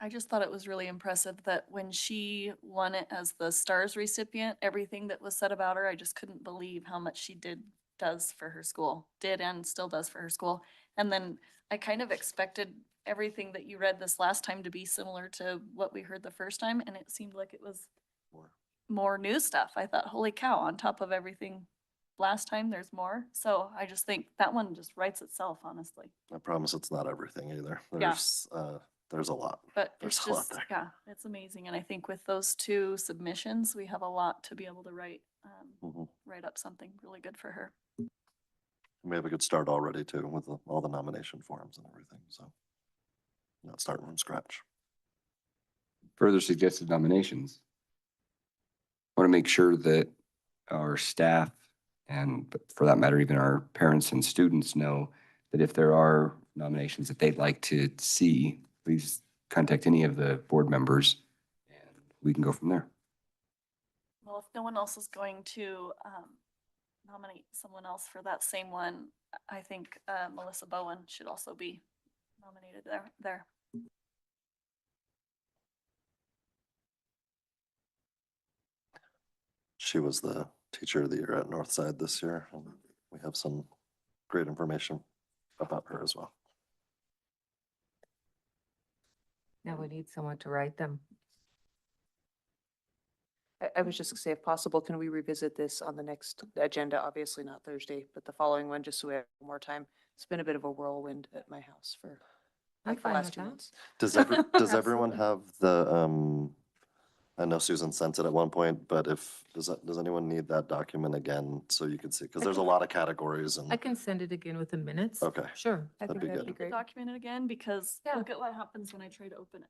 I just thought it was really impressive that when she won it as the stars recipient, everything that was said about her, I just couldn't believe how much she did does for her school, did and still does for her school. And then I kind of expected everything that you read this last time to be similar to what we heard the first time, and it seemed like it was more new stuff. I thought, holy cow, on top of everything last time, there's more. So I just think that one just writes itself, honestly. I promise it's not everything either. Yeah. There's a lot. But There's it's a lot just, there. yeah, it's amazing. And I think with those two submissions, we have a lot to be able to write, Mhm. write up something really good for her. We have a good start already too with all the nomination forms and everything, so. Not starting from scratch. Further suggested nominations. Want to make sure that our staff and but for that matter, even our parents and students know that if there are nominations that they'd like to see, please contact any of the board members and we can go from there. Well, if no one else is going to nominate someone else for that same one, I think Melissa Bowen should also be nominated there. She was the teacher of the year at Northside this year. And we have some great information about her as well. Now we need someone to write them. I was just gonna say, if possible, can we revisit this on the next agenda? Obviously not Thursday, but the following one, just so we have more time. It's been a bit of a whirlwind at my house for I'm like the fine last with 2 that. months. Does everyone have the, I know Susan sent it at one point, but does anyone need that document again so you can see? Because there's a lot of categories and. I can send it again with the minutes. Okay. Sure. I That'd think be that'd good. be great. Document it again, because Yeah. look at what happens when I try to open it.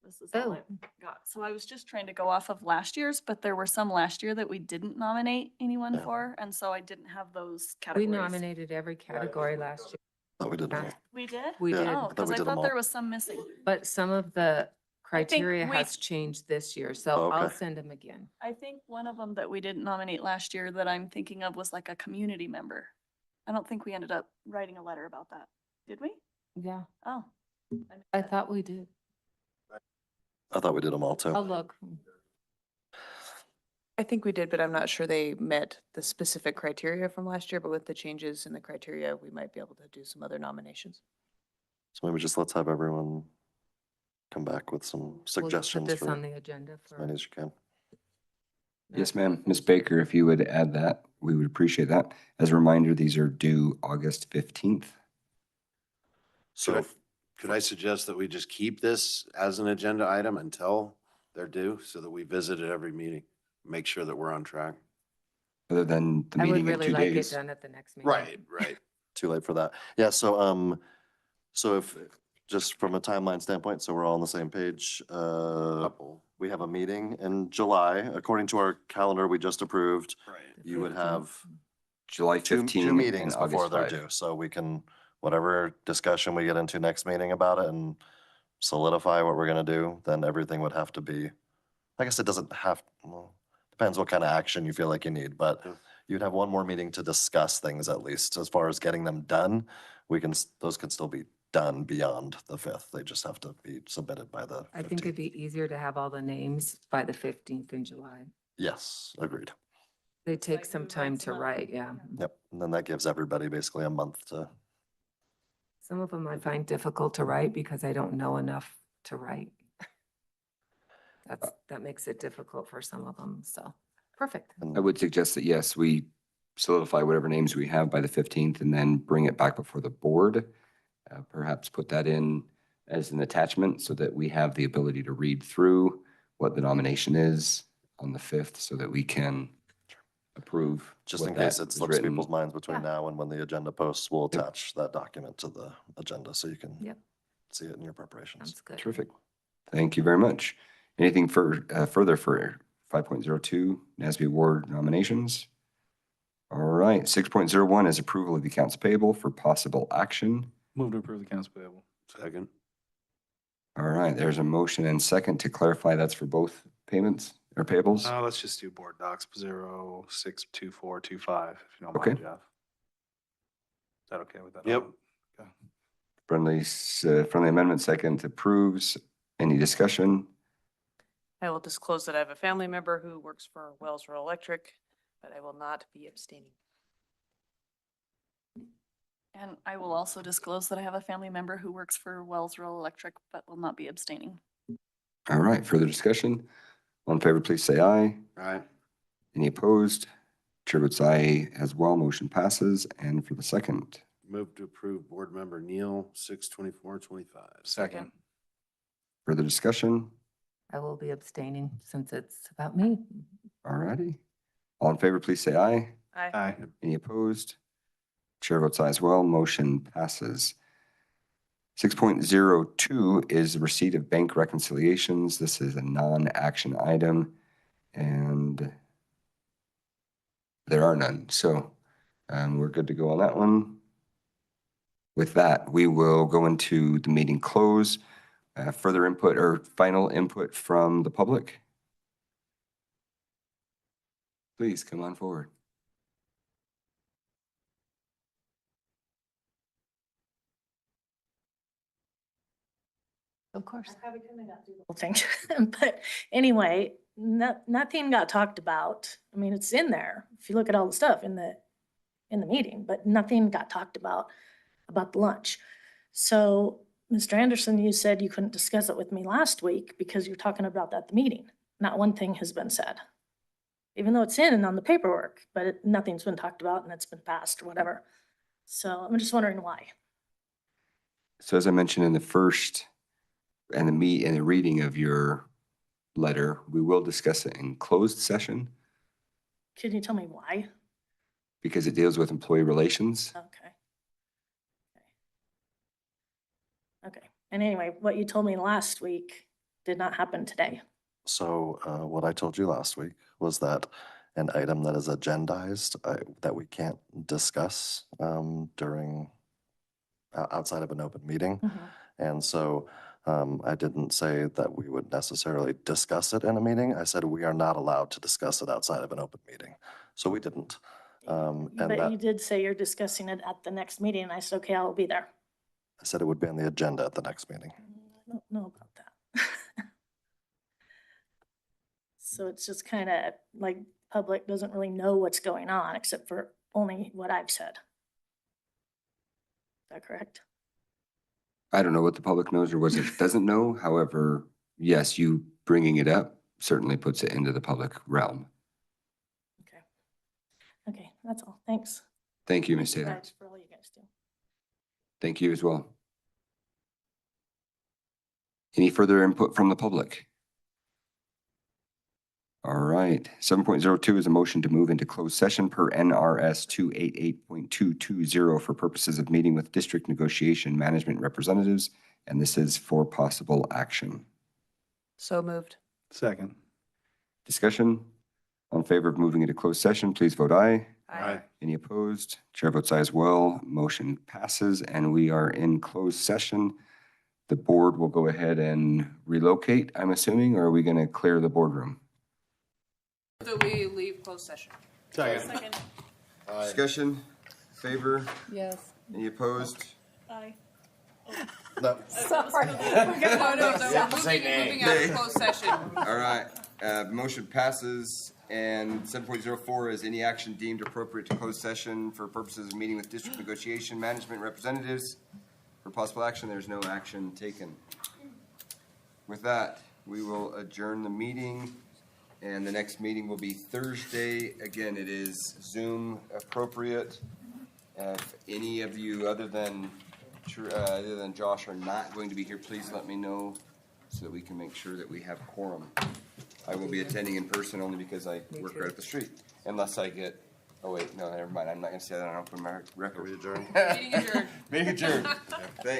This is all Oh. I got. So I was just trying to go off of last year's, but there were some last year that we didn't nominate anyone Yeah. for, and so I didn't have those We categories. nominated every category last year. Thought we did them all. We did? We Yeah, did. Oh, I thought because we I did them thought there all. was some missing. But some of the criteria we- has changed this year, Oh, so I'll okay. send them again. I think one of them that we didn't nominate last year that I'm thinking of was like a community member. I don't think we ended up writing a letter about that. Did we? Yeah, Oh. I thought we did. I thought we did them all too. I'll look. I think we did, but I'm not sure they met the specific criteria from last year, but with the changes in the criteria, we might be able to do some other nominations. So maybe just let's have everyone come back with some We'll just suggestions put this for on the agenda as many for. as you can. Yes, ma'am. Ms. Baker, if you would add that, we would appreciate that. As a reminder, these are due August 15th. So Could I suggest that we just keep this as an agenda item until they're due so that we visit it every meeting? Make sure that we're on track. Other than the I would meeting in really 2 like it days. done at the next meeting. Right. too late for that. Yeah, so if, just from a timeline standpoint, so we're all on the same page, Couple. we have a meeting in July, according to our calendar we just approved. Right. You would have July two 15 and meetings before August they're 5. due, so we can, whatever discussion we get into next meeting about it and solidify what we're gonna do, then everything would have to be, I guess it doesn't have, well, depends what kind of action you feel like you need, but Yeah. you'd have one more meeting to discuss things at least. As far as getting them done, those can still be done beyond the 5th. They just have to be submitted by the 15th. I think it'd be easier to have all the names by the 15th in July. Yes, agreed. They take Like some who time writes to them up. write, yeah. Yep, and then that gives everybody basically a month to, Some of them I find difficult to write because I don't know enough to write. That makes it difficult for some of them, so, perfect. I would suggest that, yes, we solidify whatever names we have by the 15th and then bring it back before the board. Perhaps put that in as an attachment so that we have the ability to read through what the nomination is on the 5th so that we can approve. just what in case that it is slips written. people's minds between Yeah. now and when the agenda posts, we'll Yep. attach that document to the agenda so you can Yep. see it in your preparations. Sounds good. Terrific. Thank you very much. Anything further for 5.02 NASB award nominations? All right, 6.01 is approval of the accounts payable for possible action. Move to approve the accounts payable. Second. All right, there's a motion and second to clarify that's for both payments or payables. Let's just do board docs 062425, if you don't Okay. mind, Jeff. Is that okay with that? Yep. Okay. Friendly amendment second approves. Any discussion? I will disclose that I have a family member who works for Wells Rural Electric, but I will not be abstaining. And I will also disclose that I have a family member who works for Wells Rural Electric, but will not be abstaining. All right, further discussion? All in favor, please say aye. Aye. Any opposed? Chair votes aye as well. Motion passes. And for the second, Move to approve Board Member Neal, 6/24/25. Second. further discussion? I will be abstaining since it's about me. All righty. All in favor, please say aye. Aye. Any opposed? Chair votes aye as well. Motion passes. 6.02 is receipt of bank reconciliations. This is a non-action item, and there are none. So we're good to go on that one. With that, we will go into the meeting close. Further input or final input from the public? Please come on forward. Of course. Thing. But anyway, nothing got talked about. I mean, it's in there. If you look at all the stuff in the meeting, but nothing got talked about the lunch. So, Mr. Anderson, you said you couldn't discuss it with me last week because you're talking about that at the meeting. Not one thing has been said. Even though it's in and on the paperwork, but nothing's been talked about and it's been passed or whatever. So I'm just wondering why. So as I mentioned in the first and the reading of your letter, we will discuss it in closed session Can you tell me why? because it deals with employee relations. Okay. Okay. And anyway, what you told me last week did not happen today. So what I told you last week was that an item that is agendized, that we can't discuss during, outside of an open meeting. And so I didn't say that we would necessarily discuss it in a meeting. I said we are not allowed to discuss it outside of an open meting. So we didn't. And But that, you did say you're discussing it at the next meeting, and I said, okay, I'll be there. I said it would be on the agenda at the next meeting. I don't know about that. So it's just kind of like public doesn't really know what's going on except for only what I've said. Is that correct? I don't know what the public knows or what it doesn't know. However, yes, you bringing it up certainly puts it into the public realm. Okay. Okay, that's all. Thanks. Thank you, Ms. Taylor. Guys, for all you guys do. Thank you as well. Any further input from the public? All right, 7.02 is a motion to move into closed session per NRS 288.220 for purposes of meeting with district negotiation management representatives, and this is for possible action. So moved. Second. Discussion? All in favor of moving into closed session, please vote aye. Aye. Any opposed? Chair votes aye as well. Motion passes, and we are in closed session. The board will go ahead and relocate, I'm assuming, or are we going to clear the boardroom? So we leave closed session. Second. Discussion, favor, Yes. any opposed? Aye. No. Sorry. We're moving out of closed session. All right, motion passes, and 7.04 is any action deemed appropriate to close session for purposes of meeting with district negotiation management representatives. For possible action, there's no action taken. With that, we will adjourn the meeting. And the next meeting will be Thursday. Again, it is Zoom appropriate. If any of you other than Josh are not going to be here, please let me know so that we can make sure that we have quorum. I will be attending in person only because I work right up the street. Unless I get, oh wait, no, never mind. I'm not going to say that on open record. Are we adjourned? Meeting adjourned. Meeting adjourned. Thanks.